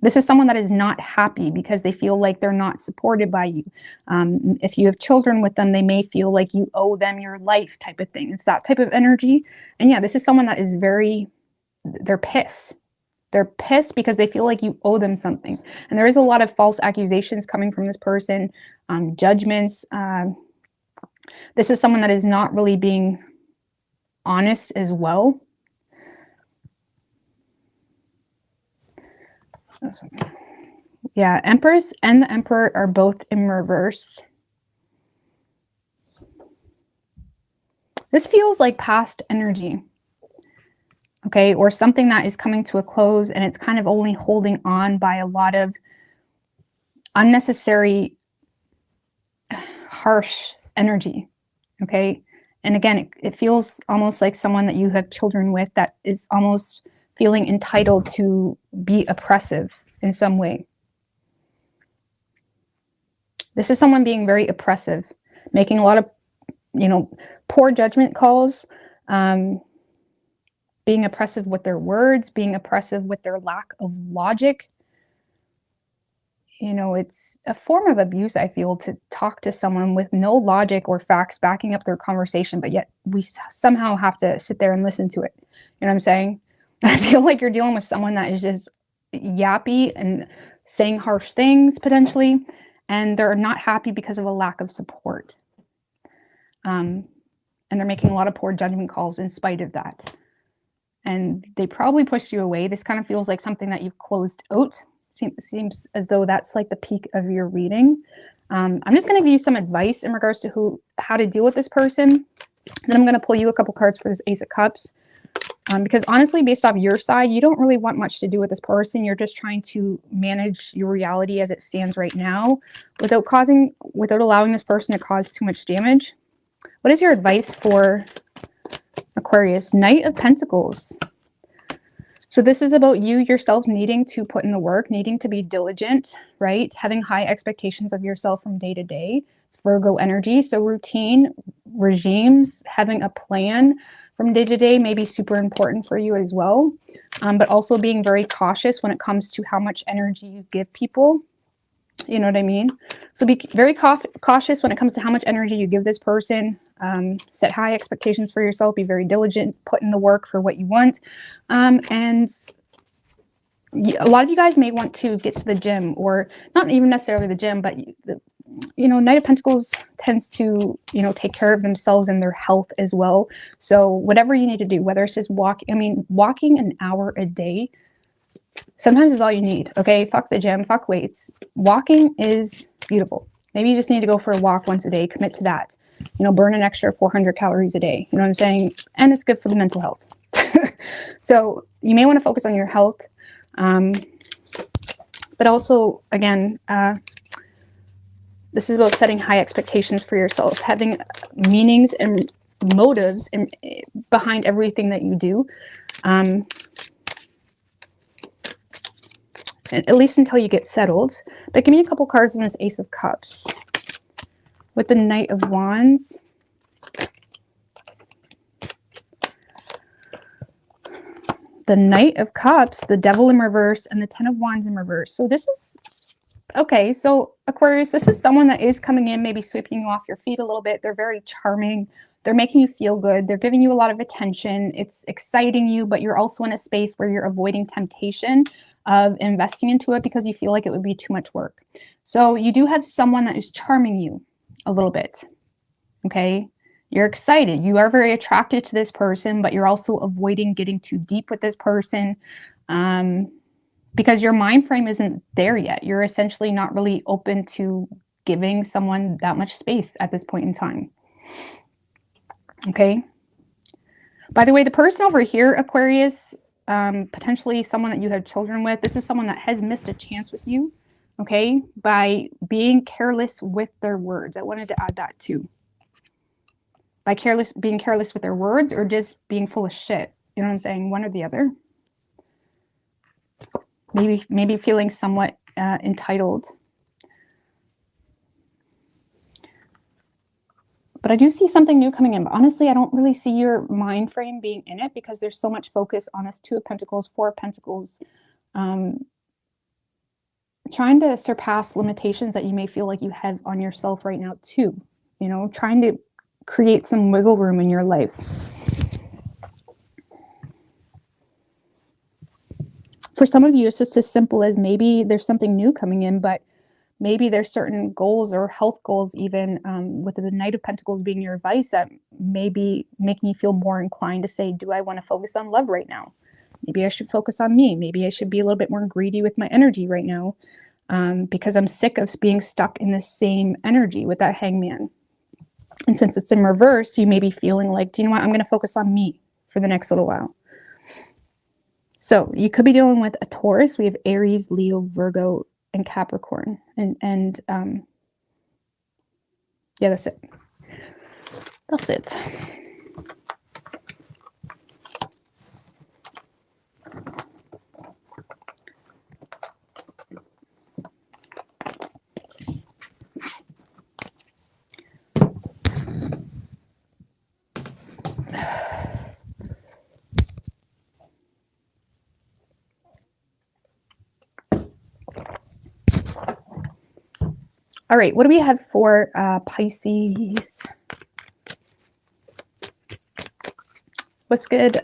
This is someone that is not happy because they feel like they're not supported by you. If you have children with them, they may feel like you owe them your life, type of thing. It's that type of energy. And yeah, this is someone that is they're pissed. They're pissed because they feel like you owe them something. And there is a lot of false accusations coming from this person, judgments. This is someone that is not really being honest as well. Yeah, Empress and the Emperor are both in reverse. This feels like past energy, okay, or something that is coming to a close, and it's kind of only holding on by a lot of unnecessary, harsh energy, okay? And again, it feels almost like someone that you have children with that is almost feeling entitled to be oppressive in some way. This is someone being very oppressive, making a lot of, you know, poor judgment calls, being oppressive with their words, being oppressive with their lack of logic. You know, it's a form of abuse, I feel, to talk to someone with no logic or facts backing up their conversation, but yet we somehow have to sit there and listen to it. You know what I'm saying? I feel like you're dealing with someone that is just yappy and saying harsh things, potentially, and they're not happy because of a lack of support. And they're making a lot of poor judgment calls in spite of that. And they probably pushed you away. This kind of feels like something that you've closed out. Seems as though that's like the peak of your reading. I'm just going to give you some advice in regards to how to deal with this person. Then I'm going to pull you a couple cards for this Ace of Cups. Because honestly, based off your side, you don't really want much to do with this person. You're just trying to manage your reality as it stands right now without allowing this person to cause too much damage. What is your advice for Aquarius? Knight of Pentacles. So this is about you yourself needing to put in the work, needing to be diligent, right? Having high expectations of yourself from day to day. It's Virgo energy. So routine, regimes, having a plan from day to day may be super important for you as well. But also being very cautious when it comes to how much energy you give people. You know what I mean? So be very cautious when it comes to how much energy you give this person. Set high expectations for yourself. Be very diligent. Put in the work for what you want. And a lot of you guys may want to get to the gym, or not even necessarily the gym, but you know, Knight of Pentacles tends to, you know, take care of themselves and their health as well. So whatever you need to do, whether it's just walking an hour a day, sometimes is all you need. Okay, fuck the gym, fuck weights. Walking is beautiful. Maybe you just need to go for a walk once a day. Commit to that. You know, burn an extra 400 calories a day. You know what I'm saying? And it's good for the mental health. So you may want to focus on your health. But also, again, this is about setting high expectations for yourself, having meanings and motives behind everything that you do. At least until you get settled. But give me a couple cards in this Ace of Cups. with the Knight of Wands. The Knight of Cups, the Devil in reverse, and the Ten of Wands in reverse. So this is, okay, so Aquarius, this is someone that is coming in, maybe sweeping you off your feet a little bit. They're very charming. They're making you feel good. They're giving you a lot of attention. It's exciting you, but you're also in a space where you're avoiding temptation of investing into it because you feel like it would be too much work. So you do have someone that is charming you a little bit, okay? You're excited. You are very attracted to this person, but you're also avoiding getting too deep with this person because your mind frame isn't there yet. You're essentially not really open to giving someone that much space at this point in time. Okay. By the way, the person over here, Aquarius, potentially someone that you have children with, this is someone that has missed a chance with you, okay, by being careless with their words. I wanted to add that too. By being careless with their words or just being full of shit. You know what I'm saying? One or the other. Maybe feeling somewhat entitled. But I do see something new coming in. But honestly, I don't really see your mind frame being in it because there's so much focus on this Two of Pentacles, Four of Pentacles. Trying to surpass limitations that you may feel like you have on yourself right now too. You know, trying to create some wiggle room in your life. For some of you, it's just as simple as maybe there's something new coming in, but maybe there's certain goals or health goals even with the Knight of Pentacles being your advice that may be making you feel more inclined to say, do I want to focus on love right now? Maybe I should focus on me. Maybe I should be a little bit more greedy with my energy right now because I'm sick of being stuck in the same energy with that Hangman. And since it's in reverse, you may be feeling like, do you know what? I'm going to focus on me for the next little while. So you could be dealing with a Taurus. We have Aries, Leo, Virgo, and Capricorn. And yeah, that's it. That's it. All right, what do we have for Pisces? What's good?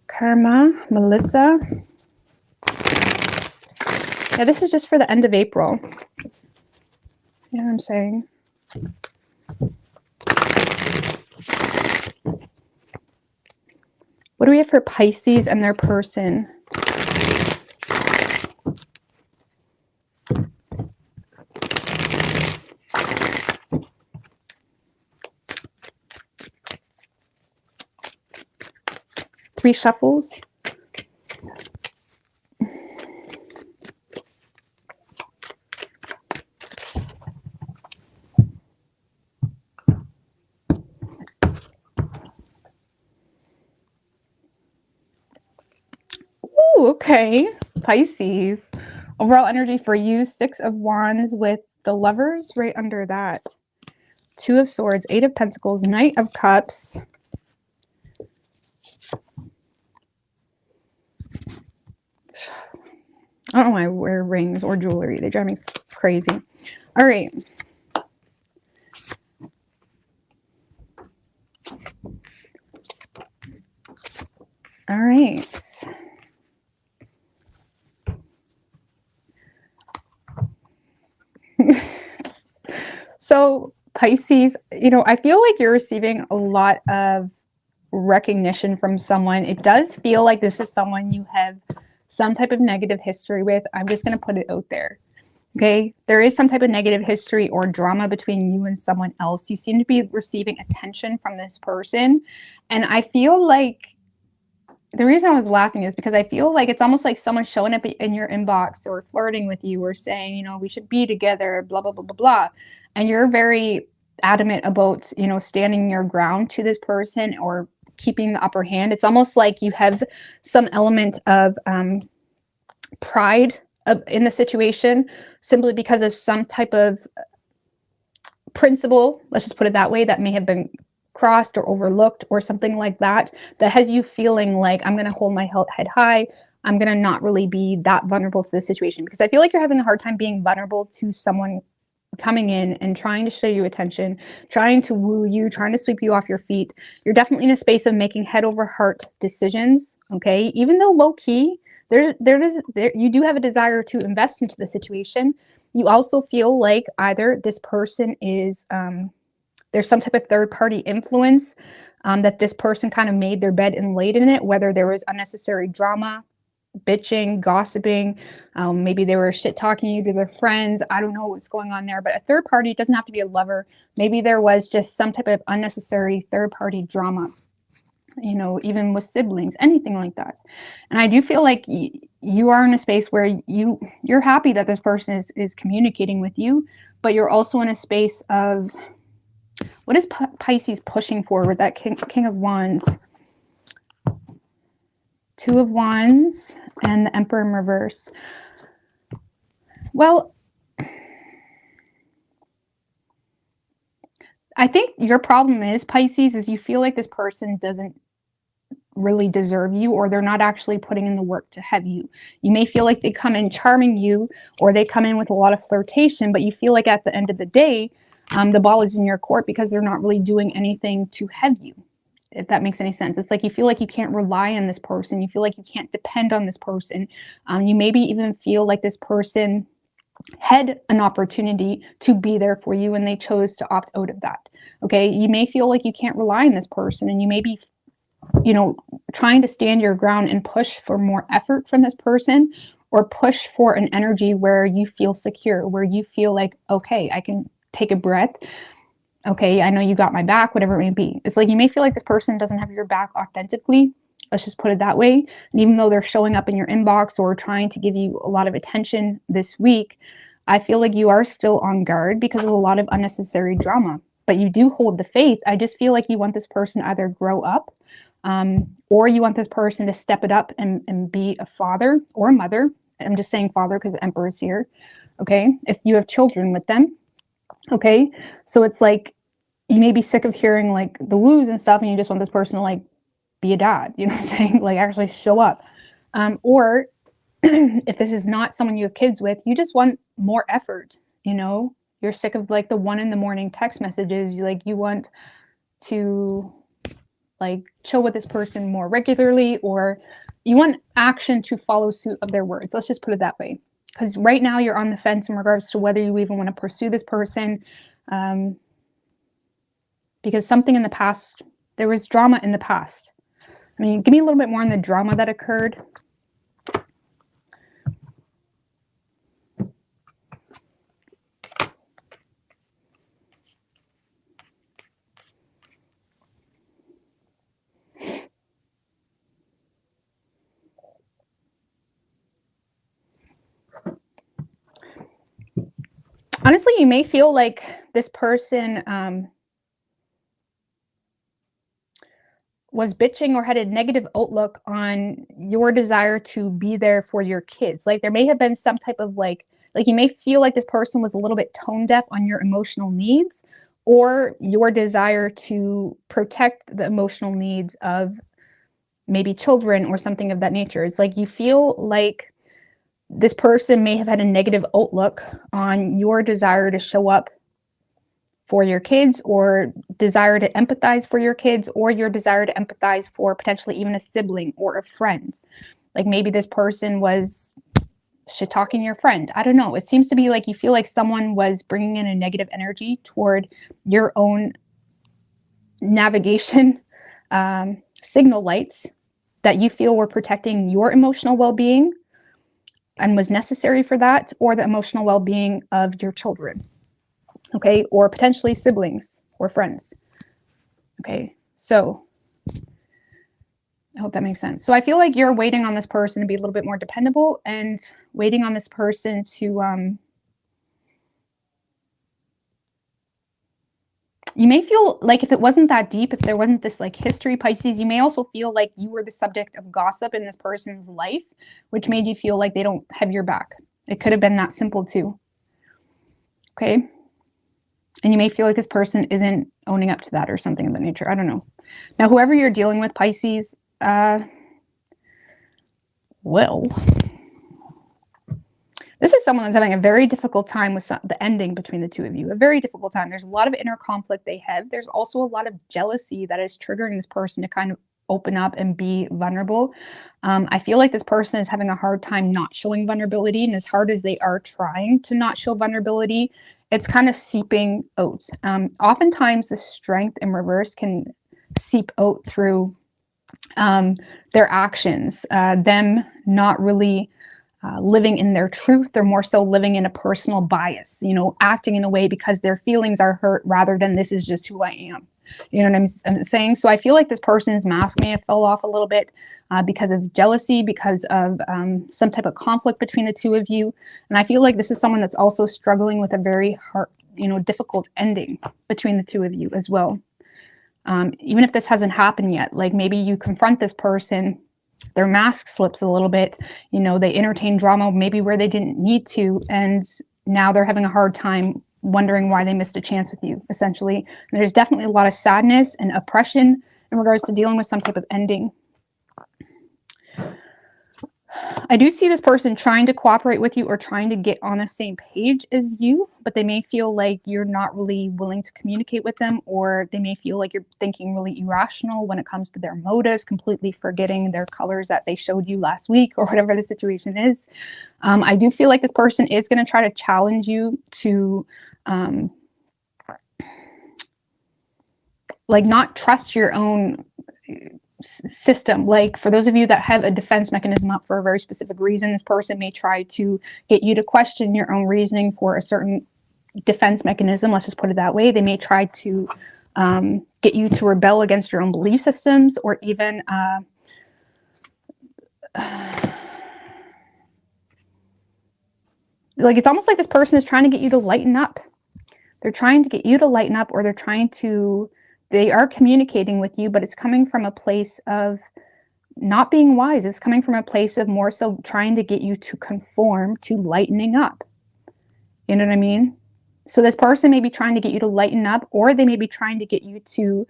Karma, Melissa. Yeah, this is just for the end of April. You know what I'm saying? What do we have for Pisces and their person? Three shuffles. Ooh, okay. Pisces. Overall energy for you, Six of Wands with the Lovers right under that. Two of Swords, Eight of Pentacles, Knight of Cups. I don't know why I wear rings or jewelry. They drive me crazy. All right. All right. So Pisces, you know, I feel like you're receiving a lot of recognition from someone. It does feel like this is someone you have some type of negative history with. I'm just going to put it out there. Okay. There is some type of negative history or drama between you and someone else. You seem to be receiving attention from this person. And I feel like the reason I was laughing is because I feel like it's almost like someone showing up in your inbox or flirting with you or saying, you know, we should be together, blah, blah, blah, blah, blah. And you're very adamant about, you know, standing your ground to this person or keeping the upper hand. It's almost like you have some element of pride in the situation simply because of some type of principle, let's just put it that way, that may have been crossed or overlooked or something like that, that has you feeling like, I'm going to hold my head high. I'm going to not really be that vulnerable to the situation, because I feel like you're having a hard time being vulnerable to someone coming in and trying to show you attention, trying to woo you, trying to sweep you off your feet. You're definitely in a space of making head over heart decisions. Okay. Even though low key, you do have a desire to invest into the situation. You also feel like either this person is, there's some type of third party influence, that this person kind of made their bed and laid in it, whether there was unnecessary drama, bitching, gossiping, maybe they were shit talking you to their friends. I don't know what's going on there, but a third party, it doesn't have to be a lover. Maybe there was just some type of unnecessary third party drama, you know, even with siblings, anything like that. And I do feel like you are in a space where you're happy that this person is communicating with you, but you're also in a space of, what is Pisces pushing for with that King of Wands? Two of Wands and the Emperor in reverse. Well, I think your problem is, Pisces, is you feel like this person doesn't really deserve you, or they're not actually putting in the work to have you. You may feel like they come in charming you, or they come in with a lot of flirtation, but you feel like at the end of the day, the ball is in your court because they're not really doing anything to have you. If that makes any sense. It's like you feel like you can't rely on this person. You feel like you can't depend on this person. You maybe even feel like this person had an opportunity to be there for you and they chose to opt out of that. Okay. You may feel like you can't rely on this person, and you may be, you know, trying to stand your ground and push for more effort from this person, or push for an energy where you feel secure, where you feel like, okay, I can take a breath. Okay, I know you got my back, whatever it may be. It's like you may feel like this person doesn't have your back authentically. Let's just put it that way. And even though they're showing up in your inbox or trying to give you a lot of attention this week, I feel like you are still on guard because of a lot of unnecessary drama. But you do hold the faith. I just feel like you want this person to either grow up, or you want this person to step it up and be a father or a mother. I'm just saying father because the Emperor is here. Okay, if you have children with them. Okay, so it's like you may be sick of hearing like the woos and stuff, and you just want this person to like be a dad, you know what I'm saying? Like actually show up. Or if this is not someone you have kids with, you just want more effort, you know? You're sick of like the 1 a.m. text messages. Like you want to like chill with this person more regularly, or you want action to follow suit of their words. Let's just put it that way. Because right now you're on the fence in regards to whether you even want to pursue this person. Because something in the past, there was drama in the past. I mean, give me a little bit more on the drama that occurred. Honestly, you may feel like this person was bitching or had a negative outlook on your desire to be there for your kids. Like there may have been some type of like you may feel like this person was a little bit tone deaf on your emotional needs, or your desire to protect the emotional needs of maybe children or something of that nature. It's like you feel like this person may have had a negative outlook on your desire to show up for your kids, or desire to empathize for your kids, or your desire to empathize for potentially even a sibling or a friend. Like maybe this person was shit talking your friend. I don't know. It seems to be like you feel like someone was bringing in a negative energy toward your own navigation signal lights that you feel were protecting your emotional well-being and was necessary for that, or the emotional well-being of your children. Okay, or potentially siblings or friends. Okay, so I hope that makes sense. So I feel like you're waiting on this person to be a little bit more dependable, and waiting on this person to you may feel like if it wasn't that deep, if there wasn't this like history, Pisces, you may also feel like you were the subject of gossip in this person's life, which made you feel like they don't have your back. It could have been that simple too. Okay. And you may feel like this person isn't owning up to that or something of that nature. I don't know. Now, whoever you're dealing with, Pisces, well, this is someone that's having a very difficult time with the ending between the two of you. A very difficult time. There's a lot of inner conflict they have. There's also a lot of jealousy that is triggering this person to kind of open up and be vulnerable. I feel like this person is having a hard time not showing vulnerability. And as hard as they are trying to not show vulnerability, it's kind of seeping out. Oftentimes, the strength in reverse can seep out through their actions, them not really living in their truth. They're more so living in a personal bias, you know, acting in a way because their feelings are hurt rather than this is just who I am. You know what I'm saying? So I feel like this person's mask may have fell off a little bit because of jealousy, because of some type of conflict between the two of you. And I feel like this is someone that's also struggling with a very hard, you know, difficult ending between the two of you as well. Even if this hasn't happened yet, like maybe you confront this person, their mask slips a little bit, you know, they entertain drama maybe where they didn't need to, and now they're having a hard time wondering why they missed a chance with you, essentially. And there's definitely a lot of sadness and oppression in regards to dealing with some type of ending. I do see this person trying to cooperate with you or trying to get on the same page as you, but they may feel like you're not really willing to communicate with them, or they may feel like you're thinking really irrational when it comes to their motives, completely forgetting their colors that they showed you last week or whatever the situation is. I do feel like this person is going to try to challenge you to like not trust your own system. Like for those of you that have a defense mechanism up for a very specific reason, this person may try to get you to question your own reasoning for a certain defense mechanism. Let's just put it that way. They may try to get you to rebel against your own belief systems, or even like it's almost like this person is trying to get you to lighten up. They're trying to get you to lighten up, or they are communicating with you, but it's coming from a place of not being wise. It's coming from a place of more so trying to get you to conform to lightening up. You know what I mean? So this person may be trying to get you to lighten up, or they may be trying to get you to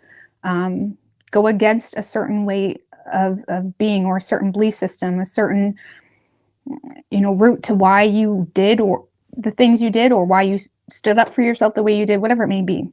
go against a certain way of being, or a certain belief system, a certain, you know, route to why you did or the things you did, or why you stood up for yourself the way you did, whatever it may be.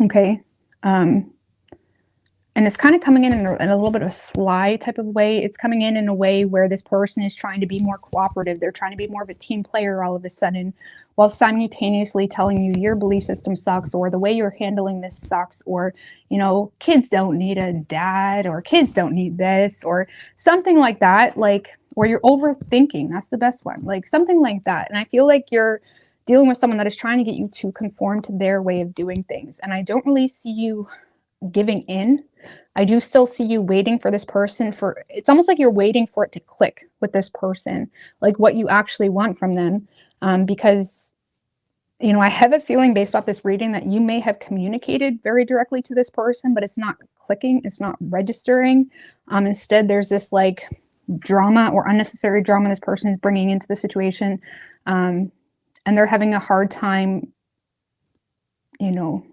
Okay. And it's kind of coming in a little bit of a sly type of way. It's coming in a way where this person is trying to be more cooperative. They're trying to be more of a team player all of a sudden, while simultaneously telling you your belief system sucks, or the way you're handling this sucks, or, you know, kids don't need a dad, or kids don't need this, or something like that. Like, or you're overthinking. That's the best one. Like something like that. And I feel like you're dealing with someone that is trying to get you to conform to their way of doing things. And I don't really see you giving in. I do still see you waiting for this person it's almost like you're waiting for it to click with this person, like what you actually want from them. Because, you know, I have a feeling based off this reading that you may have communicated very directly to this person, but it's not clicking. It's not registering. Instead, there's this like drama or unnecessary drama this person is bringing into the situation. And they're having a hard time, you know,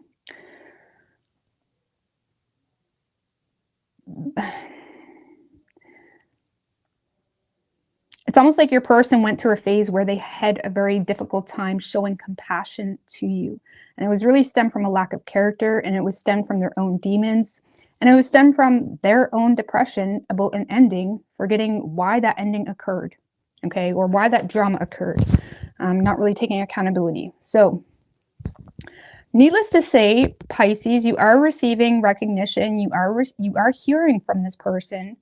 it's almost like your person went through a phase where they had a very difficult time showing compassion to you. And it was really stemmed from a lack of character, and it was stemmed from their own demons, and it was stemmed from their own depression about an ending, forgetting why that ending occurred, okay, or why that drama occurred, not really taking accountability. So needless to say, Pisces, you are receiving recognition. You are hearing from this person.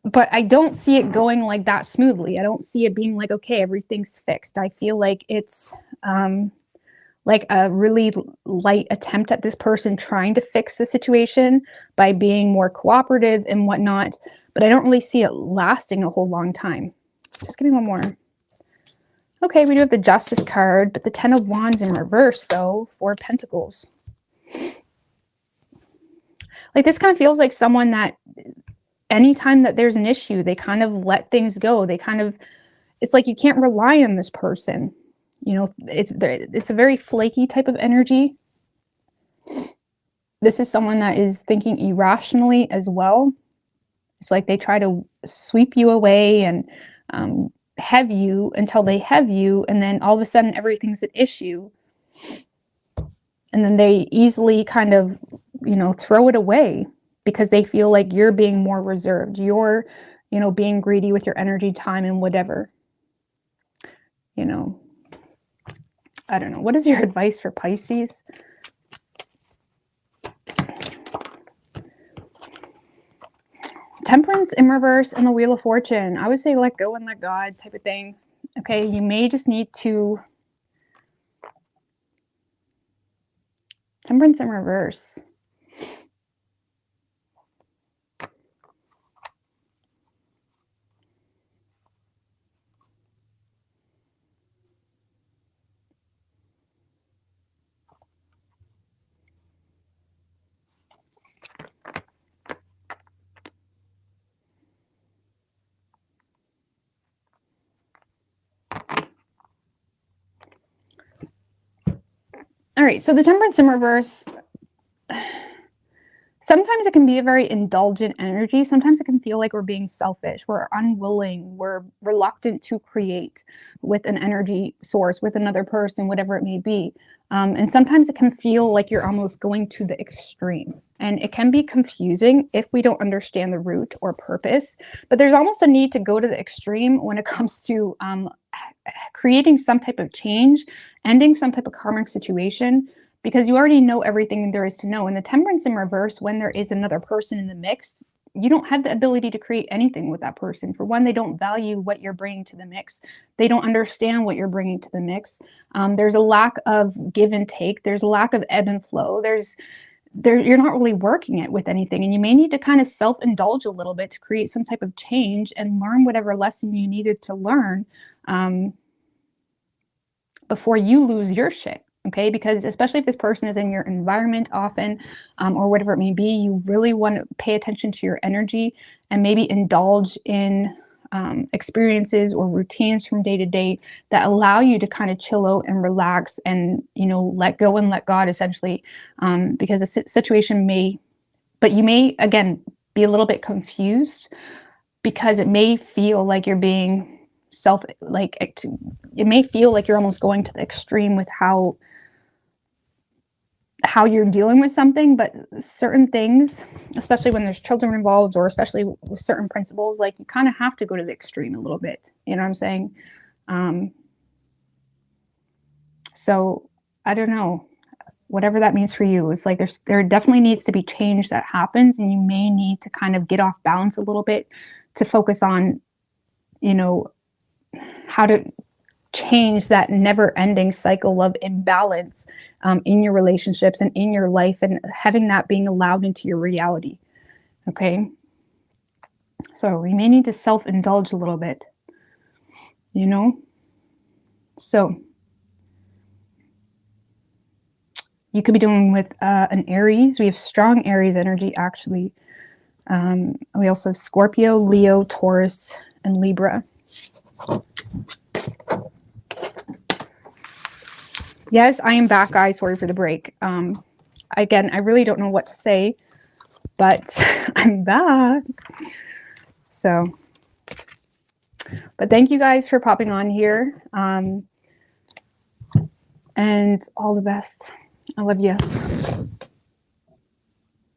But I don't see it going like that smoothly. I don't see it being like, okay, everything's fixed. I feel like it's like a really light attempt at this person trying to fix the situation by being more cooperative and whatnot. But I don't really see it lasting a whole long time. Just give me one more. Okay, we do have the Justice card, but the Ten of Wands in reverse, though, 4 Pentacles. Like, this kind of feels like someone that anytime that there's an issue, they kind of let things go. They kind of, it's like you can't rely on this person. You know, it's a very flaky type of energy. This is someone that is thinking irrationally as well. It's like they try to sweep you away and have you until they have you, and then all of a sudden everything's an issue. And then they easily kind of, you know, throw it away because they feel like you're being more reserved. You're, you know, being greedy with your energy, time, and whatever. You know, I don't know. What is your advice for Pisces? Temperance in reverse and the Wheel of Fortune. I would say let go and let God type of thing. Okay, you may just need to... Temperance in reverse. All right, so the Temperance in reverse, sometimes it can be a very indulgent energy. Sometimes it can feel like we're being selfish. We're unwilling. We're reluctant to create with an energy source, with another person, whatever it may be. And sometimes it can feel like you're almost going to the extreme. And it can be confusing if we don't understand the root or purpose. But there's almost a need to go to the extreme when it comes to creating some type of change, ending some type of karmic situation, because you already know everything there is to know. In the Temperance in reverse, when there is another person in the mix, you don't have the ability to create anything with that person. For one, they don't value what you're bringing to the mix. They don't understand what you're bringing to the mix. There's a lack of give and take. There's a lack of ebb and flow. You're not really working it with anything, and you may need to kind of self-indulge a little bit to create some type of change and learn whatever lesson you needed to learn before you lose your shit. Okay, because especially if this person is in your environment often, or whatever it may be, you really want to pay attention to your energy and maybe indulge in experiences or routines from day to day that allow you to kind of chill out and relax and, you know, let go and let God, essentially, because the situation may, but you may, again, be a little bit confused because it may feel like you're being it may feel like you're almost going to the extreme with how you're dealing with something. But certain things, especially when there's children involved, or especially with certain principles, like you kind of have to go to the extreme a little bit, you know what I'm saying? So I don't know, whatever that means for you. It's like there definitely needs to be change that happens, and you may need to kind of get off balance a little bit to focus on, you know, how to change that never-ending cycle of imbalance in your relationships and in your life, and having that being allowed into your reality. Okay, so we may need to self-indulge a little bit, you know. So you could be dealing with an Aries. We have strong Aries energy, actually. We also have Scorpio, Leo, Taurus, and Libra. Yes, I am back, guys. Sorry for the break. Again, I really don't know what to say, but I'm back. So, but thank you guys for popping on here. And all the best. I love you.